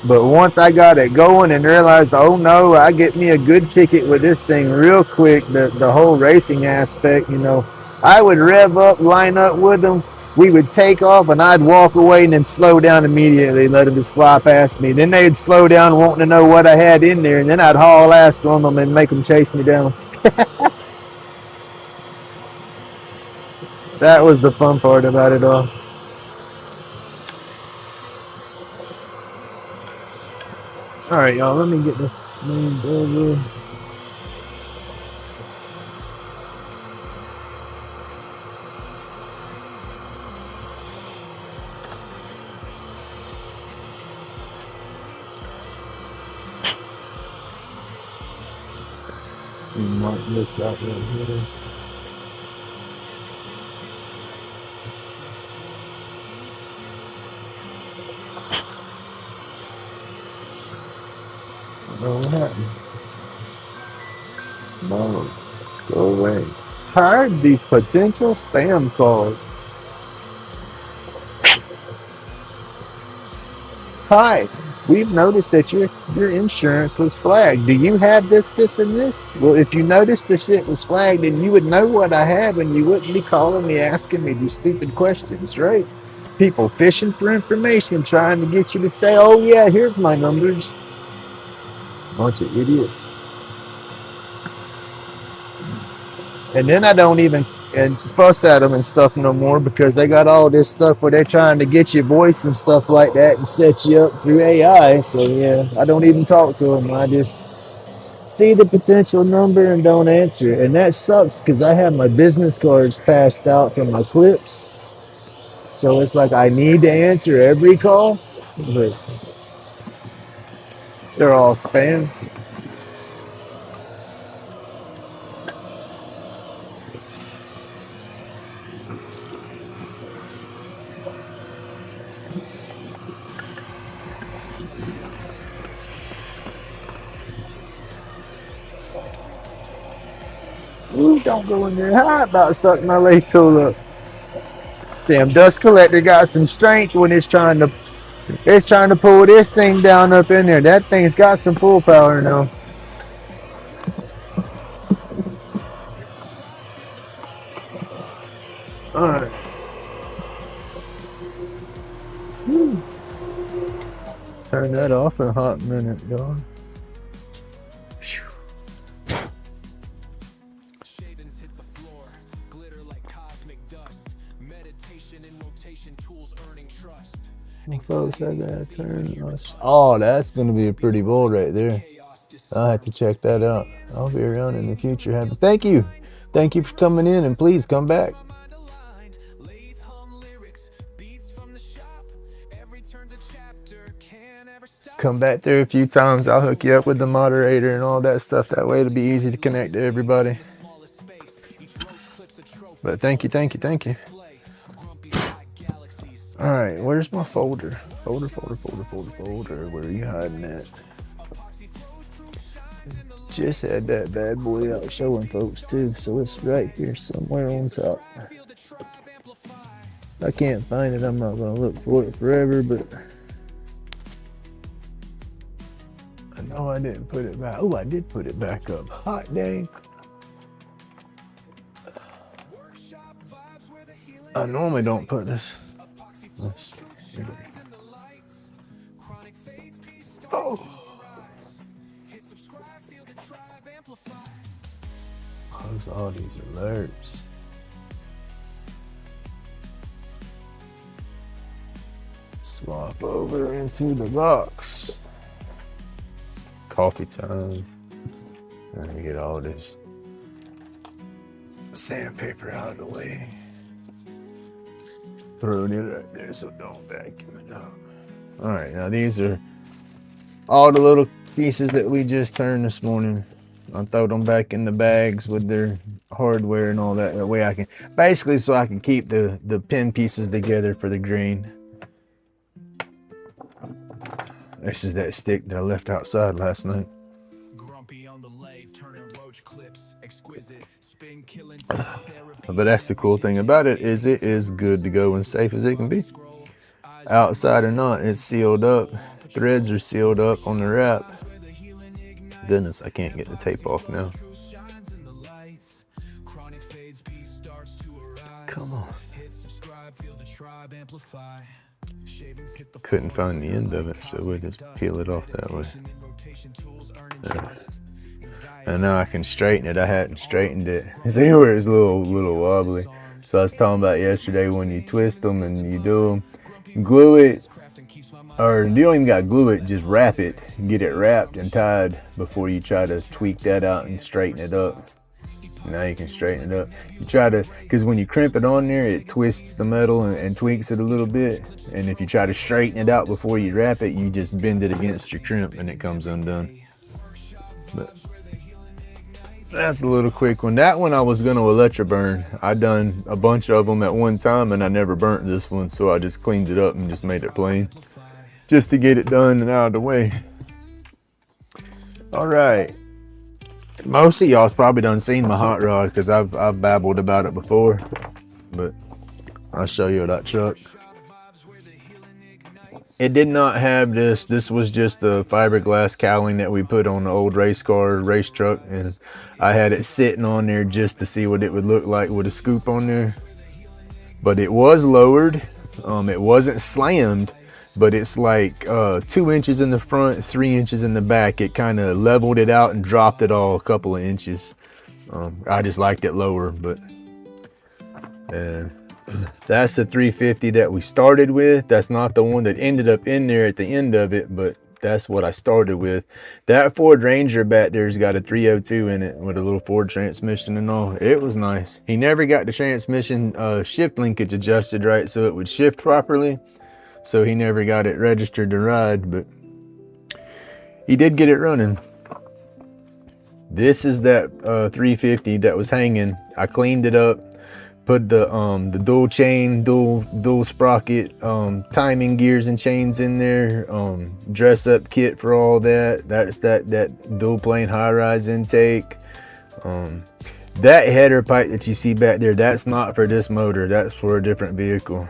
But once I got it going and realized, oh no, I get me a good ticket with this thing real quick, the whole racing aspect, I would rev up, line up with them. We would take off and I'd walk away and then slow down immediately, let them just fly past me. Then they'd slow down wanting to know what I had in there, and then I'd haul ass on them and make them chase me down. That was the fun part about it all. All right, y'all, let me get this named over. Mark this out right here. Oh, what happened? No, go away. tired of these potential spam calls. Hi, we've noticed that your insurance was flagged. Do you have this, this, and this? Well, if you noticed the shit was flagged, then you would know what I have, and you wouldn't be calling me asking me these stupid questions, right? People fishing for information, trying to get you to say, "Oh yeah, here's my numbers." Bunch of idiots. And then I don't even and fuss at them and stuff no more because they got all this stuff where they're trying to get your voice and stuff like that and set you up through AI. So yeah, I don't even talk to them. I just see the potential number and don't answer it. And that sucks because I have my business cards passed out from my clips. So it's like I need to answer every call, but they're all spam. Ooh, don't go in there. How about sucking my leg tool up? Damn dust collector got some strength when it's trying to pull this thing down up in there. That thing's got some pull power now. Alright. Turn that off in a hot minute, y'all. Shavings hit the floor, glitter like cosmic dust. Meditation in rotation, tools earning trust. Folks, I gotta turn. Oh, that's gonna be a pretty bull right there. I'll have to check that out. I'll be around in the future. Thank you for coming in, and please come back. Come back there a few times. I'll hook you up with the moderator and all that stuff. That way it'll be easy to connect to everybody. But thank you. All right, where's my folder? Folder. Where are you hiding at? Just had that bad boy out showing folks too, so it's right here somewhere on top. I can't find it. I'm not gonna look for it forever, but I know I didn't put it back. Oh, I did put it back up. Hot dang. I normally don't put this. Oh. Close all these alerts. Swap over into the box. Coffee time. Let me get all this sandpaper out of the way. Throw it right there so don't vacuum it up. All right, now these are all the little pieces that we just turned this morning. I'll throw them back in the bags with their hardware and all that. That way I can, basically so I can keep the pin pieces together for the grain. This is that stick that I left outside last night. But that's the cool thing about it, is it is good to go and safe as it can be. Outside or not, it's sealed up. Threads are sealed up on the wrap. Goodness, I can't get the tape off now. Come on. Couldn't find the end of it, so we'll just peel it off that way. And now I can straighten it. I hadn't straightened it. See where it's a little wobbly. So I was talking about yesterday, when you twist them and you do them, glue it, or you don't even got to glue it, just wrap it. Get it wrapped and tied before you try to tweak that out and straighten it up. Now you can straighten it up. You try to, because when you crimp it on there, it twists the metal and tweaks it a little bit. And if you try to straighten it out before you wrap it, you just bend it against your crimp and it comes undone. But that's a little quick one. That one I was going to electroburn. I done a bunch of them at one time and I never burnt this one, so I just cleaned it up and just made it plain, just to get it done and out of the way. All right. Most of y'all's probably done seen my hot rod because I've babbled about it before, but I'll show you that truck. It did not have this. This was just a fiberglass cowling that we put on the old race truck, and I had it sitting on there just to see what it would look like with a scoop on there. But it was lowered. It wasn't slammed, but it's like 2 inches in the front, 3 inches in the back. It kind of leveled it out and dropped it all a couple of inches. I just liked it lower, but that's the 350 that we started with. That's not the one that ended up in there at the end of it, but that's what I started with. That Ford Ranger back there's got a 302 in it with a little Ford transmission and all. It was nice. He never got the transmission shift linkage adjusted right so it would shift properly. So he never got it registered to ride, but he did get it running. This is that 350 that was hanging. I cleaned it up, put the dual chain, dual sprocket, timing gears and chains in there, dress up kit for all that. That's that dual plane high rise intake. That header pipe that you see back there, that's not for this motor. That's for a different vehicle.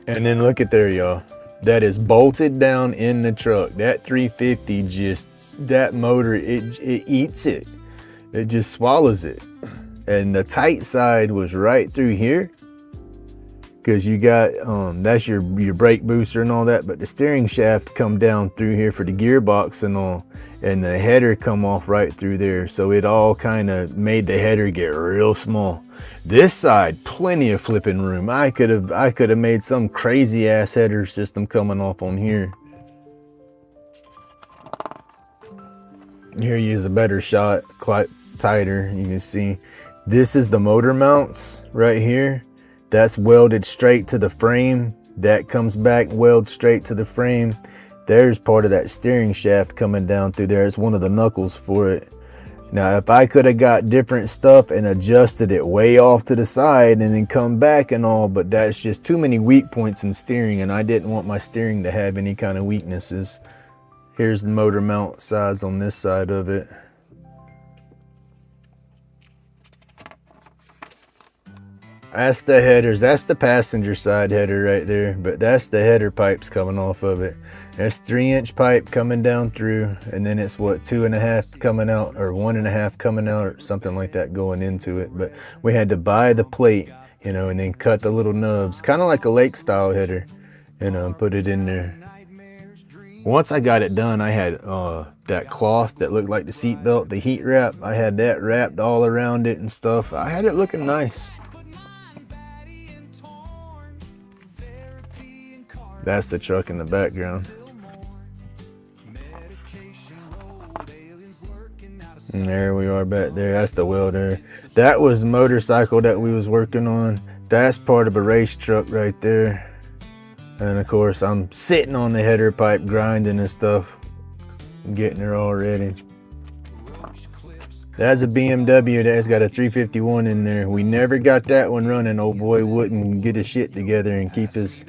And then look at there, y'all. That is bolted down in the truck. That 350 just, that motor, it eats it. It just swallows it. And the tight side was right through here. Because you got, that's your brake booster and all that. But the steering shaft come down through here for the gearbox and all. And the header come off right through there. So it all kind of made the header get real small. This side, plenty of flipping room. I could have made some crazy ass header system coming off on here. Here is a better shot, tighter. You can see this is the motor mounts right here. That's welded straight to the frame. That comes back, weld straight to the frame. There's part of that steering shaft coming down through there. It's one of the knuckles for it. Now, if I could have got different stuff and adjusted it way off to the side and then come back and all, but that's just too many weak points in steering, and I didn't want my steering to have any kind of weaknesses. Here's the motor mount size on this side of it. That's the headers. That's the passenger side header right there, but that's the header pipes coming off of it. That's 3-inch pipe coming down through, and then it's what, 2.5 coming out, or 1.5 coming out, or something like that going into it. But we had to buy the plate, you know, and then cut the little nubs, kind of like a lake style header, you know, and put it in there. Once I got it done, I had that cloth that looked like the seat belt, the heat wrap. I had that wrapped all around it and stuff. I had it looking nice. That's the truck in the background. And there we are back there. That's the welder. That was the motorcycle that we was working on. That's part of a race truck right there. And of course, I'm sitting on the header pipe grinding and stuff, getting her all ready. That's a BMW that's got a 351 in there. We never got that one running. Old boy wouldn't get his shit together and keep his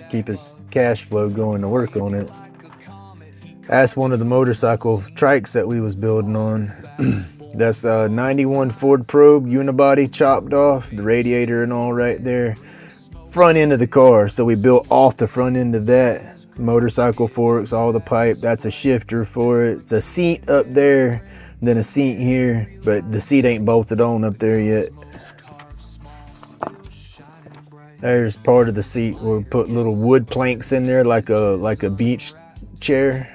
cash flow going to work on it. That's one of the motorcycle trikes that we was building on. That's a 91 Ford Probe unibody chopped off, the radiator and all right there. Front end of the car, so we built off the front end of that. Motorcycle forks, all the pipe. That's a shifter for it. It's a seat up there, then a seat here, but the seat ain't bolted on up there yet. There's part of the seat. We'll put little wood planks in there like a beach chair.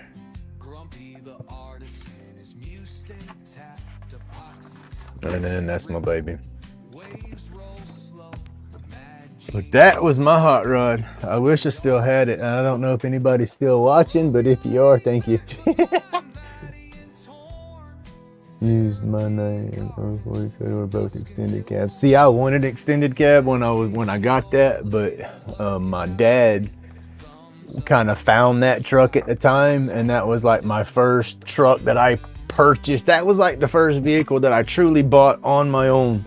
And then that's my baby. But that was my hot rod. I wish I still had it. I don't know if anybody's still watching, but if you are, thank you. Used my name. We're both extended cabs. See, I wanted extended cab when I got that, but my dad kind of found that truck at the time, and that was like my first truck that I purchased. That was like the first vehicle that I truly bought on my own.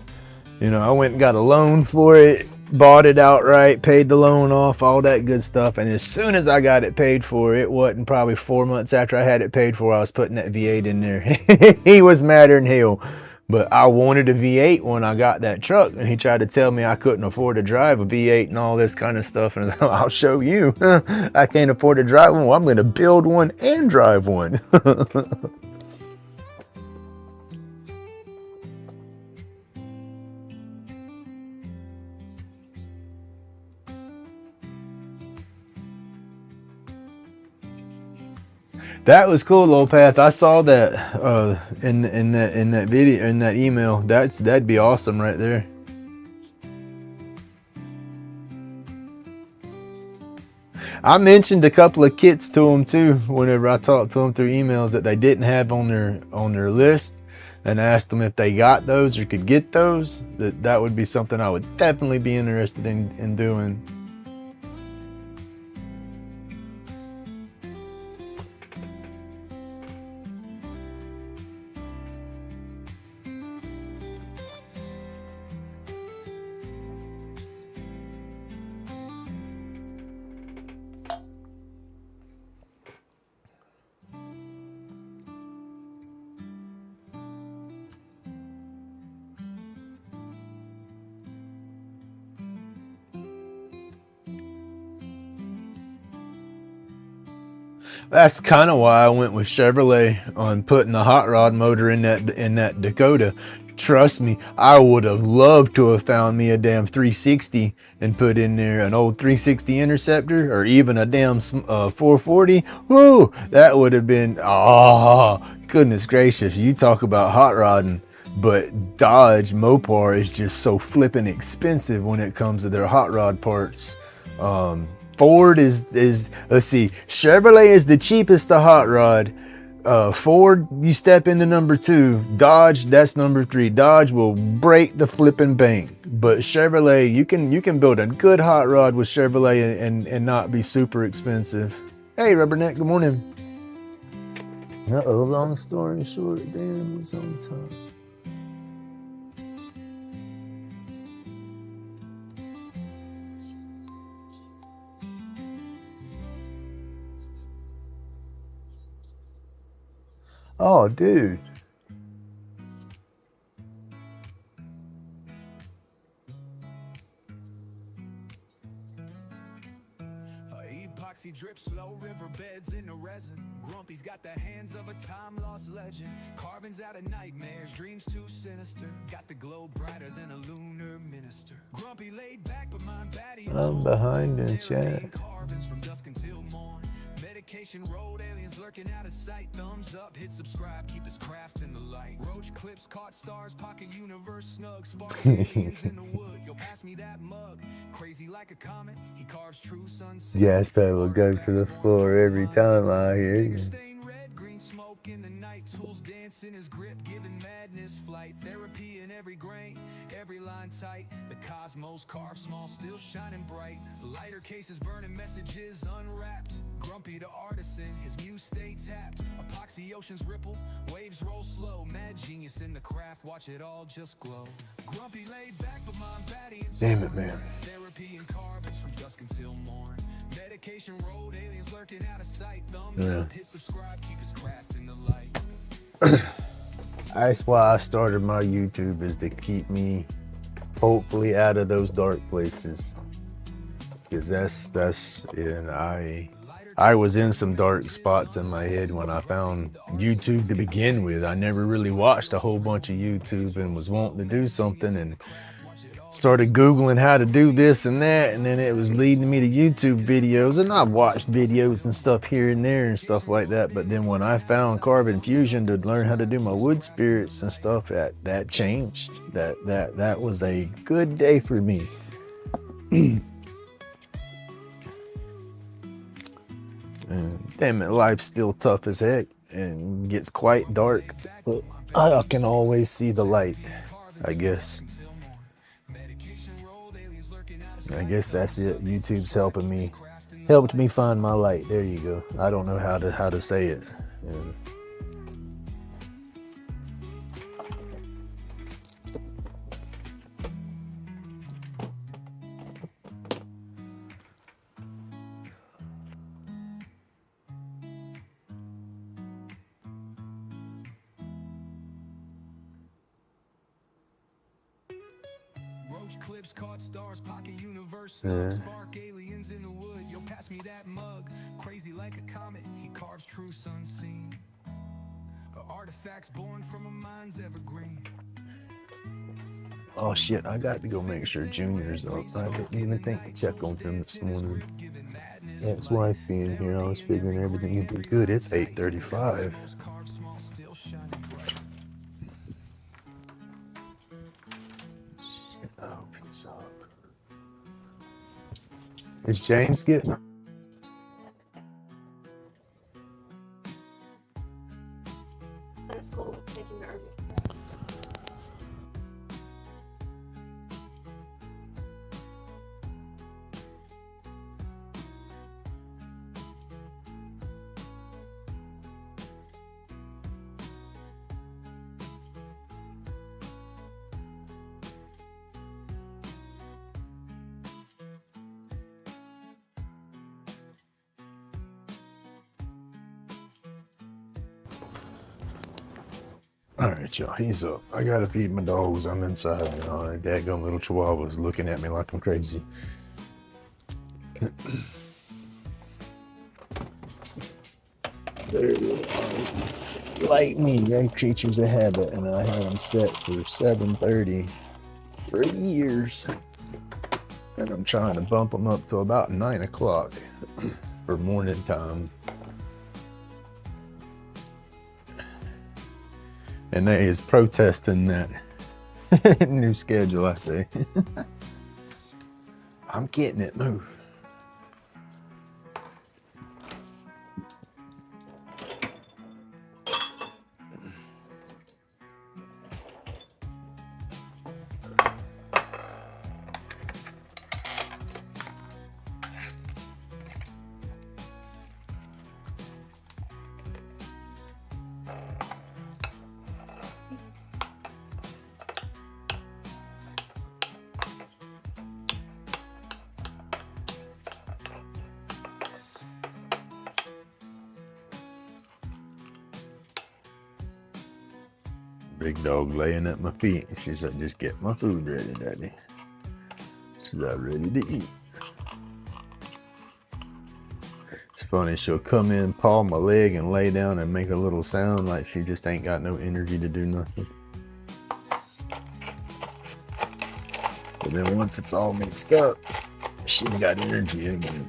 You know, I went and got a loan for it, bought it outright, paid the loan off, all that good stuff. And as soon as I got it paid for, it wasn't probably 4 months after I had it paid for, I was putting that V8 in there. He was madder than hell. But I wanted a V8 when I got that truck, and he tried to tell me I couldn't afford to drive a V8 and all this kind of stuff. And I'll show you. I can't afford to drive one. Well, I'm going to build one and drive one. That was cool, Low Path. I saw that in that video, in that email. That'd be awesome right there. I mentioned a couple of kits to them too whenever I talked to them through emails that they didn't have on their list, and asked them if they got those or could get those. That would be something I would definitely be interested in doing. That's kind of why I went with Chevrolet on putting the hot rod motor in that Dakota. Trust me, I would have loved to have found me a damn 360 and put in there an old 360 Interceptor, or even a damn 440. Woo, that would have been, oh, goodness gracious. You talk about hot rodding, but Dodge Mopar is just so flippin' expensive when it comes to their hot rod parts. Ford is let's see, Chevrolet is the cheapest to hot rod. Ford, you step into number 2. Dodge, that's number 3. Dodge will break the flipping bank, but Chevrolet, you can build a good hot rod with Chevrolet and not be super expensive. Hey, Rubberneck, good morning. Long story short, Dan was on top. Oh, dude. Epoxy drip slow, riverbeds in the resin. Grumpy's got the hands of a time-lost legend. Carvings out of nightmares, dreams too sinister. Got the glow brighter than a lunar minister. Grumpy laid back, but mind batty. I'm behind in chat. Carvings from dusk until morn. Medication road, aliens lurking out of sight. Thumbs up, hit subscribe, keep his craft in the light. Roach clips, caught stars, pocket universe snug. Spark aliens in the wood, yo, pass me that mug. Crazy like a comet, he carves true sunset. Gas pedal will go to the floor every time I hear you. Red, green smoke in the night. Tools dance in his grip, giving madness flight. Therapy in every grain, every line tight. The cosmos carved small, still shining bright. Lighter cases burning messages unwrapped. Grumpy the artisan, his muse stay tapped. Epoxy oceans ripple, waves roll slow. Mad genius in the craft, watch it all just glow. Grumpy laid back, but mind batty and damn it, man. Therapy and carvings from dusk until morn. Medication road, aliens lurking out of sight. Thumbs up, hit subscribe, keep his craft in the light. That's why I started my YouTube, is to keep me hopefully out of those dark places. Because that's and I was in some dark spots in my head when I found YouTube to begin with. I never really watched a whole bunch of YouTube and was wanting to do something and started Googling how to do this and that, and then it was leading me to YouTube videos, and I've watched videos and stuff here and there and stuff like that. But then when I found Carbon Fusion to learn how to do my wood spirits and stuff, that changed. That was a good day for me. Damn it, life's still tough as heck and gets quite dark, but I can always see the light, I guess. I guess that's it. YouTube's helped me find my light. There you go. I don't know how to say it. stars, pocket universe, Yeah. spark aliens in the wood. Yo, pass me that mug. Crazy like a comet, he carves truths unseen. Artifacts born from a mind's evergreen. Oh shit, I got to go make sure Junior's up. I didn't even think to check on him this morning. Ex wife being here, I was figuring everything would be good. It's 8:35. Oh, peace out. Is James getting? That's cool. Thank you, Marvin. All right, y'all, he's up. I gotta feed my dogs. I'm inside now. That daggone little chihuahua's looking at me like I'm crazy. They're like me, they're creatures of habit, and I had them set for 7:30 for years. And I'm trying to bump them up to about 9 o'clock for morning time. And they is protesting that new schedule, I say. I'm getting it, move. Big dog laying at my feet. She said, just get my food ready, Daddy. She's not ready to eat. It's funny, she'll come in, paw my leg, and lay down and make a little sound like she just ain't got no energy to do nothing. But then once it's all mixed up, she's got energy again.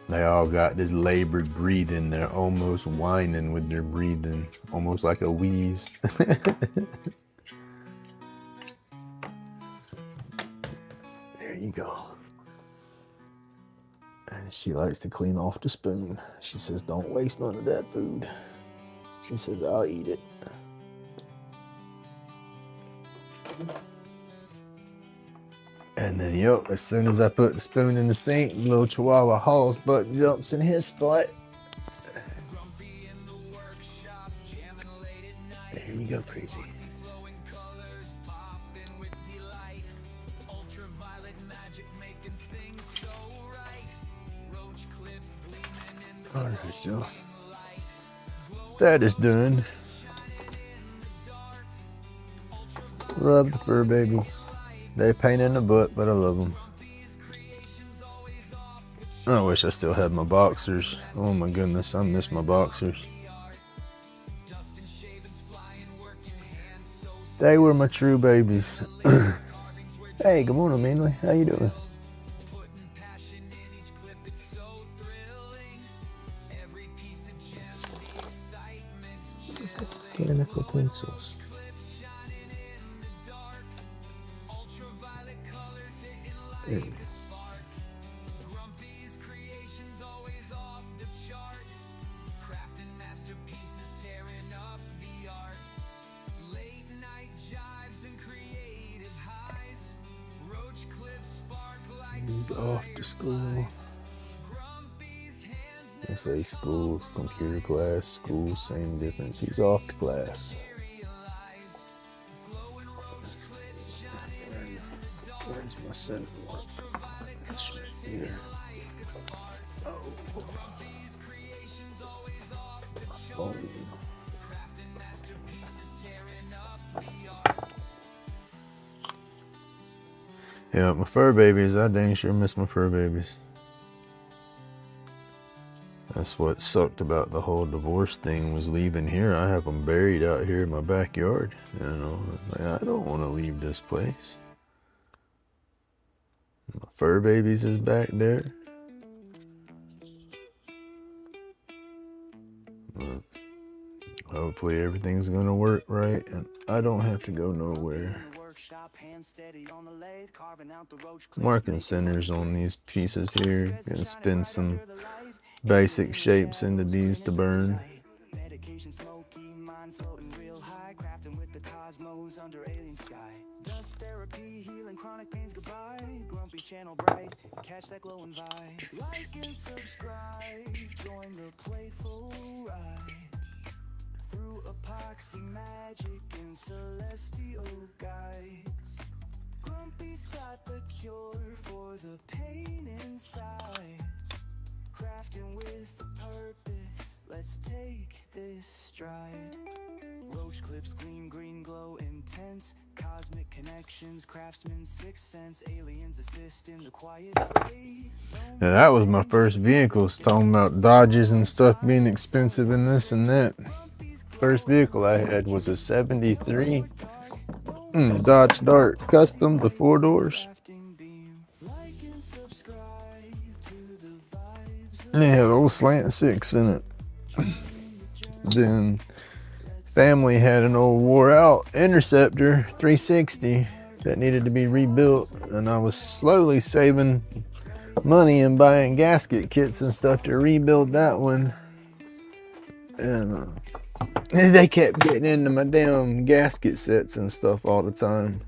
They all got this labored breathing. They're almost whining with their breathing, almost like a wheeze. There you go. And she likes to clean off the spoon. She says, don't waste none of that food. She says, I'll eat it. And then, yep, as soon as I put the spoon in the sink, the little chihuahua hauls butt jumps in his spot. There you go, crazy. Alright, y'all. That is done. Love the fur babies. They pain in the butt, but I love them. I wish I still had my boxers. Oh my goodness, I miss my boxers. They were my true babies. Hey, good morning, Manly. How you doing? Mechanical pencils. There you go. He's off to school. They say school's computer class, school, same difference. He's off to class. Where's my center? Here. Oh. Yeah, my fur babies, I dang sure miss my fur babies. That's what sucked about the whole divorce thing, was leaving here. I have them buried out here in my backyard. You know, like, I don't want to leave this place. My fur babies is back there. But hopefully everything's gonna work right and I don't have to go nowhere. Marking centers on these pieces here. Gonna spin some basic shapes into these to burn. Medication smoky, mind floating real high, crafting with the cosmos under alien sky. Dust therapy, healing chronic pains goodbye. Grumpy's channel bright, catch that glowing vibe. Like and subscribe, join the playful ride. Through epoxy magic and celestial guides. Grumpy's got the cure for the pain inside. Crafting with a purpose, let's take this stride. Roach clips gleam, green glow intense. Cosmic connections, craftsman sixth sense. Aliens assist in the quiet fray. Now that was my first vehicles, talking about Dodges and stuff being expensive and this and that. First vehicle I had was a 73 Dodge Dart Custom, the 4 doors. And it had old slant 6 in it. Then family had an old wore out Interceptor 360 that needed to be rebuilt, and I was slowly saving money and buying gasket kits and stuff to rebuild that one. And they kept getting into my damn gasket sets and stuff all the time.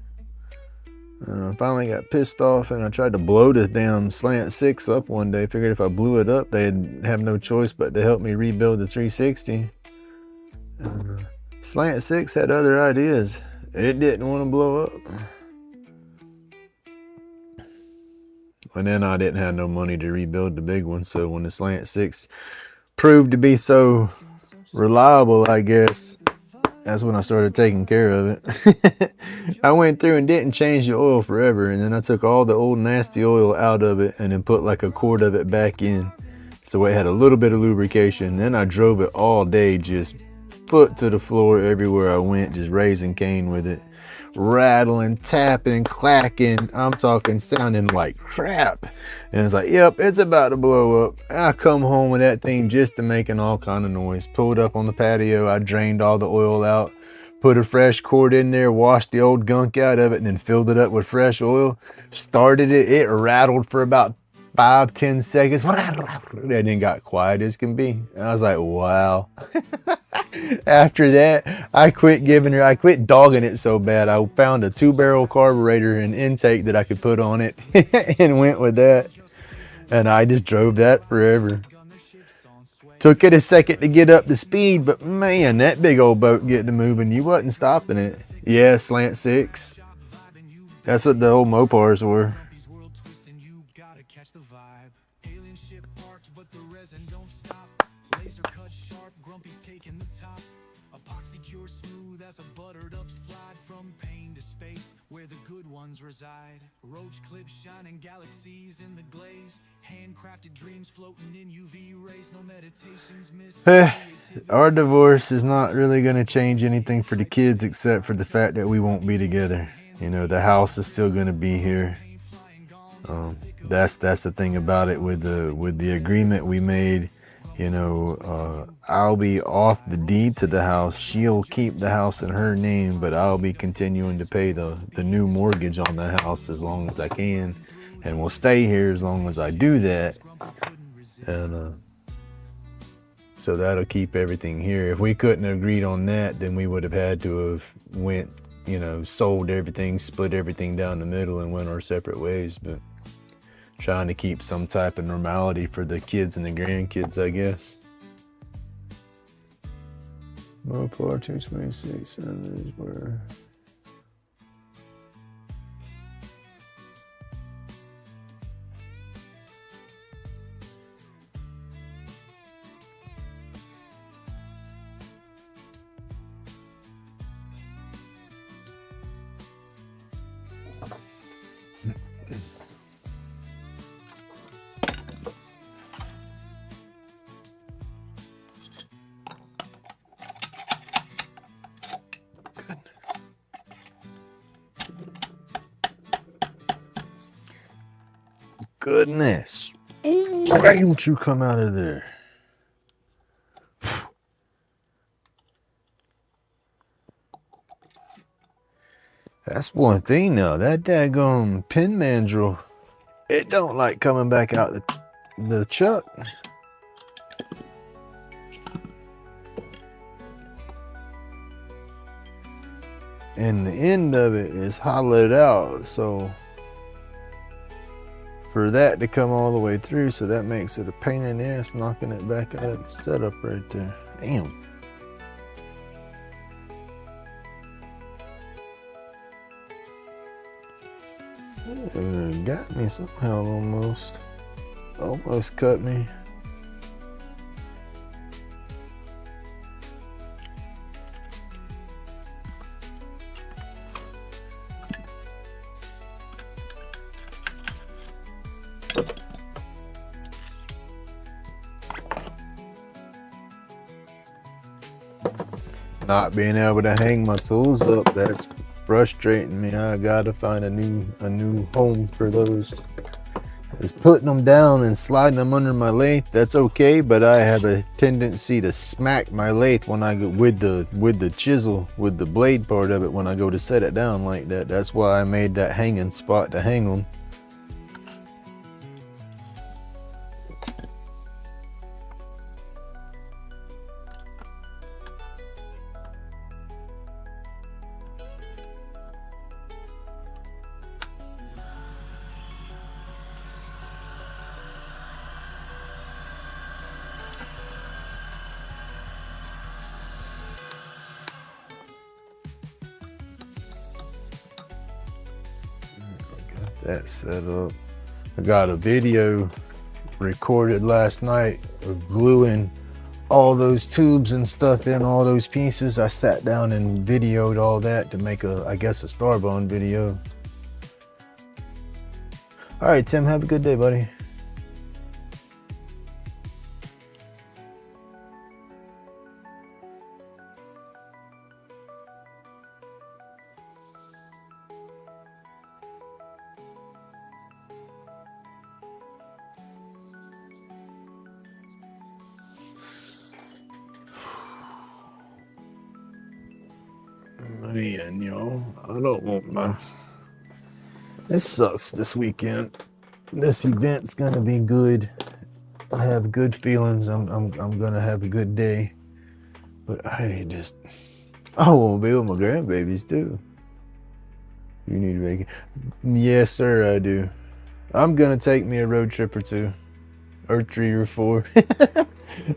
I finally got pissed off and I tried to blow the damn slant 6 up one day. Figured if I blew it up, they'd have no choice but to help me rebuild the 360. Slant 6 had other ideas. It didn't want to blow up. And then I didn't have no money to rebuild the big one. So when the slant 6 proved to be so reliable, I guess, that's when I started taking care of it. I went through and didn't change the oil forever, and then I took all the old nasty oil out of it and then put like a quart of it back in, so it had a little bit of lubrication. Then I drove it all day, just foot to the floor everywhere I went, just raising Cain with it, rattling, tapping, clacking. I'm talking sounding like crap. And it's like, yep, it's about to blow up. I come home with that thing just to making all kind of noise. Pulled up on the patio, I drained all the oil out, put a fresh quart in there, washed the old gunk out of it, and then filled it up with fresh oil. Started it, it rattled for about 5-10 seconds. And then got quiet as can be. And I was like, wow. After that, I quit dogging it so bad. I found a 2-barrel carburetor and intake that I could put on it and went with that. And I just drove that forever. Took it a second to get up to speed, but man, that big old boat getting to moving, you wasn't stopping it. Yeah, slant 6. That's what the old Mopars were. Reside. Roach clips shining galaxies in the glaze. Handcrafted dreams floating in UV rays. No meditations missed. Our divorce is not really going to change anything for the kids, except for the fact that we won't be together. You know, the house is still going to be here. That's the thing about it with the agreement we made. You know, I'll be off the deed to the house. She'll keep the house in her name, but I'll be continuing to pay the new mortgage on the house as long as I can, and we'll stay here as long as I do that. And so that'll keep everything here. If we couldn't have agreed on that, then we would have had to have went, you know, sold everything, split everything down the middle, and went our separate ways. But trying to keep some type of normality for the kids and the grandkids, I guess. Mopar 226 others were. goodness. Why don't you come out of there? That's one thing now. That daggone pin mandrel, it don't like coming back out the chuck. And the end of it is hollowed out, so for that to come all the way through, so that makes it a pain in the ass knocking it back out of the setup right there. Damn. Got me somehow almost. Almost cut me. Not being able to hang my tools up, that's frustrating me. I gotta find a new home for those. Is putting them down and sliding them under my lathe, that's okay, but I have a tendency to smack my lathe when I go with the chisel, with the blade part of it, when I go to set it down like that. That's why I made that hanging spot to hang them. That set up. I got a video recorded last night of gluing all those tubes and stuff in all those pieces. I sat down and videoed all that to make I guess a Starbone video. All right, Tim, have a good day, buddy. Man, yo, I don't want my. It sucks this weekend. This event's gonna be good. I have good feelings. I'm gonna have a good day. But I want to be with my grandbabies too. You need to make it. Yes, sir, I do. I'm gonna take me a road trip or two, or 3 or 4.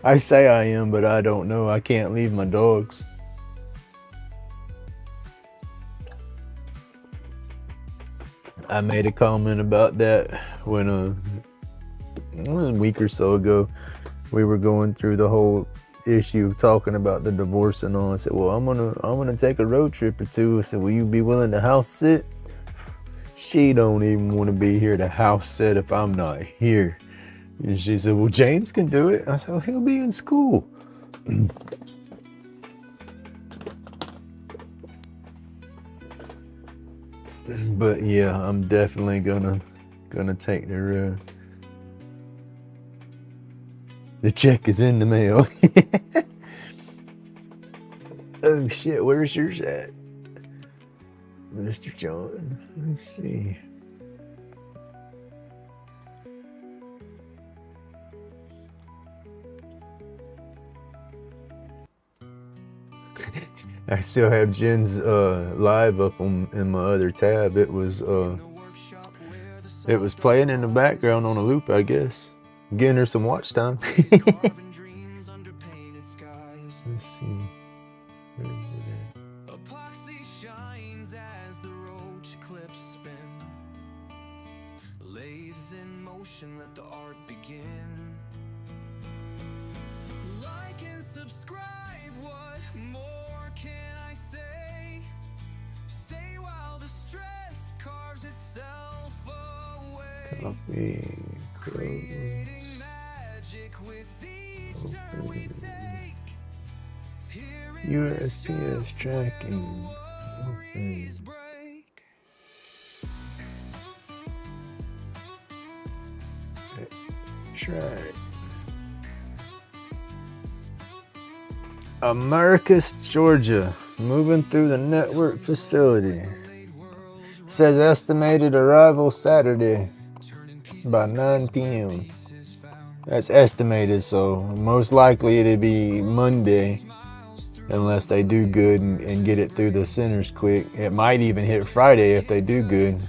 I say I am, but I don't know. I can't leave my dogs. I made a comment about that when a week or so ago we were going through the whole issue of talking about the divorce and all. I said, well, I'm gonna take a road trip or two. I said, will you be willing to house sit? She don't even want to be here to house sit if I'm not here. And she said, well, James can do it. I said, well, he'll be in school. But yeah, I'm definitely gonna take the road. The check is in the mail. Oh shit, where's yours at? Mr. John. Let's see. I still have Jen's live up in my other tab. It was playing in the background on a loop, I guess. Getting her some watch time. Let's see. Epoxy shines as the roach clips spin. Lathes in motion, let the art begin. Like and subscribe, what more can I say? Stay while the stress carves itself away. Copy. Creating magic with each turn we take. USPS tracking. That's right. Americus, Georgia. Moving through the network facility. Says estimated arrival Saturday by 9 p.m. That's estimated, so most likely it'll be Monday unless they do good and get it through the centers quick. It might even hit Friday if they do good.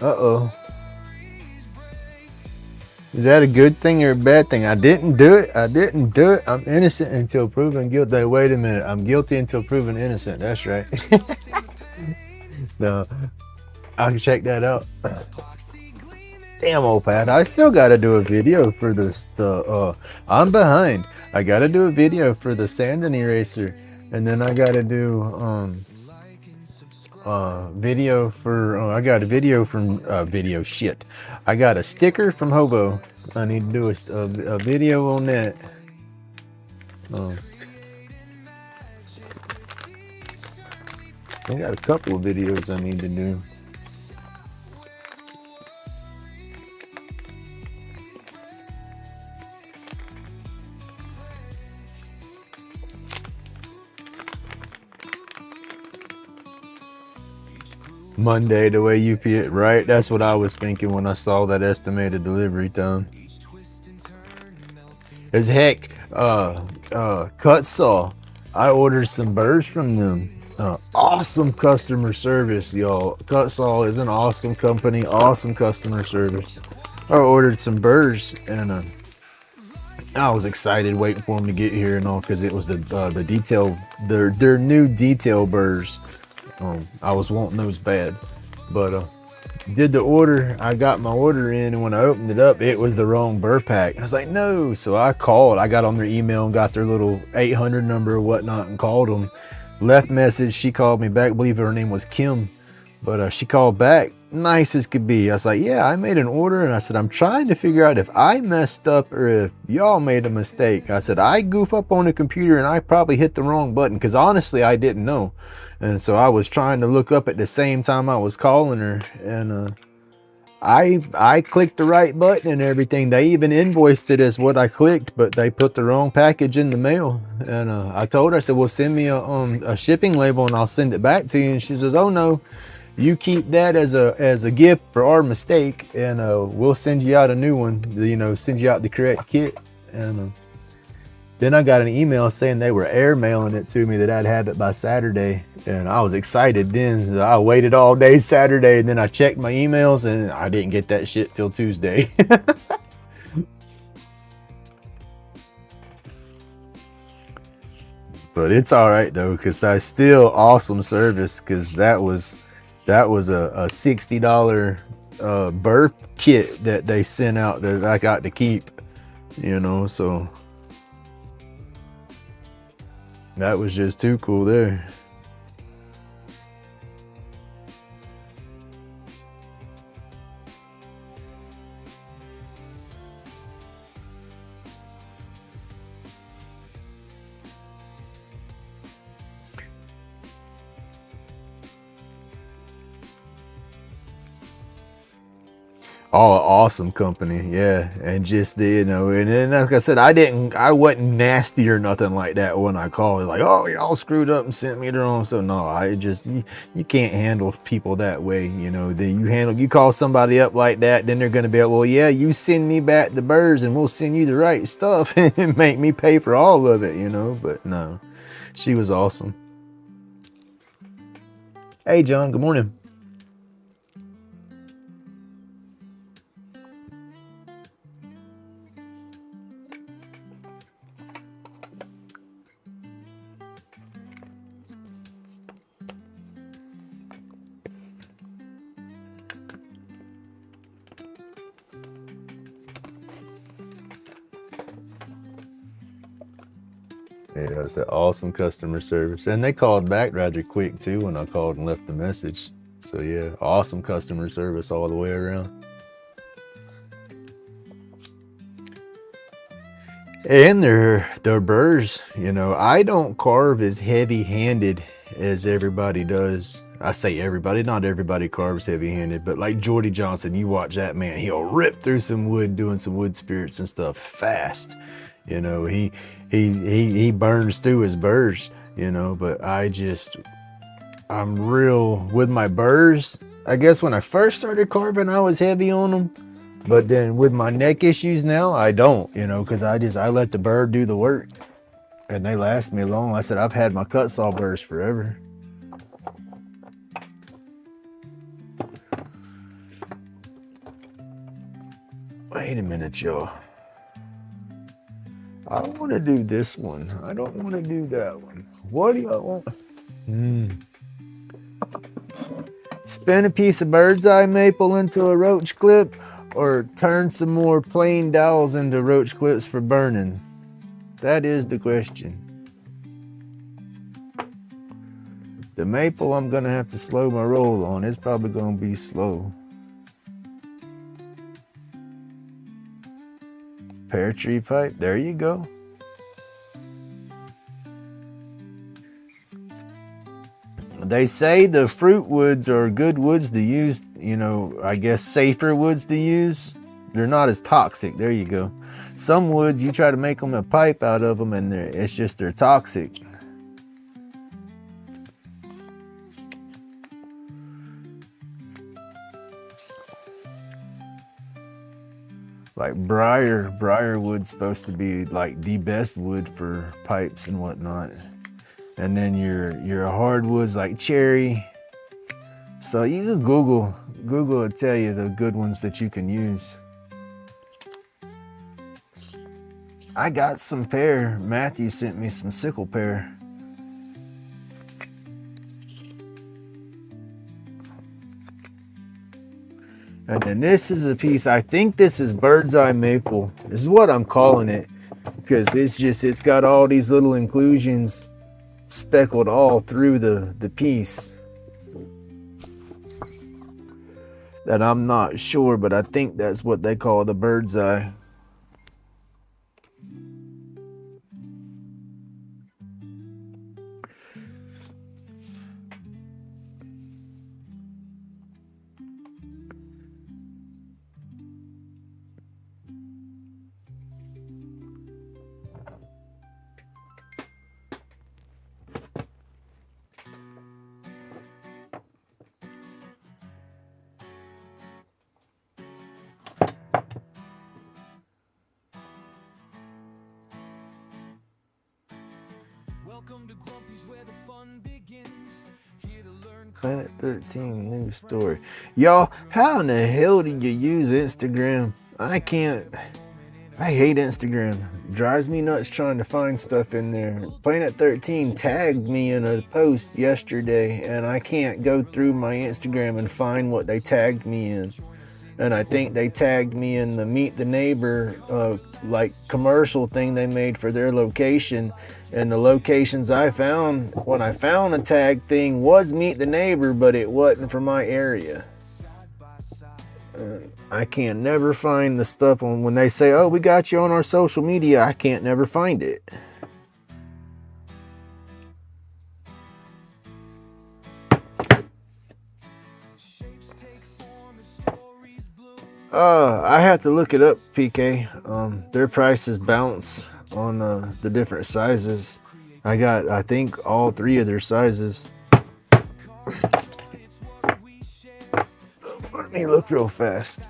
Uh-oh. Is that a good thing or a bad thing? I didn't do it. I didn't do it. I'm innocent until proven guilty. Wait a minute. I'm guilty until proven innocent. That's right. No, I can check that out. Damn, old Pat. I still got to do a video for this. I'm behind. I got to do a video for the Sandon Eraser. And then I got to do video for I got a video from video shit. I got a sticker from Hobo. I need to do a video on that. I got a couple of videos I need to do. Monday, the way you put it, right? That's what I was thinking when I saw that estimated delivery time. As heck, Cut Saw. I ordered some burrs from them. Awesome customer service, y'all. Cut Saw is an awesome company, awesome customer service. I ordered some burrs and I was excited waiting for them to get here and all because it was the detail, their new detail burrs. I was wanting those bad, but did the order. I got my order in, and when I opened it up, it was the wrong burr pack. I was like, no. So I called. I got on their email and got their little 800 number or whatnot and called them. Left message. She called me back. I believe her name was Kim, but she called back. Nice as could be. I was like, yeah, I made an order, and I said, I'm trying to figure out if I messed up or if y'all made a mistake. I said, I goof up on the computer, and I probably hit the wrong button because honestly, I didn't know. And so I was trying to look up at the same time I was calling her, and I clicked the right button and everything. They even invoiced it as what I clicked, but they put the wrong package in the mail. And I told her, I said, well, send me a shipping label and I'll send it back to you. And she says, oh no, you keep that as a gift for our mistake, and we'll send you out a new one. You know, send you out the correct kit. And then I got an email saying they were air mailing it to me, that I'd have it by Saturday. And I was excited then. I waited all day Saturday, and then I checked my emails and I didn't get that shit till Tuesday. But it's all right though, because that's still awesome service, because that was a $60 birth kit that they sent out that I got to keep, you know, so that was just too cool there. Oh, awesome company, yeah. And just the, you know, and then like I said, I wasn't nasty or nothing like that when I called. Like, oh, y'all screwed up and sent me the wrong. So no, I just, you can't handle people that way, you know. Then you call somebody up like that, then they're gonna be like, well, yeah, you send me back the birds and we'll send you the right stuff and make me pay for all of it, you know. But no, she was awesome. Hey John, good morning. Yeah, it's an awesome customer service. And they called back rather quick too when I called and left the message. So yeah, awesome customer service all the way around. And their burrs, you know, I don't carve as heavy-handed as everybody does. I say everybody, not everybody carves heavy-handed, but like Jordy Johnson, you watch that man, he'll rip through some wood doing some wood spirits and stuff fast. You know, he burns through his burrs, you know, but I'm real with my burrs. I guess when I first started carving, I was heavy on them, but then with my neck issues now, I don't, you know, because I let the burr do the work, and they last me long. I said, I've had my cut saw burrs forever. Wait a minute, y'all. I want to do this one. I don't want to do that one. What do y'all want? Spin a piece of bird's eye maple into a roach clip, or turn some more plain dowels into roach clips for burning? That is the question. The maple, I'm gonna have to slow my roll on. It's probably gonna be slow. Pear tree pipe, there you go. They say the fruit woods are good woods to use, you know, I guess safer woods to use. They're not as toxic, there you go. Some woods, you try to make them a pipe out of them and it's just they're toxic. Like briar wood's supposed to be like the best wood for pipes and whatnot. And then your hardwoods like cherry. So you can Google will tell you the good ones that you can use. I got some pear. Matthew sent me some sickle pear. And then this is a piece, I think this is bird's eye maple. This is what I'm calling it, because it's got all these little inclusions speckled all through the piece. That I'm not sure, but I think that's what they call the bird's eye. Planet 13 news story. Y'all, how in the hell do you use Instagram? I hate Instagram. Drives me nuts trying to find stuff in there. Planet 13 tagged me in a post yesterday, and I can't go through my Instagram and find what they tagged me in. And I think they tagged me in the Meet the Neighbor like commercial thing they made for their location. And the locations I found, when I found the tag thing, was Meet the Neighbor, but it wasn't for my area. I can't never find the stuff on when they say, oh, we got you on our social media. I can't never find it. I have to look it up, PK. Their prices bounce on the different sizes. I got, I think, all three of their sizes. Let me look real fast.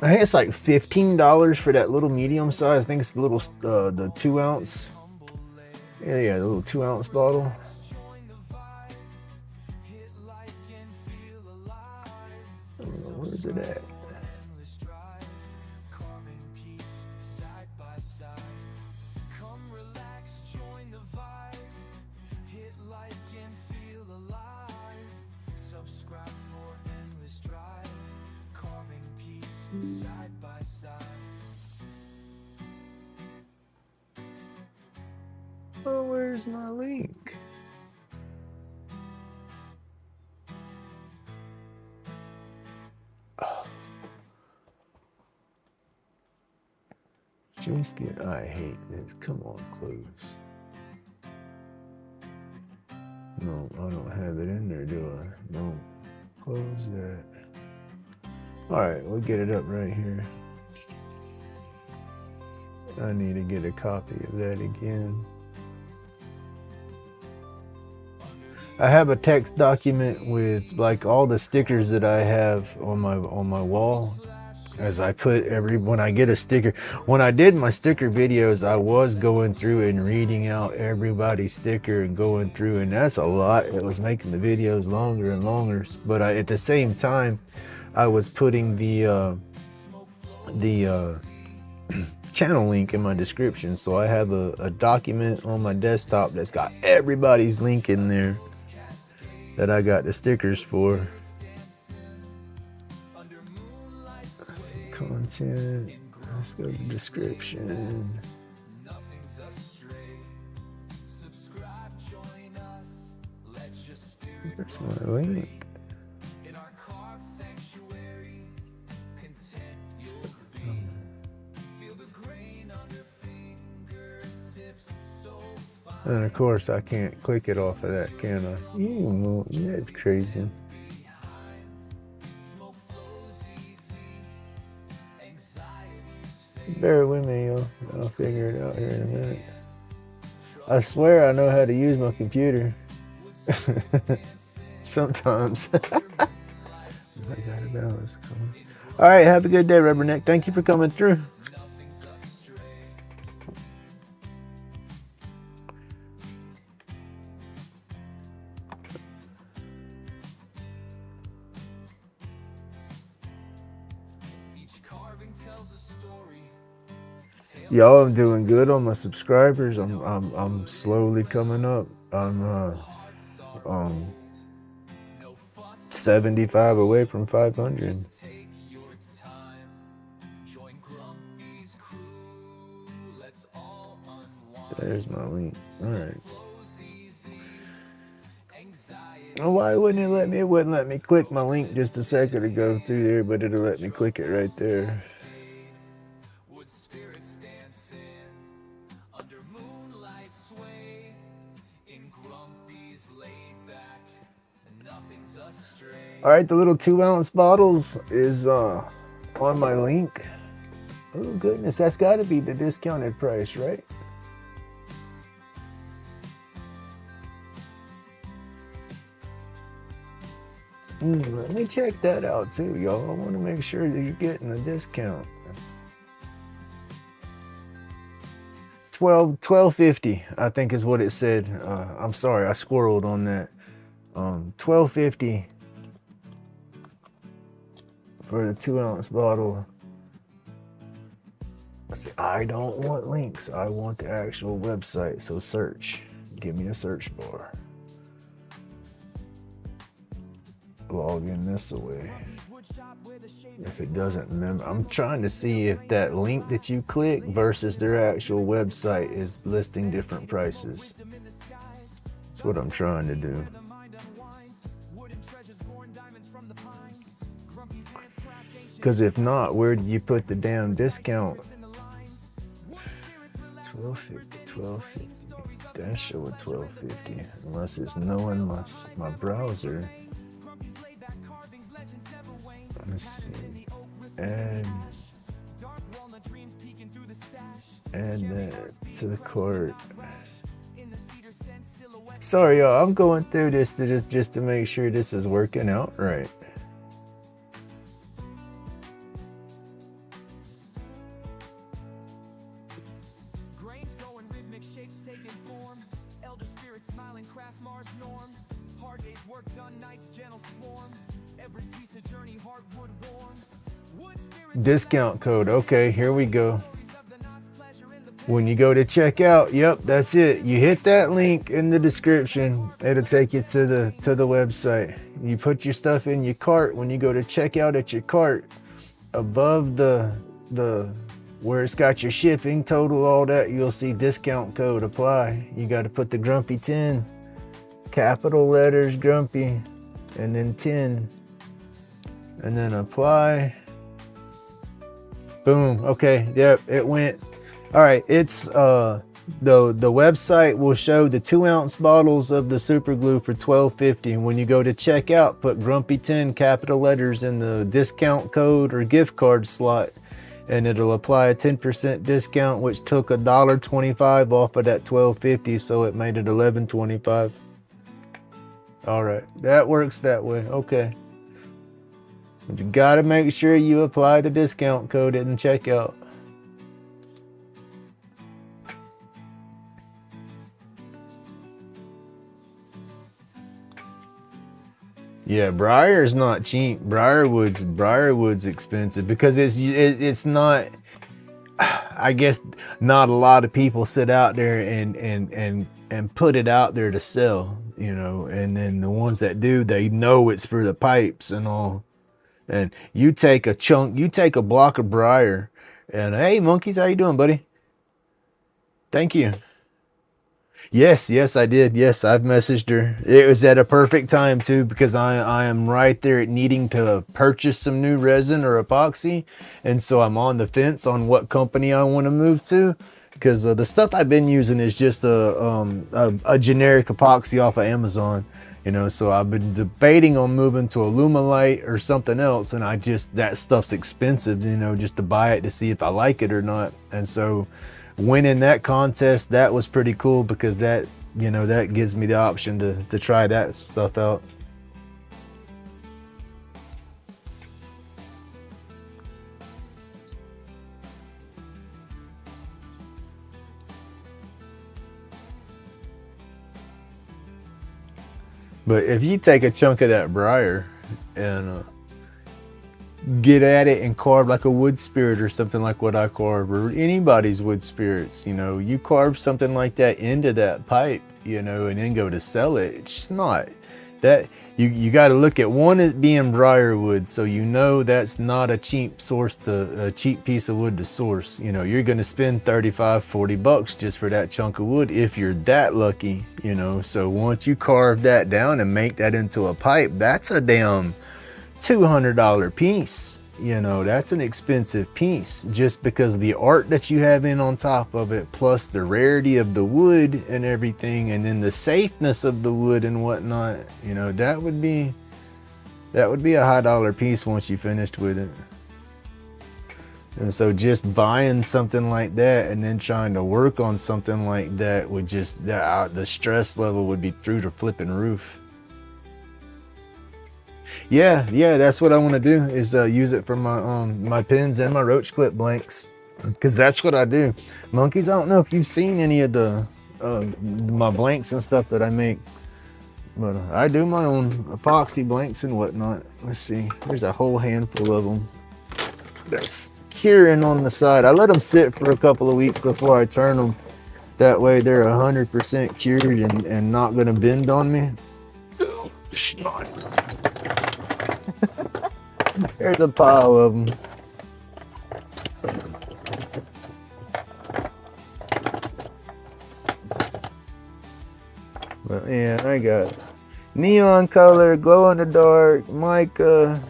I think it's like $15 for that little medium size. I think it's the little, the 2 ounce. Yeah, the little 2 ounce bottle. Where's it at? Oh, where's my link? Just get, I hate this. Come on, close. No, I don't have it in there, do I? No. Close that. Alright, we'll get it up right here. I need to get a copy of that again. I have a text document with like all the stickers that I have on my wall. As I put when I get a sticker. When I did my sticker videos, I was going through and reading out everybody's sticker and going through, and that's a lot. It was making the videos longer and longer. But at the same time, I was putting the channel link in my description. So I have a document on my desktop that's got everybody's link in there that I got the stickers for. Content, let's go to description. There's my link. And of course I can't click it off of that, can I? That's crazy. Bear with me, y'all. I'll figure it out here in a minute. I swear I know how to use my computer. Sometimes. I got it balanced. All right, have a good day, Rubberneck. Thank you for coming through. Y'all, I'm doing good on my subscribers. I'm slowly coming up. I'm 75 away from 500. There's my link. All right. Why wouldn't it let me? It wouldn't let me click my link just a second ago through there, but it'll let me click it right there. All right, the little 2-ounce bottles is on my link. Oh goodness, that's got to be the discounted price, right? Let me check that out too, y'all. I want to make sure that you're getting a discount. $12.50, I think is what it said. I'm sorry, I squirreled on that. $12.50 for the 2-ounce bottle. See, I don't want links. I want the actual website. So search. Give me a search bar. Log in this way. If it doesn't remember, I'm trying to see if that link that you click versus their actual website is listing different prices. That's what I'm trying to do. Because if not, where do you put the damn discount? $12.50. That's showing $12.50. Unless it's knowing my browser. Let's see. Add that to the cart. Sorry, y'all. I'm going through this to just to make sure this is working out right. Discount code. Okay, here we go. When you go to checkout, yep, that's it. You hit that link in the description. It'll take you to the website. You put your stuff in your cart. When you go to checkout at your cart, above the where it's got your shipping, total, all that, you'll see discount code apply. You got to put the Grumpy 10, capital letters Grumpy, and then 10, and then apply. Boom. Okay. Yep. It went. All right. It's the website will show the 2-ounce bottles of the super glue for $12.50. When you go to checkout, put Grumpy 10 capital letters in the discount code or gift card slot, and it'll apply a 10% discount, which took $1.25 off of that $12.50, so it made it $11.25. All right. That works that way. Okay. But you gotta make sure you apply the discount code in checkout. Yeah, Briar's not cheap. Briarwood's expensive because it's not. I guess not a lot of people sit out there and put it out there to sell, you know. And then the ones that do, they know it's for the pipes and all. And you take a chunk, you take a block of Briar, and hey, monkeys, how you doing, buddy? Thank you. Yes, I did. Yes, I've messaged her. It was at a perfect time too, because I am right there at needing to purchase some new resin or epoxy, and so I'm on the fence on what company I want to move to, because the stuff I've been using is just a generic epoxy off of Amazon. You know, so I've been debating on moving to Alumilite or something else, and that stuff's expensive, you know, just to buy it to see if I like it or not. And so winning that contest, that was pretty cool, because that, you know, that gives me the option to try that stuff out. But if you take a chunk of that Briar and get at it and carve like a wood spirit or something like what I carve, or anybody's wood spirits, you know, you carve something like that into that pipe, you know, and then go to sell it. It's just not that. You got to look at one as being briarwood, so you know that's not a cheap piece of wood to source. You know, you're going to spend $35-40 just for that chunk of wood if you're that lucky, you know. So once you carve that down and make that into a pipe, that's a damn $200 piece. You know, that's an expensive piece, just because of the art that you have in on top of it, plus the rarity of the wood and everything, and then the safeness of the wood and whatnot. You know, that would be a high dollar piece once you finished with it. And so just buying something like that and then trying to work on something like that would just, the stress level would be through the flipping roof. Yeah, that's what I want to do, is use it for my my pins and my roach clip blanks, because that's what I do. Monkeys, I don't know if you've seen any of the my blanks and stuff that I make, but I do my own epoxy blanks and whatnot. Let's see, there's a whole handful of them that's curing on the side. I let them sit for a couple of weeks before I turn them. That way they're 100% cured and not gonna bend on me. There's a pile of them. But yeah, I got neon color, glow in the dark, mica.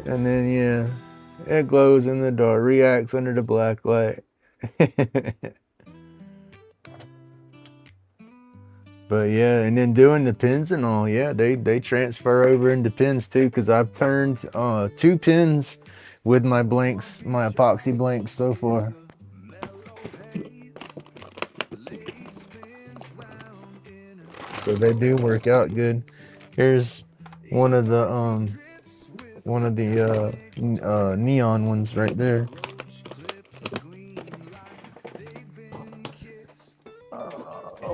And then yeah, it glows in the dark, reacts under the black light. But yeah, and then doing the pins and all, yeah, they transfer over into pins too, because I've turned 2 pins with my blanks, my epoxy blanks so far. So they do work out good. Here's one of the neon ones right there.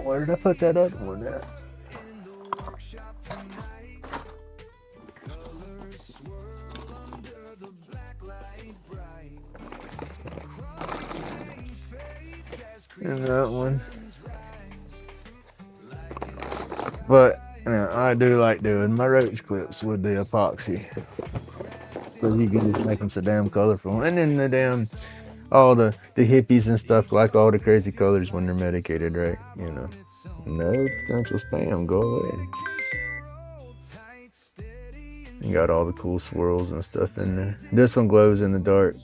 Where did I put that other one at? And that one. But Now, I do like doing my roach clips with the epoxy, because you can just make them so damn colorful. And then the damn, all the hippies and stuff like all the crazy colors when they're medicated, right? You know, no potential spam, go away. You got all the cool swirls and stuff in there. This one glows in the dark.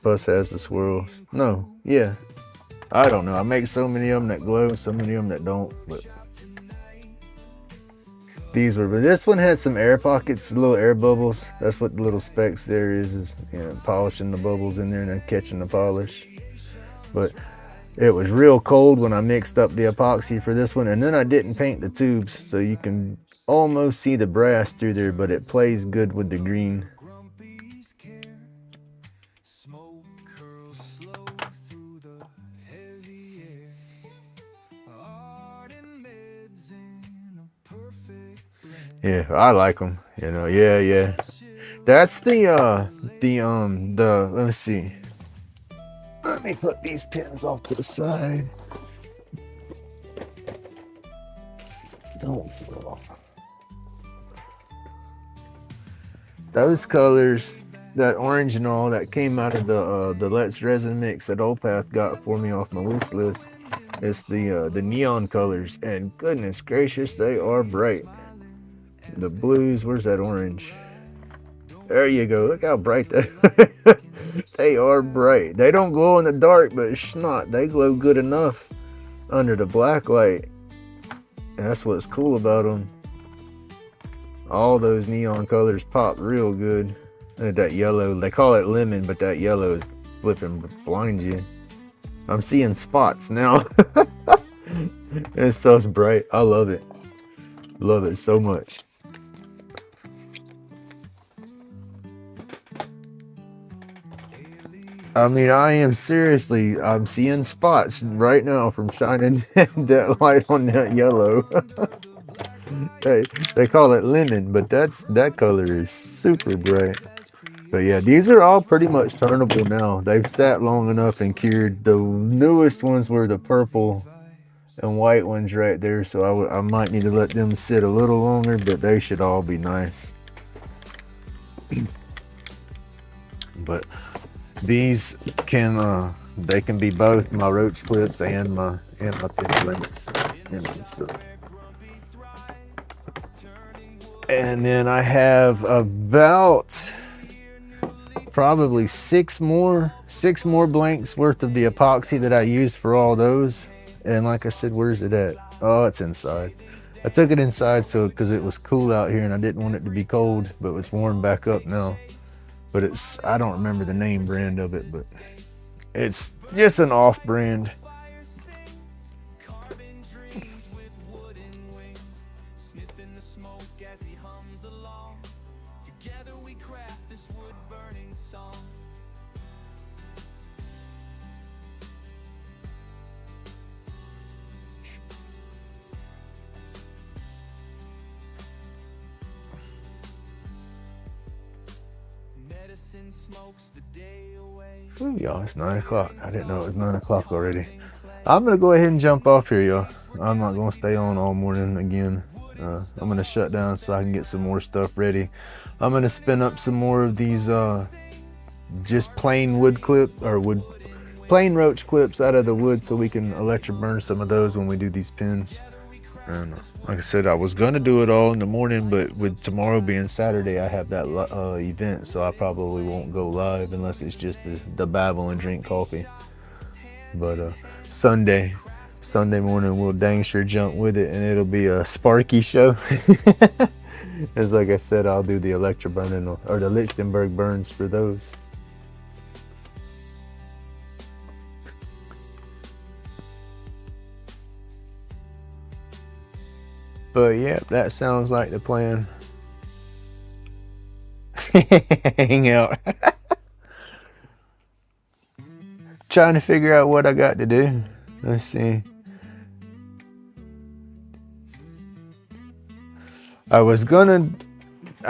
Plus has the swirls. No, yeah. I don't know. I make so many of them that glow, so many of them that don't. But these were. But this one had some air pockets, little air bubbles. That's what the little specks there is you know, polishing the bubbles in there and then catching the polish. But it was real cold when I mixed up the epoxy for this one, and then I didn't paint the tubes, so you can almost see the brass through there, but it plays good with the green. Yeah, I like them. You know, yeah. That's the let me see. Let me put these pins off to the side. Don't fall off. Those colors, that orange and all, that came out of the Let's Resin mix that Opath got for me off my wish list. It's the neon colors, and goodness gracious, they are bright. The blues, where's that orange? There you go. Look how bright they are bright. They don't glow in the dark, but snot, they glow good enough under the black light. And that's what's cool about them. All those neon colors pop real good. And that yellow, they call it lemon, but that yellow is flipping blind you. I'm seeing spots now. And stuff's bright. I love it. Love it so much. I mean, I'm seeing spots right now from shining that light on that yellow. They call it lemon, but that color is super bright. But yeah, these are all pretty much turnable now. They've sat long enough and cured. The newest ones were the purple and white ones right there, so I might need to let them sit a little longer, but they should all be nice. But these can they can be both my roach clips and my pin links. And then I have about probably six more blanks worth of the epoxy that I used for all those. And like I said, where's it at? Oh, it's inside. I took it inside because it was cool out here and I didn't want it to be cold, but it's warm back up now. But I don't remember the name brand of it, but it's just an off brand. Ooh, y'all, it's 9 o'clock. I didn't know it was 9 o'clock already. I'm gonna go ahead and jump off here, y'all. I'm not gonna stay on all morning again. I'm gonna shut down so I can get some more stuff ready. I'm gonna spin up some more of these just plain plain roach clips out of the wood so we can electric burn some of those when we do these pins. And like I said, I was gonna do it all in the morning, but with tomorrow being Saturday, I have that event, so I probably won't go live unless it's just the babble and drink coffee. But Sunday morning, we'll dang sure jump with it, and it'll be a sparky show. As like I said, I'll do the electro burning or the Lichtenberg burns for those. But yeah, that sounds like the plan. Hang out. Trying to figure out what I got to do. Let's see. I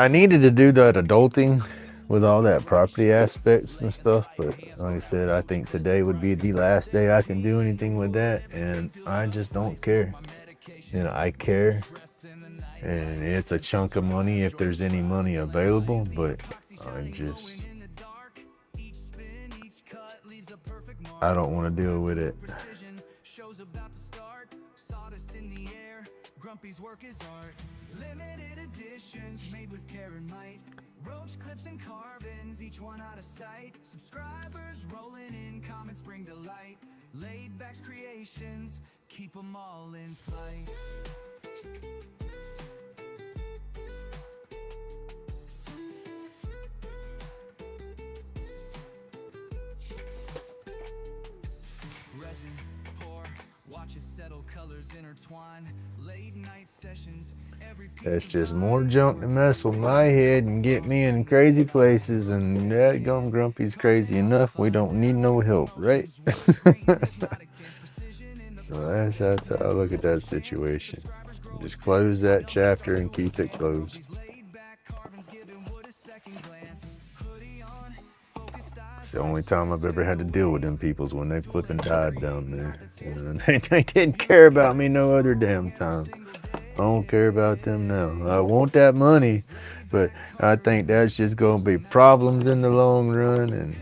needed to do that adulting with all that property aspects and stuff, but like I said, I think today would be the last day I can do anything with that, and I just don't care. You know, I care, and it's a chunk of money if there's any money available, but I don't want to deal with it. Grumpy's work is art. Limited editions made with care and might. Roach clips and carvings, each one out of sight. Subscribers rolling in, comments bring delight. LaidBak's creations, keep them all in flight. Resin, pour, watch it settle, colors intertwine. Late night sessions, every piece. That's just more junk to mess with my head and get me in crazy places, and that gum Grumpy's crazy enough. We don't need no help, right? So that's how I look at that situation. Just close that chapter and keep it closed. It's the only time I've ever had to deal with them peoples when they flipping died down there. You know, they didn't care about me no other damn time. I don't care about them now. I want that money, but I think that's just gonna be problems in the long run. And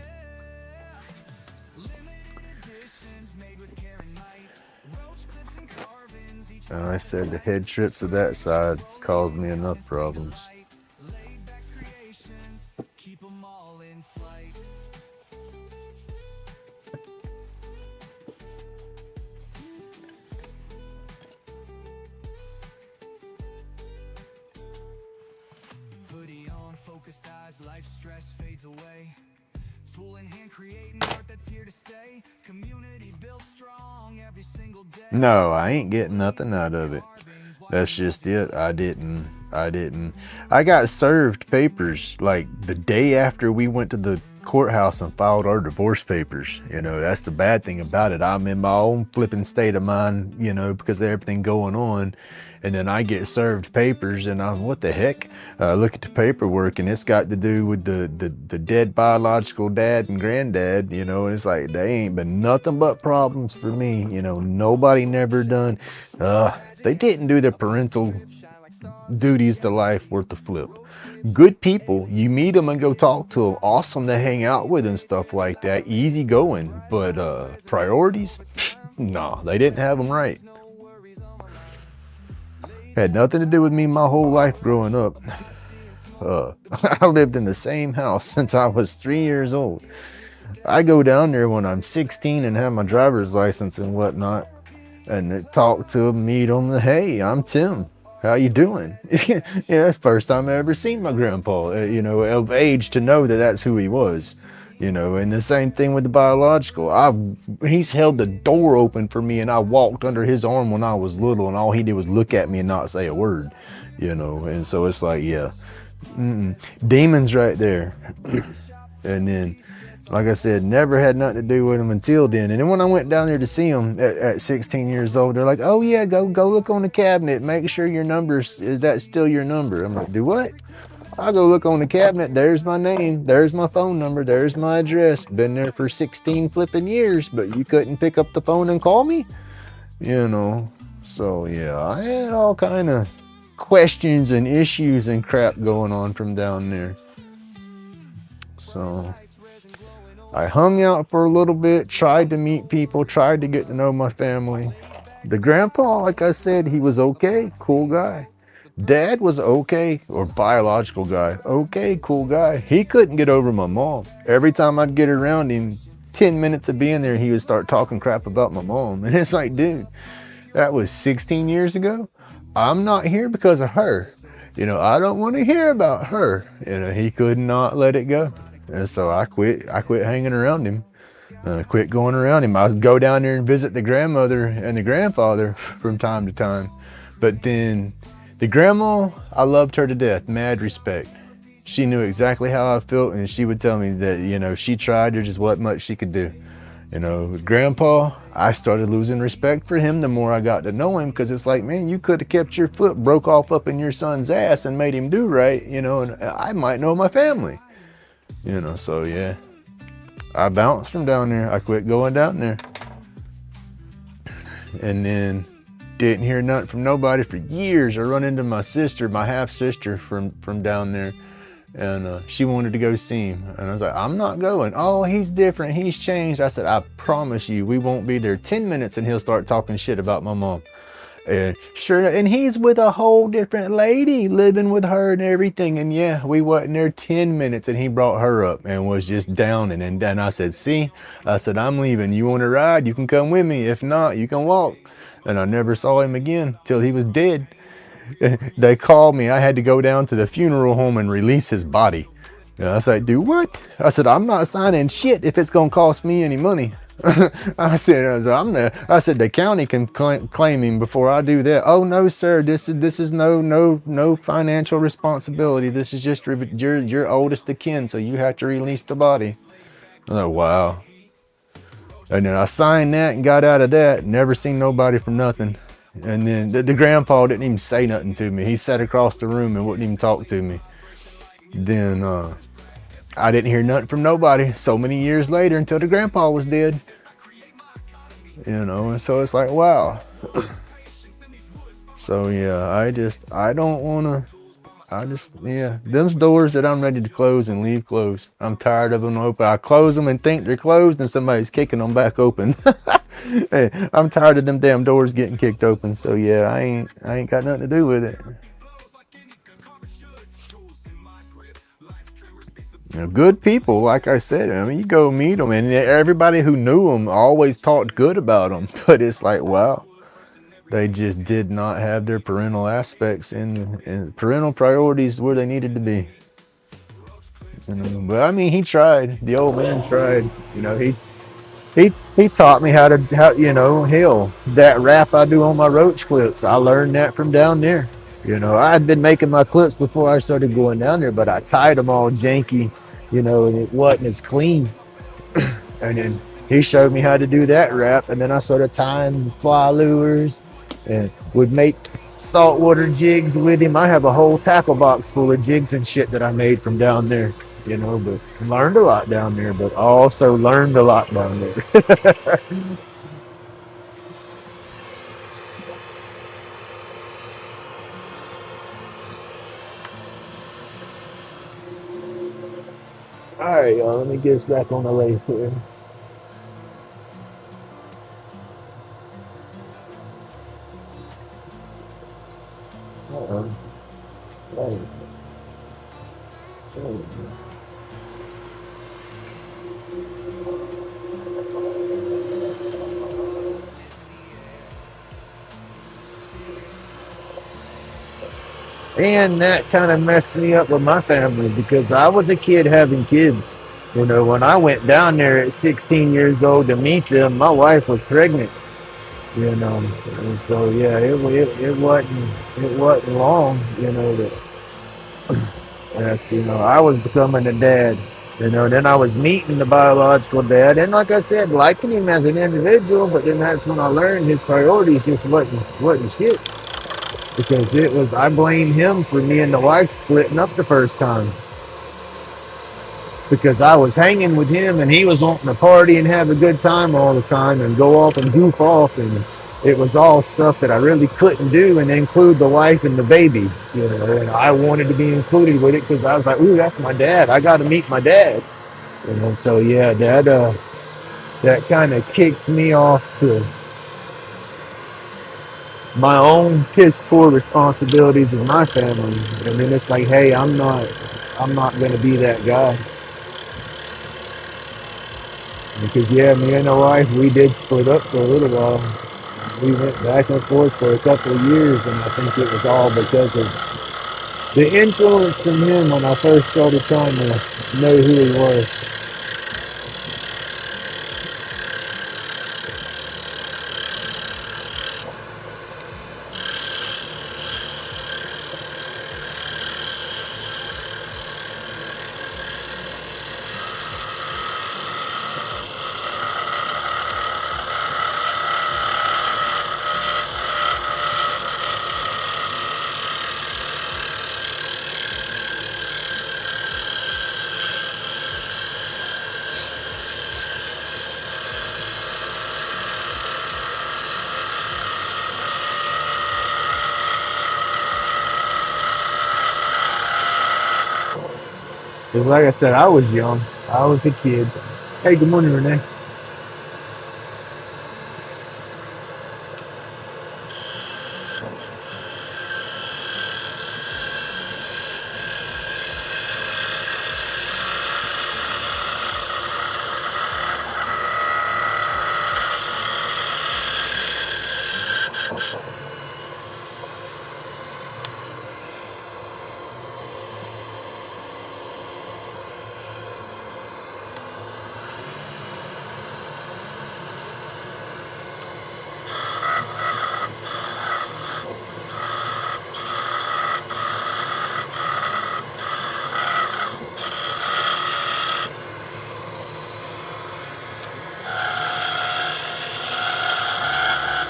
I said the head trips of that side has caused me enough problems. Life stress fades away. Tool in hand, creating art that's here to stay. Community built strong every single day. No, I ain't getting nothing out of it. That's just it. I got served papers like the day after we went to the courthouse and filed our divorce papers. You know, that's the bad thing about it. I'm in my own flipping state of mind, you know, because of everything going on. And then I get served papers and I'm, what the heck? Look at the paperwork and it's got to do with the dead biological dad and granddad, you know, and it's like, they ain't been nothing but problems for me. You know, nobody never done, they didn't do their parental duties to life worth the flip. Good people, you meet them and go talk to them, awesome to hang out with and stuff like that, easy going, but priorities, no, they didn't have them right. Had nothing to do with me my whole life growing up. I lived in the same house since I was 3 years old. I go down there when I'm 16 and have my driver's license and whatnot, and talk to them, meet them. Hey, I'm Tim. How you doing? Yeah, first time I ever seen my grandpa, you know, of age to know that that's who he was. You know, and the same thing with the biological. He's held the door open for me and I walked under his arm when I was little and all he did was look at me and not say a word, you know, and so it's like, yeah, demons right there. And then, like I said, never had nothing to do with him until then. And then when I went down there to see him at 16 years old, they're like, oh yeah, go look on the cabinet, make sure your number's, is that still your number? I'm like, do what? I go look on the cabinet, there's my name, there's my phone number, there's my address. Been there for 16 flipping years, but you couldn't pick up the phone and call me? You know, so yeah, I had all kind of questions and issues and crap going on from down there. So I hung out for a little bit, tried to meet people, tried to get to know my family. The grandpa, like I said, he was okay, cool guy. Dad was okay, or biological guy, okay, cool guy. He couldn't get over my mom. Every time I'd get around him, 10 minutes of being there, he would start talking crap about my mom. And it's like, dude, that was 16 years ago. I'm not here because of her. You know, I don't want to hear about her. You know, he could not let it go. And so I quit hanging around him. Quit going around him. I would go down there and visit the grandmother and the grandfather from time to time. But then the grandma, I loved her to death, mad respect. She knew exactly how I felt and she would tell me that, you know, she tried, there just wasn't much she could do. You know, grandpa, I started losing respect for him the more I got to know him, because it's like, man, you could have kept your foot broke off up in your son's ass and made him do right, you know, and I might know my family. You know, so yeah, I bounced from down there. I quit going down there. And then Didn't hear nothing from nobody for years. I run into my sister, my half sister from down there, and she wanted to go see him. And I was like, I'm not going. Oh, he's different. He's changed. I said, I promise you, we won't be there 10 minutes and he'll start talking shit about my mom. And sure, and he's with a whole different lady, living with her and everything. And yeah, we wasn't there 10 minutes and he brought her up and was just downing. And then I said, see, I said, I'm leaving. You want to ride? You can come with me. If not, you can walk. And I never saw him again till he was dead. They called me. I had to go down to the funeral home and release his body. And I said, do what? I said, I'm not signing shit if it's going to cost me any money. I said, the county can claim him before I do that. Oh no, sir, this is no financial responsibility. This is just your oldest of kin, so you have to release the body. I was like, wow. And then I signed that and got out of that. Never seen nobody from nothing. And then the grandpa didn't even say nothing to me. He sat across the room and wouldn't even talk to me. Then I didn't hear nothing from nobody so many years later until the grandpa was dead. You know, and so it's like, wow. So yeah, them's doors that I'm ready to close and leave closed. I'm tired of them open. I close them and think they're closed and somebody's kicking them back open. Hey, I'm tired of them damn doors getting kicked open. So yeah, I ain't got nothing to do with it. You know, good people, like I said, I mean, you go meet them and everybody who knew them always talked good about them, but it's like, wow, they just did not have their parental aspects and parental priorities where they needed to be. You know, but I mean, he tried. The old man tried. You know, he taught me how you know, hell, that rap I do on my roach clips, I learned that from down there. You know, I had been making my clips before I started going down there, but I tied them all janky, you know, and it wasn't as clean. And then he showed me how to do that rap, and then I started tying fly lures and would make saltwater jigs with him. I have a whole tackle box full of jigs and shit that I made from down there, you know, but learned a lot down there, but also learned a lot down there. All right, y'all, let me get us back on the lake here. Uh-oh. Right. And that kind of messed me up with my family because I was a kid having kids. You know, when I went down there at 16 years old to meet them, my wife was pregnant. You know, and so yeah, it wasn't long. You know that. Yes, you know, I was becoming a dad. You know, then I was meeting the biological dad, and like I said, liking him as an individual. But then that's when I learned his priorities just wasn't shit. Because I blame him for me and the wife splitting up the first time. Because I was hanging with him and he was wanting to party and have a good time all the time and go off and goof off, and it was all stuff that I really couldn't do and include the wife and the baby, you know, and I wanted to be included with it because I was like, ooh, that's my dad. I got to meet my dad. You know, so yeah, that kind of kicked me off to my own piss poor responsibilities of my family. And then it's like, hey, I'm not going to be that guy. Because yeah, me and the wife, we did split up for a little while. We went back and forth for a couple of years, and I think it was all because of the influence from him when I first started trying to know who he was. Cause like I said, I was young. I was a kid. Hey, good morning, Renee.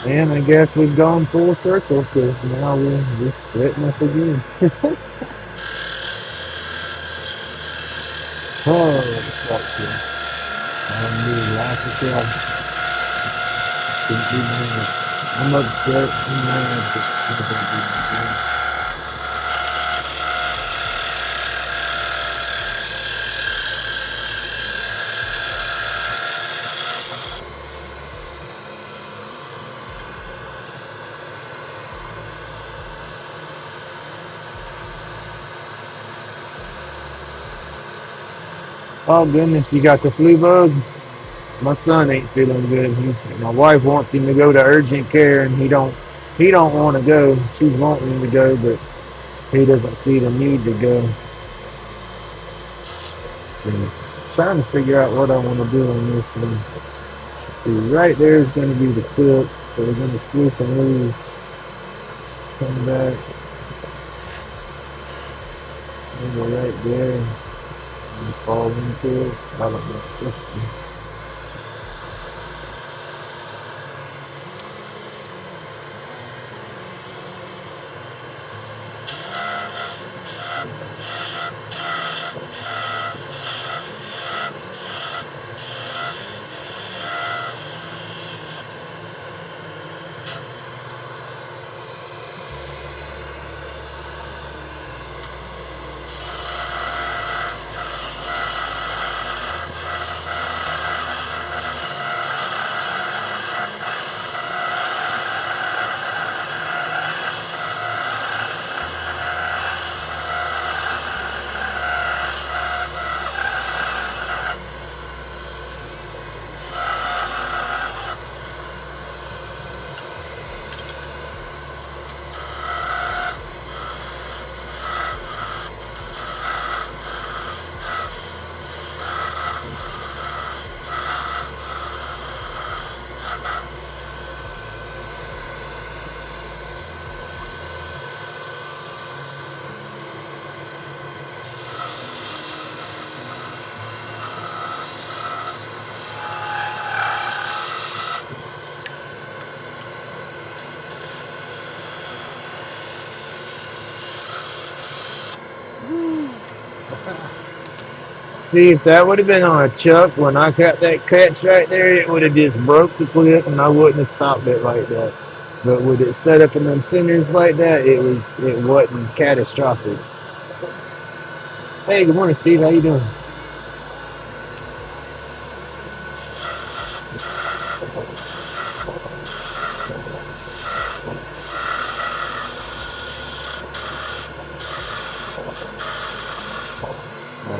And I guess we've gone full circle because now we're just splitting up again. Oh, fuck yeah. I'm really laughing. I'm upset. I'm mad. Oh goodness, you got the flu bug? My son ain't feeling good. My wife wants him to go to urgent care and he don't want to go. She's wanting him to go, but he doesn't see the need to go. So trying to figure out what I want to do on this one. See, right there is going to be the quilt, so we're going to swoop and lose. Come back. Maybe right there. And fall into it. I don't know. Let's see. See, if that would have been on a chuck when I got that catch right there, it would have just broke the clip and I wouldn't have stopped it like that. But with it set up in them centers like that, it wasn't catastrophic. Hey, good morning, Steve. How you doing?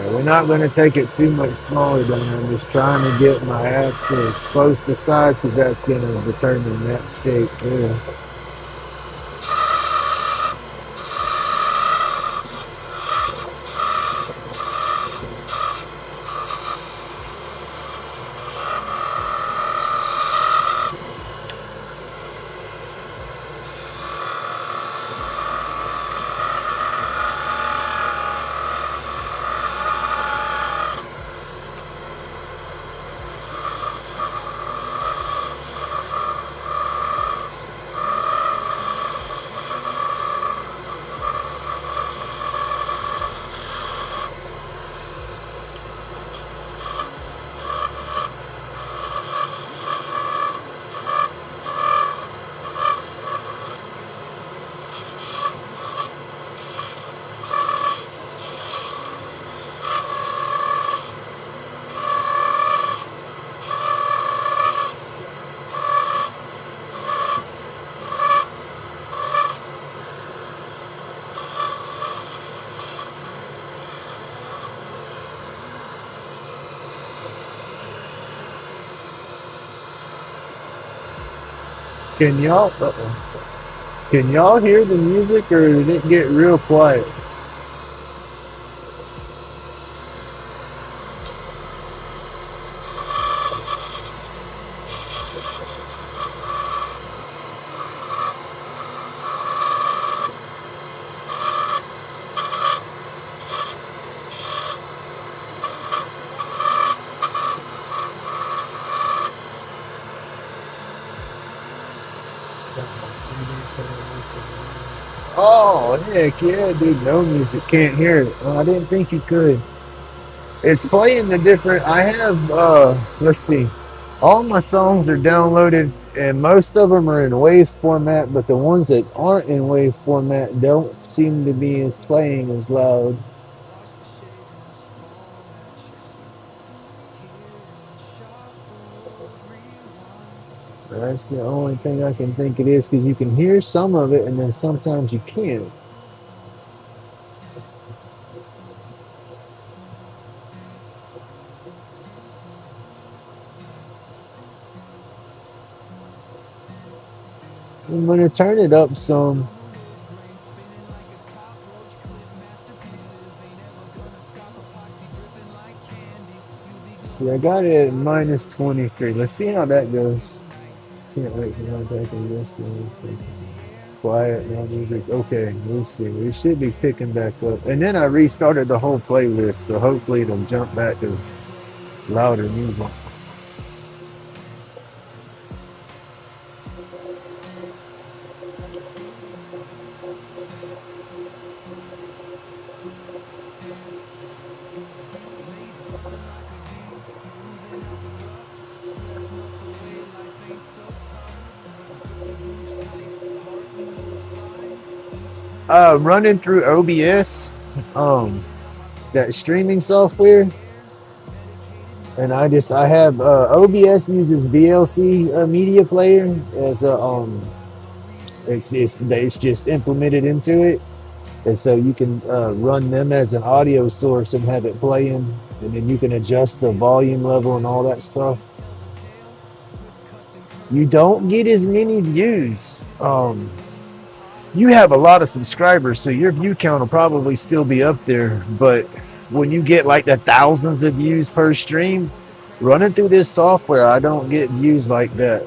We're not going to take it too much smaller than I'm just trying to get my actual close to size because that's going to determine that shape there. Can y'all can y'all hear the music or did it get real quiet? Oh heck yeah, dude! No music, can't hear it. Oh, I didn't think you could. It's playing the different. I have. Let's see. All my songs are downloaded, and most of them are in wave format. But the ones that aren't in wave format don't seem to be playing as loud. That's the only thing I can think it is because you can hear some of it, and then sometimes you can't. I'm gonna turn it up some. See, I got it at minus 23. Let's see how that goes. Can't wait to go back and listen. Quiet, no music. Okay, we'll see. We should be picking back up. And then I restarted the whole playlist, so hopefully it'll jump back to louder music. Running through OBS, that streaming software, and I have OBS uses VLC media player as a it's just implemented into it, and so you can run them as an audio source and have it playing, and then you can adjust the volume level and all that stuff. You don't get as many views. You have a lot of subscribers, so your view count will probably still be up there. But when you get like the thousands of views per stream, running through this software, I don't get views like that.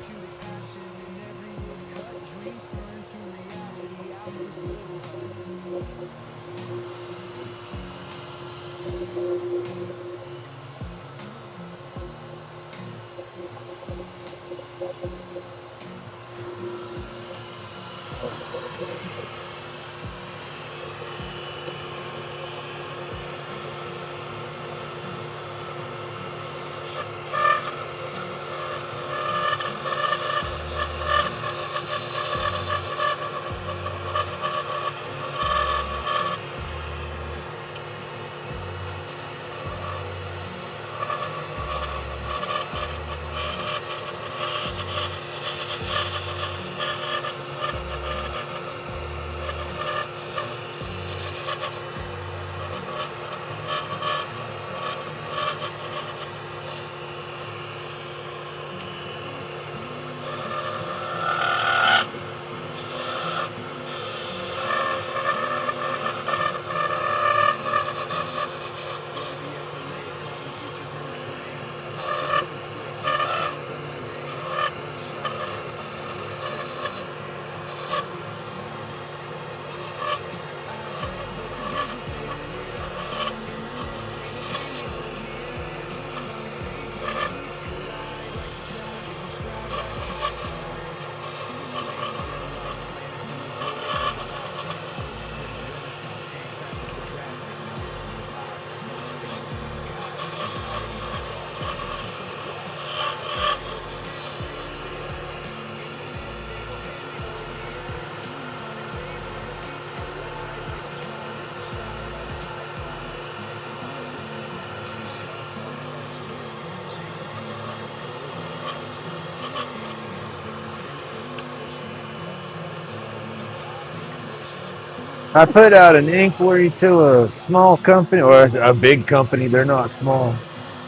I put out an inquiry to a small company or a big company. They're not small,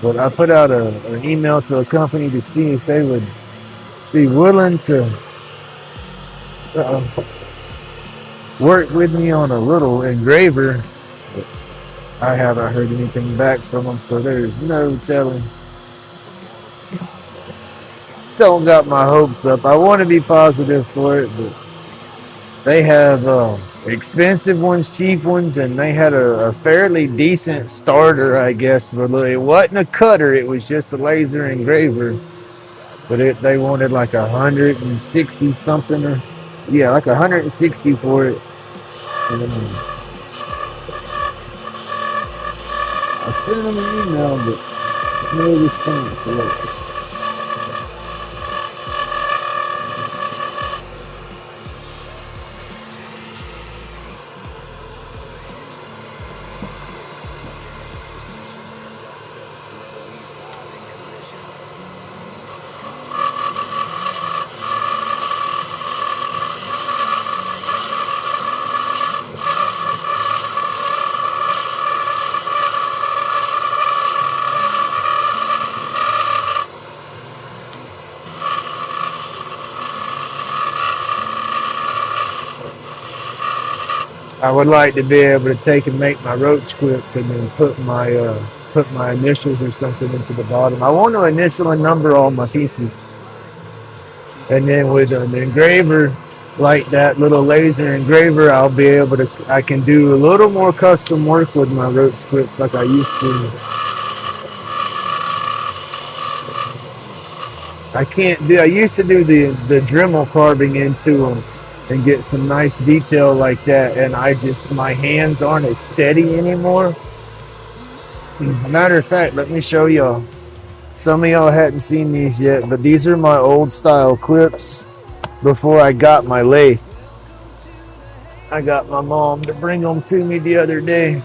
but I put out an email to a company to see if they would be willing to worked with me on a little engraver. I haven't heard anything back from them, so there's no telling. Don't got my hopes up. I want to be positive for it, but they have expensive ones, cheap ones, and they had a fairly decent starter, I guess. But it wasn't a cutter; it was just a laser engraver. But they wanted like 160 something, or yeah, like 160 for it. And I sent them an email, but no response yet. I would like to be able to take and make my roach clips and then put my initials or something into the bottom. I want to initial and number all my pieces, and then with an engraver like that little laser engraver, I can do a little more custom work with my roach clips like I used to. I used to do the Dremel carving into them and get some nice detail like that, and my hands aren't as steady anymore. Matter of fact, let me show y'all. Some of y'all hadn't seen these yet, but these are my old style clips before I got my lathe. I got my mom to bring them to me the other day.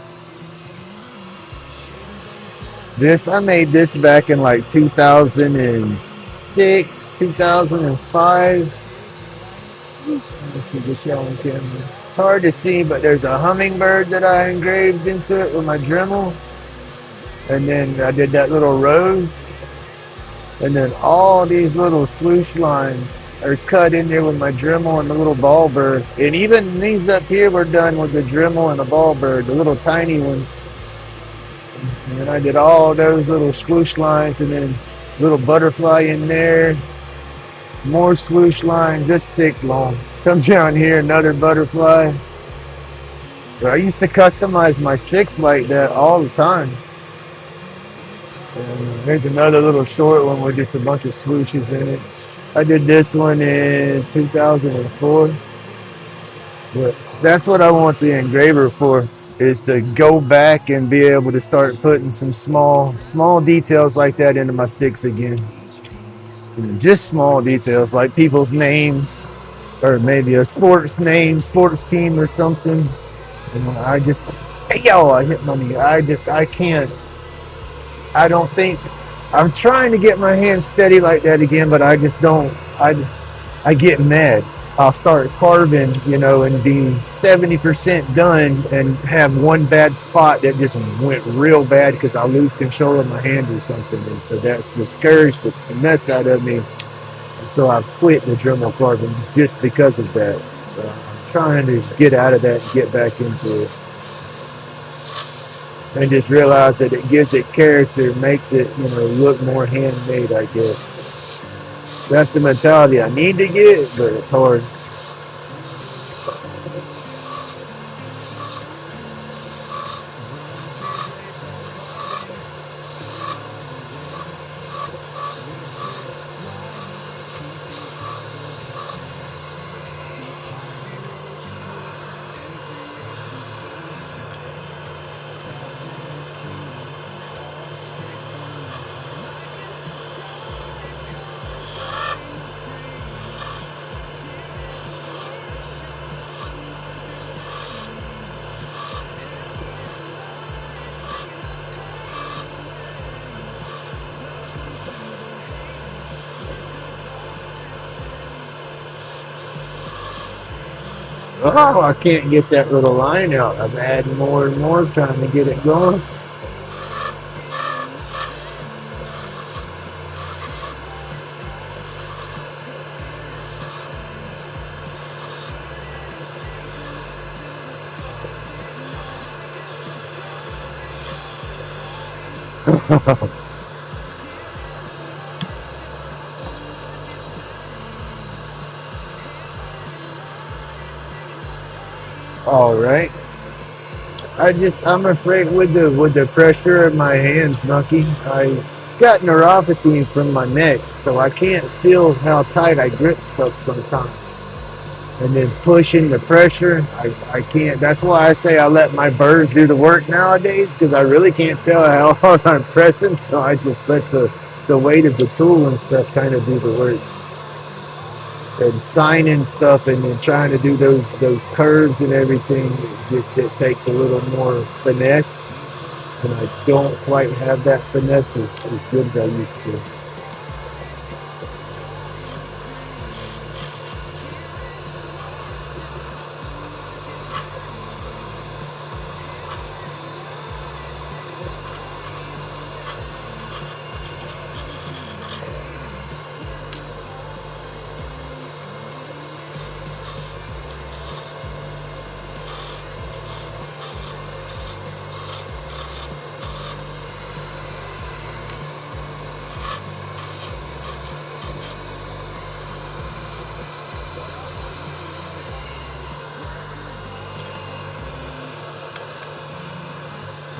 I made this back in like 2006, 2005. Let's see this y'all on camera. It's hard to see, but there's a hummingbird that I engraved into it with my Dremel. And then I did that little rose. And then all these little swoosh lines are cut in there with my Dremel and the little ball bird. And even these up here were done with the Dremel and the ball bird, the little tiny ones. And then I did all those little swoosh lines and then little butterfly in there. More swoosh lines. This stick's long. Come down here, another butterfly. But I used to customize my sticks like that all the time. And there's another little short one with just a bunch of swooshes in it. I did this one in 2004. But that's what I want the engraver for, is to go back and be able to start putting some small details like that into my sticks again. Just small details like people's names, or maybe a sports name, sports team or something. And I hit my knee. I don't think, I'm trying to get my hands steady like that again, but I just don't, I get mad. I'll start carving, and be 70% done and have one bad spot that just went real bad because I lose control of my hand or something. And so that's discouraged the mess out of me. And so I quit the Dremel carving just because of that. I'm trying to get out of that and get back into it. And just realize that it gives it character, makes it, look more handmade, I guess. That's the mentality I need to get, but it's hard. Oh, I can't get that little line out. I'm adding more and more, trying to get it going. All right. I'm afraid with the pressure of my hands, Nucky. I got neuropathy from my neck, so I can't feel how tight I grip stuff sometimes. And then pushing the pressure, I can't. That's why I say I let my burrs do the work nowadays, because I really can't tell how hard I'm pressing, so I just let the weight of the tool and stuff kind of do the work. And signing stuff and then trying to do those curves and everything, it takes a little more finesse, and I don't quite have that finesse as good as I used to.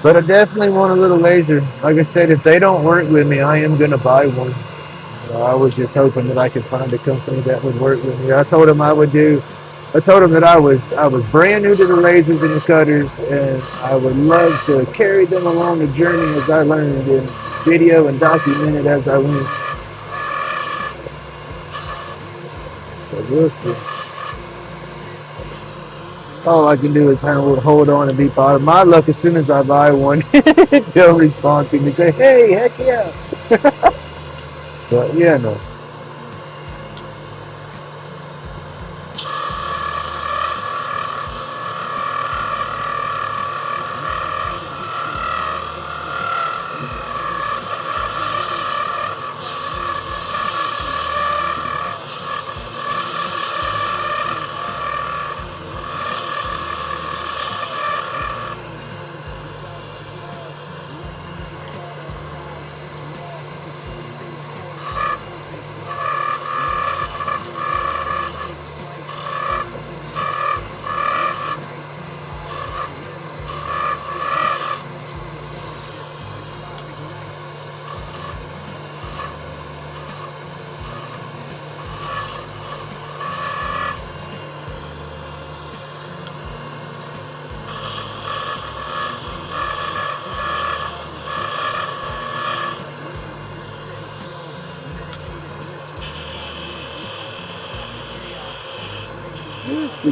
But I definitely want a little laser. Like I said, if they don't work with me, I am gonna buy one. I was just hoping that I could find a company that would work with me. I told them I would do. I told them that I was brand new to the lasers and the cutters, and I would love to carry them along the journey as I learned and video and document it as I went. So we'll see. All I can do is hold on and be part of my luck. As soon as I buy one, they'll respond to me and say, "Hey, heck yeah!" But yeah, no.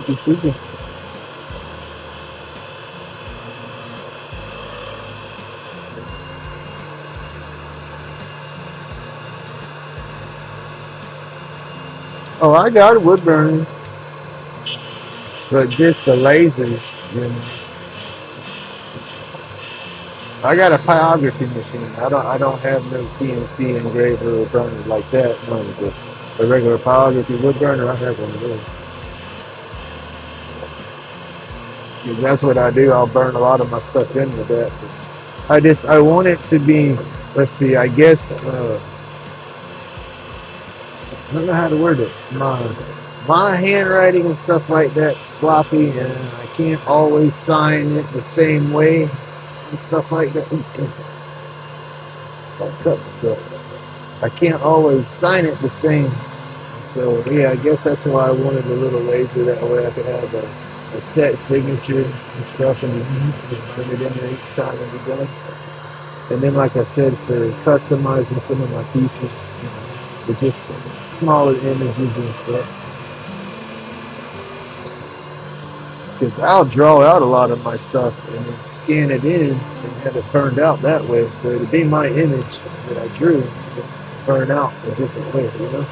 Speaking. Oh, I got a wood burner, but just the lasers. I got a pyrography machine. I don't have no CNC engraver or burner like that. No, just a regular pyrography wood burner. I have one of those. Yeah, that's what I do. I'll burn a lot of my stuff in with that. I want it to be. Let's see. I guess I don't know how to word it. My handwriting and stuff like that's sloppy, and I can't always sign it the same way and stuff like that. So I can't always sign it the same. So yeah, I guess that's why I wanted a little laser. That way I could have a set signature and stuff, and put it in there each time and be done. And then, like I said, for customizing some of my pieces, with just smaller images and stuff. Because I'll draw out a lot of my stuff and then scan it in and have it burned out that way. So it'll be my image that I drew, just burn out a different way, you know?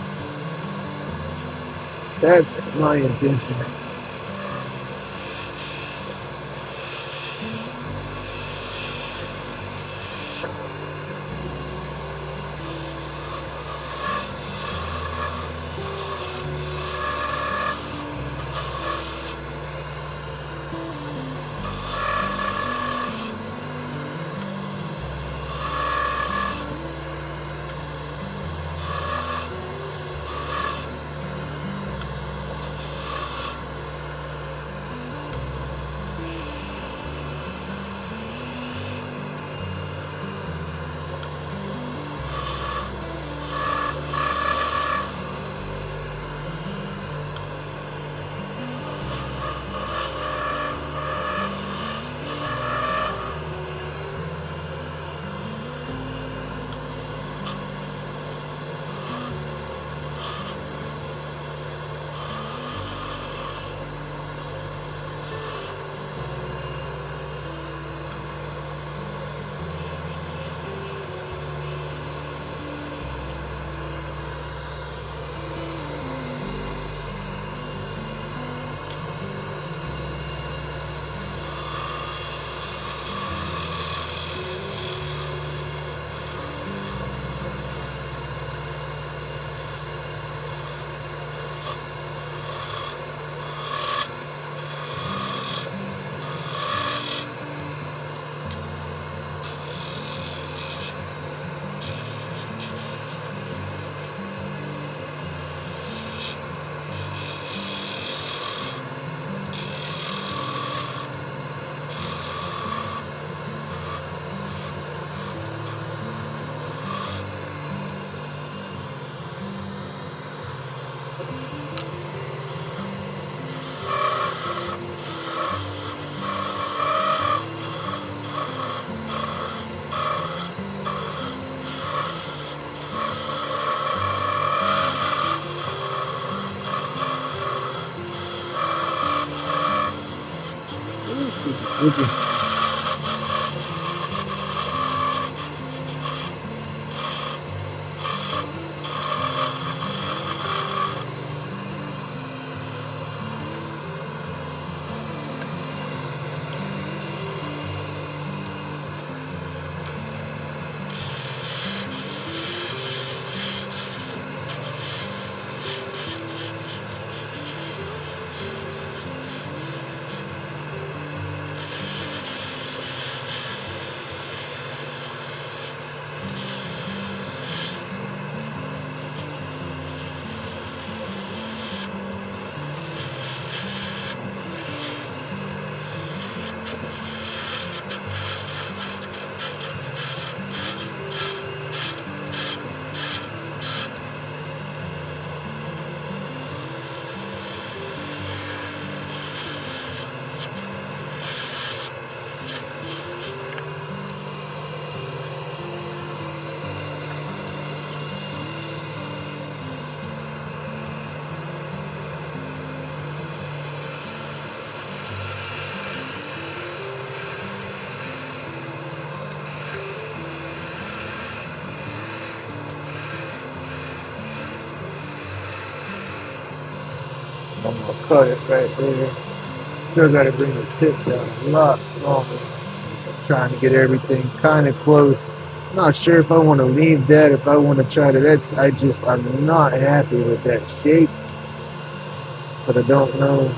That's my intention. Would you? I'm gonna cut it right there. Still gotta bring the tip down a lot smaller. Just trying to get everything kind of close. Not sure if I want to leave that, if I want to try to. I'm not happy with that shape, but I don't know.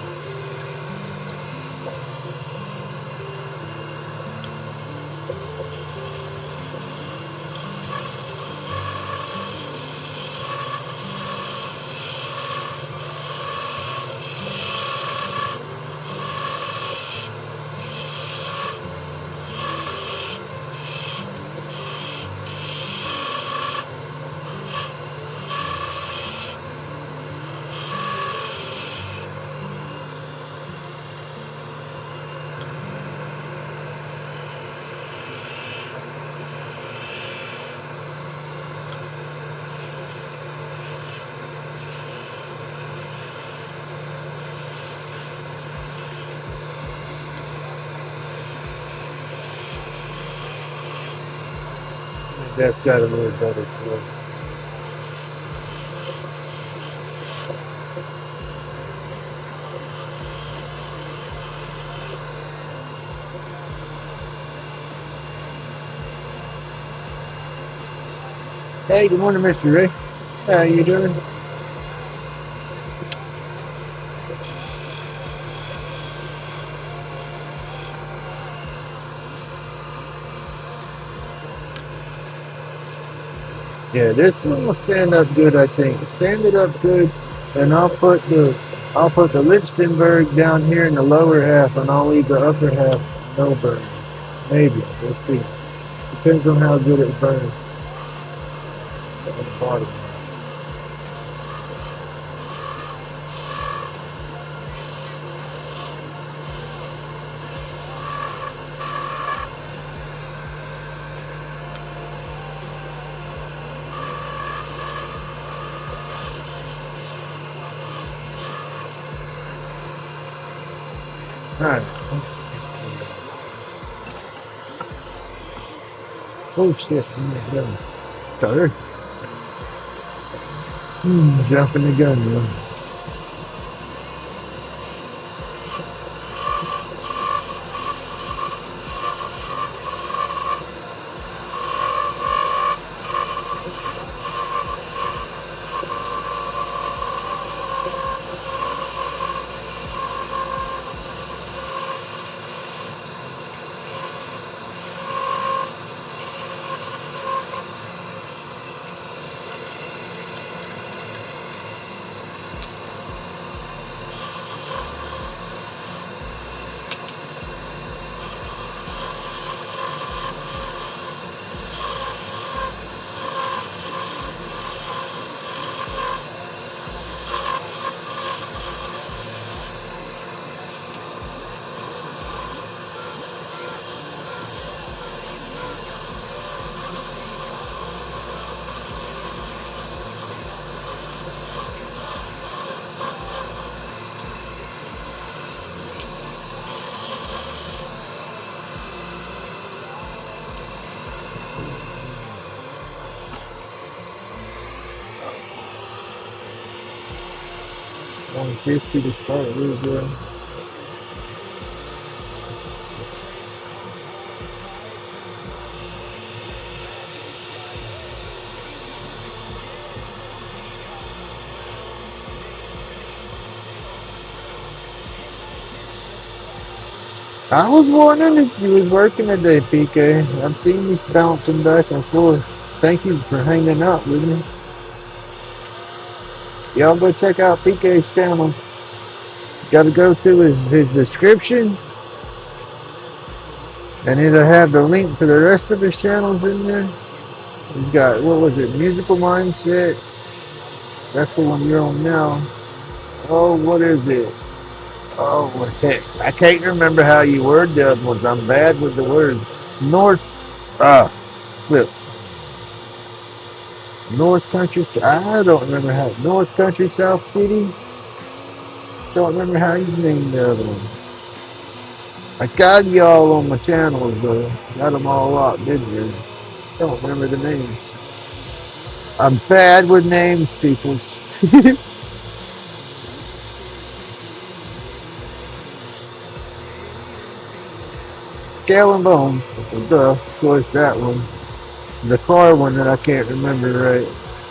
That's got a little better flow. Hey, good morning, Mr. Ray. How you doing? Yeah, this one will sand up good, I think. Sand it up good, and I'll put the Lichtenberg down here in the lower half, and I'll leave the upper half no burn. Maybe, we'll see. Depends on how good it burns. On the bottom. Alright, oh shit, I'm not done. Cutter. Jumping the gun, man. 150 to start with. I was wondering if you was working today, PK. I've seen you bouncing back and forth. Thank you for hanging out with me. Y'all go check out PK's channel. Got to go to his description, and it'll have the link to the rest of his channels in there. He's got, what was it, Musical Mindset. That's the one you're on now. Oh, what is it? Oh, heck. I can't remember how you word the other ones. I'm bad with the words. North, flip. North Country, I don't remember how. North Country, South City. Don't remember how you named the other one. I got y'all on my channels though. Got them all locked in here. Don't remember the names. I'm bad with names, people. Scale and Bones. Of course, that one. The car one that I can't remember right.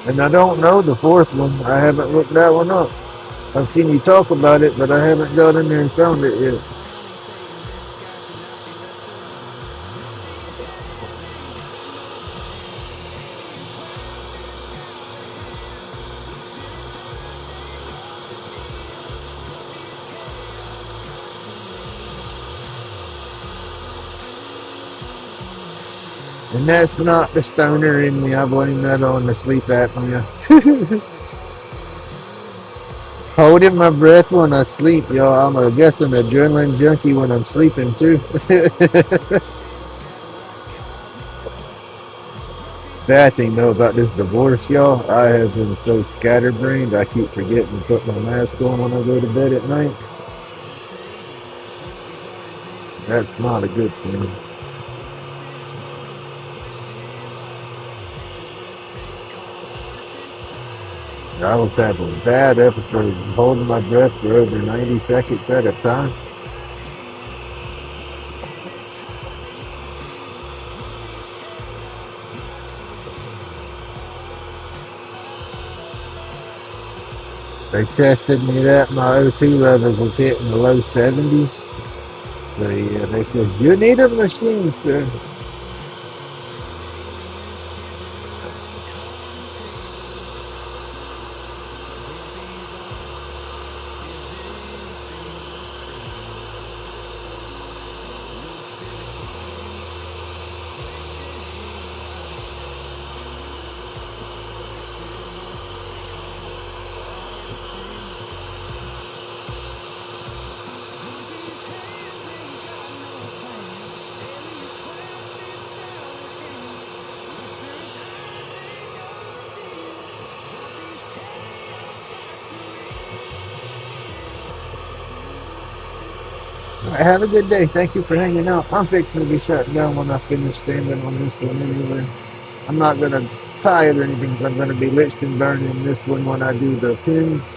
And I don't know the fourth one. I haven't looked that one up. I've seen you talk about it, but I haven't got in there and found it yet. And that's not the stoner in me. I blame that on the sleep apnea. Holding my breath when I sleep, y'all. I guess I'm an adrenaline junkie when I'm sleeping too. Bad thing though about this divorce, y'all. I have been so scatterbrained. I keep forgetting to put my mask on when I go to bed at night. That's not a good thing. I was having bad episodes, holding my breath for over 90 seconds at a time. They tested me that my O2 levels was hitting the low 70s. So yeah, they said, you need a machine, sir. All right, have a good day. Thank you for hanging out. I'm fixing to be shut down when I finish standing on this one anyway. I'm not going to tie it or anything because I'm going to be Lichtenberg burning this one when I do the pins.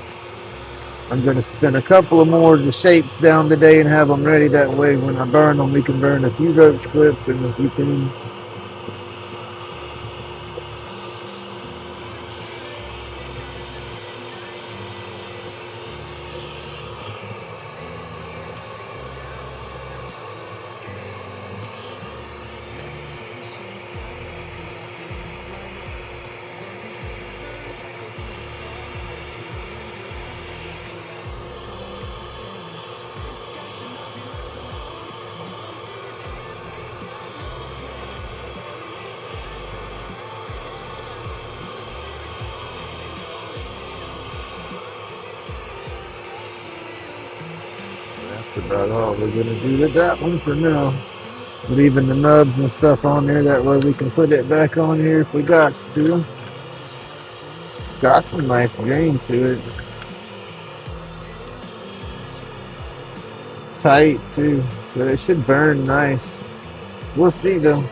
I'm going to spin a couple of more of the shapes down today and have them ready. That way when I burn them, we can burn a few roach clips and a few pins. That's about all we're going to do with that one for now. Leaving the nubs and stuff on there, that way we can put it back on here if we got to. It's got some nice grain to it. Tight too, so it should burn nice. We'll see though.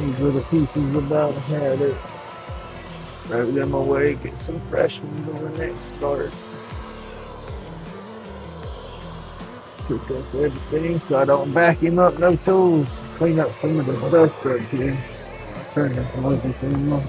These little pieces about had it. Throw them away, get some fresh ones on the next start. Pick up everything so I don't back him up, no tools. Clean up some of this dust up here. Turn this noisy thing on.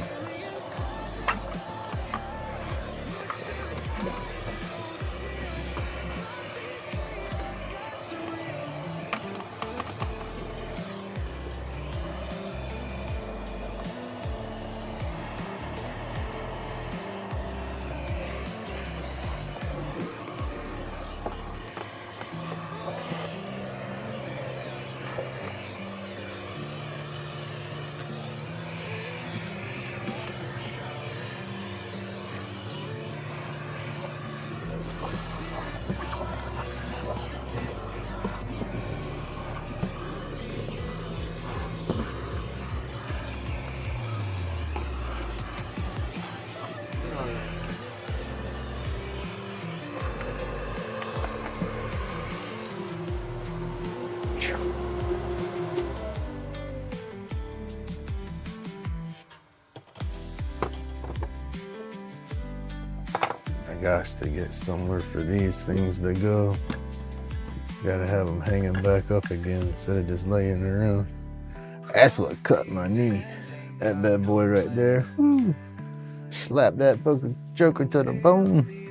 Gosh, to get somewhere for these things to go. Gotta have them hanging back up again instead of just laying around. That's what cut my knee. That bad boy right there. Woo. Slap that joker to the bone.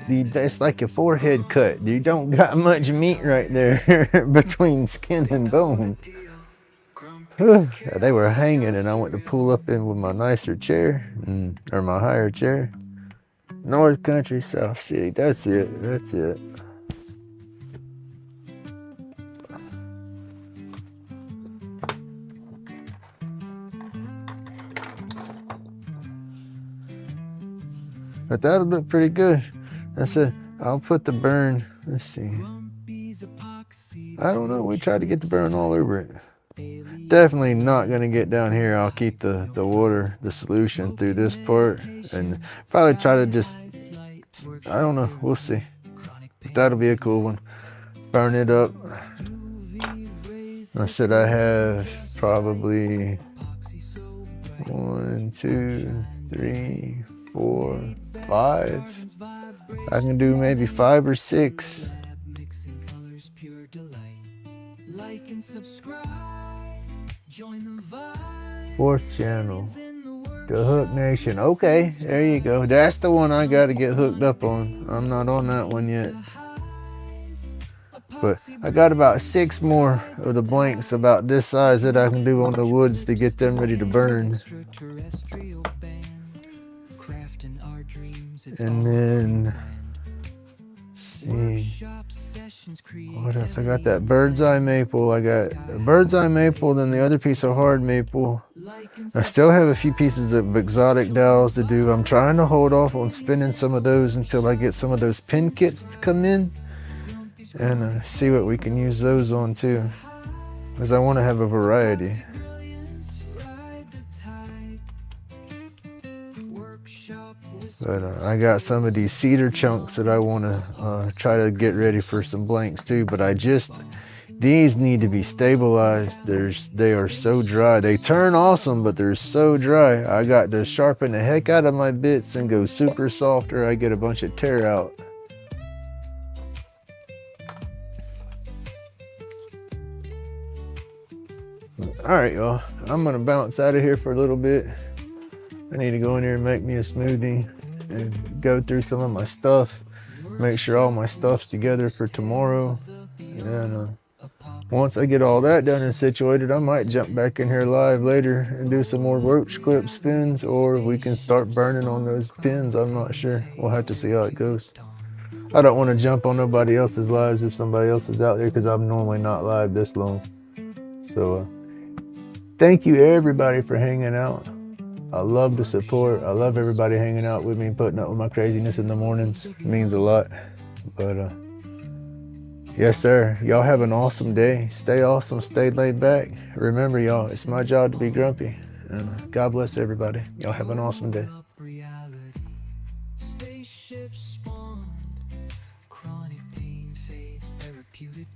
Dude, that's like your forehead cut. You don't got much meat right there between skin and bone. They were hanging and I went to pull up in with my nicer chair, or my higher chair. North Country, South City. That's it. That's it. But that'll look pretty good. I said, I'll put the burn. Let's see. I don't know. We tried to get the burn all over it. Definitely not going to get down here. I'll keep the water, the solution through this part, and probably try to just, I don't know, we'll see. But that'll be a cool one. Burn it up. I said I have probably 1, 2, 3, 4, 5. I can do maybe 5 or 6. Fourth channel, the Hook Nation. Okay, there you go. That's the one I got to get hooked up on. I'm not on that one yet, but I got about 6 more of the blanks about this size that I can do on the woods to get them ready to burn. And then, let's see, what else? I got that bird's eye maple. I got a bird's eye maple, then the other piece of hard maple. I still have a few pieces of exotic dowels to do. I'm trying to hold off on spinning some of those until I get some of those pin kits to come in and see what we can use those on too, because I want to have a variety. But I got some of these cedar chunks that I want to try to get ready for some blanks too. But these need to be stabilized. They are so dry. They turn awesome, but they're so dry. I got to sharpen the heck out of my bits and go super soft, or I get a bunch of tear out. All right, y'all. I'm gonna bounce out of here for a little bit. I need to go in here and make me a smoothie and go through some of my stuff, make sure all my stuff's together for tomorrow. And once I get all that done and situated, I might jump back in here live later and do some more roach clip spins, or we can start burning on those pins. I'm not sure. We'll have to see how it goes. I don't want to jump on nobody else's lives if somebody else is out there, because I'm normally not live this long. So thank you everybody for hanging out. I love the support. I love everybody hanging out with me, putting up with my craziness in the mornings. It means a lot. But yes, sir. Y'all have an awesome day. Stay awesome. Stay laid back. Remember, y'all, it's my job to be grumpy. And God bless everybody. Y'all have an awesome day. Spaceship spawned, chronic pain fades, therapeutic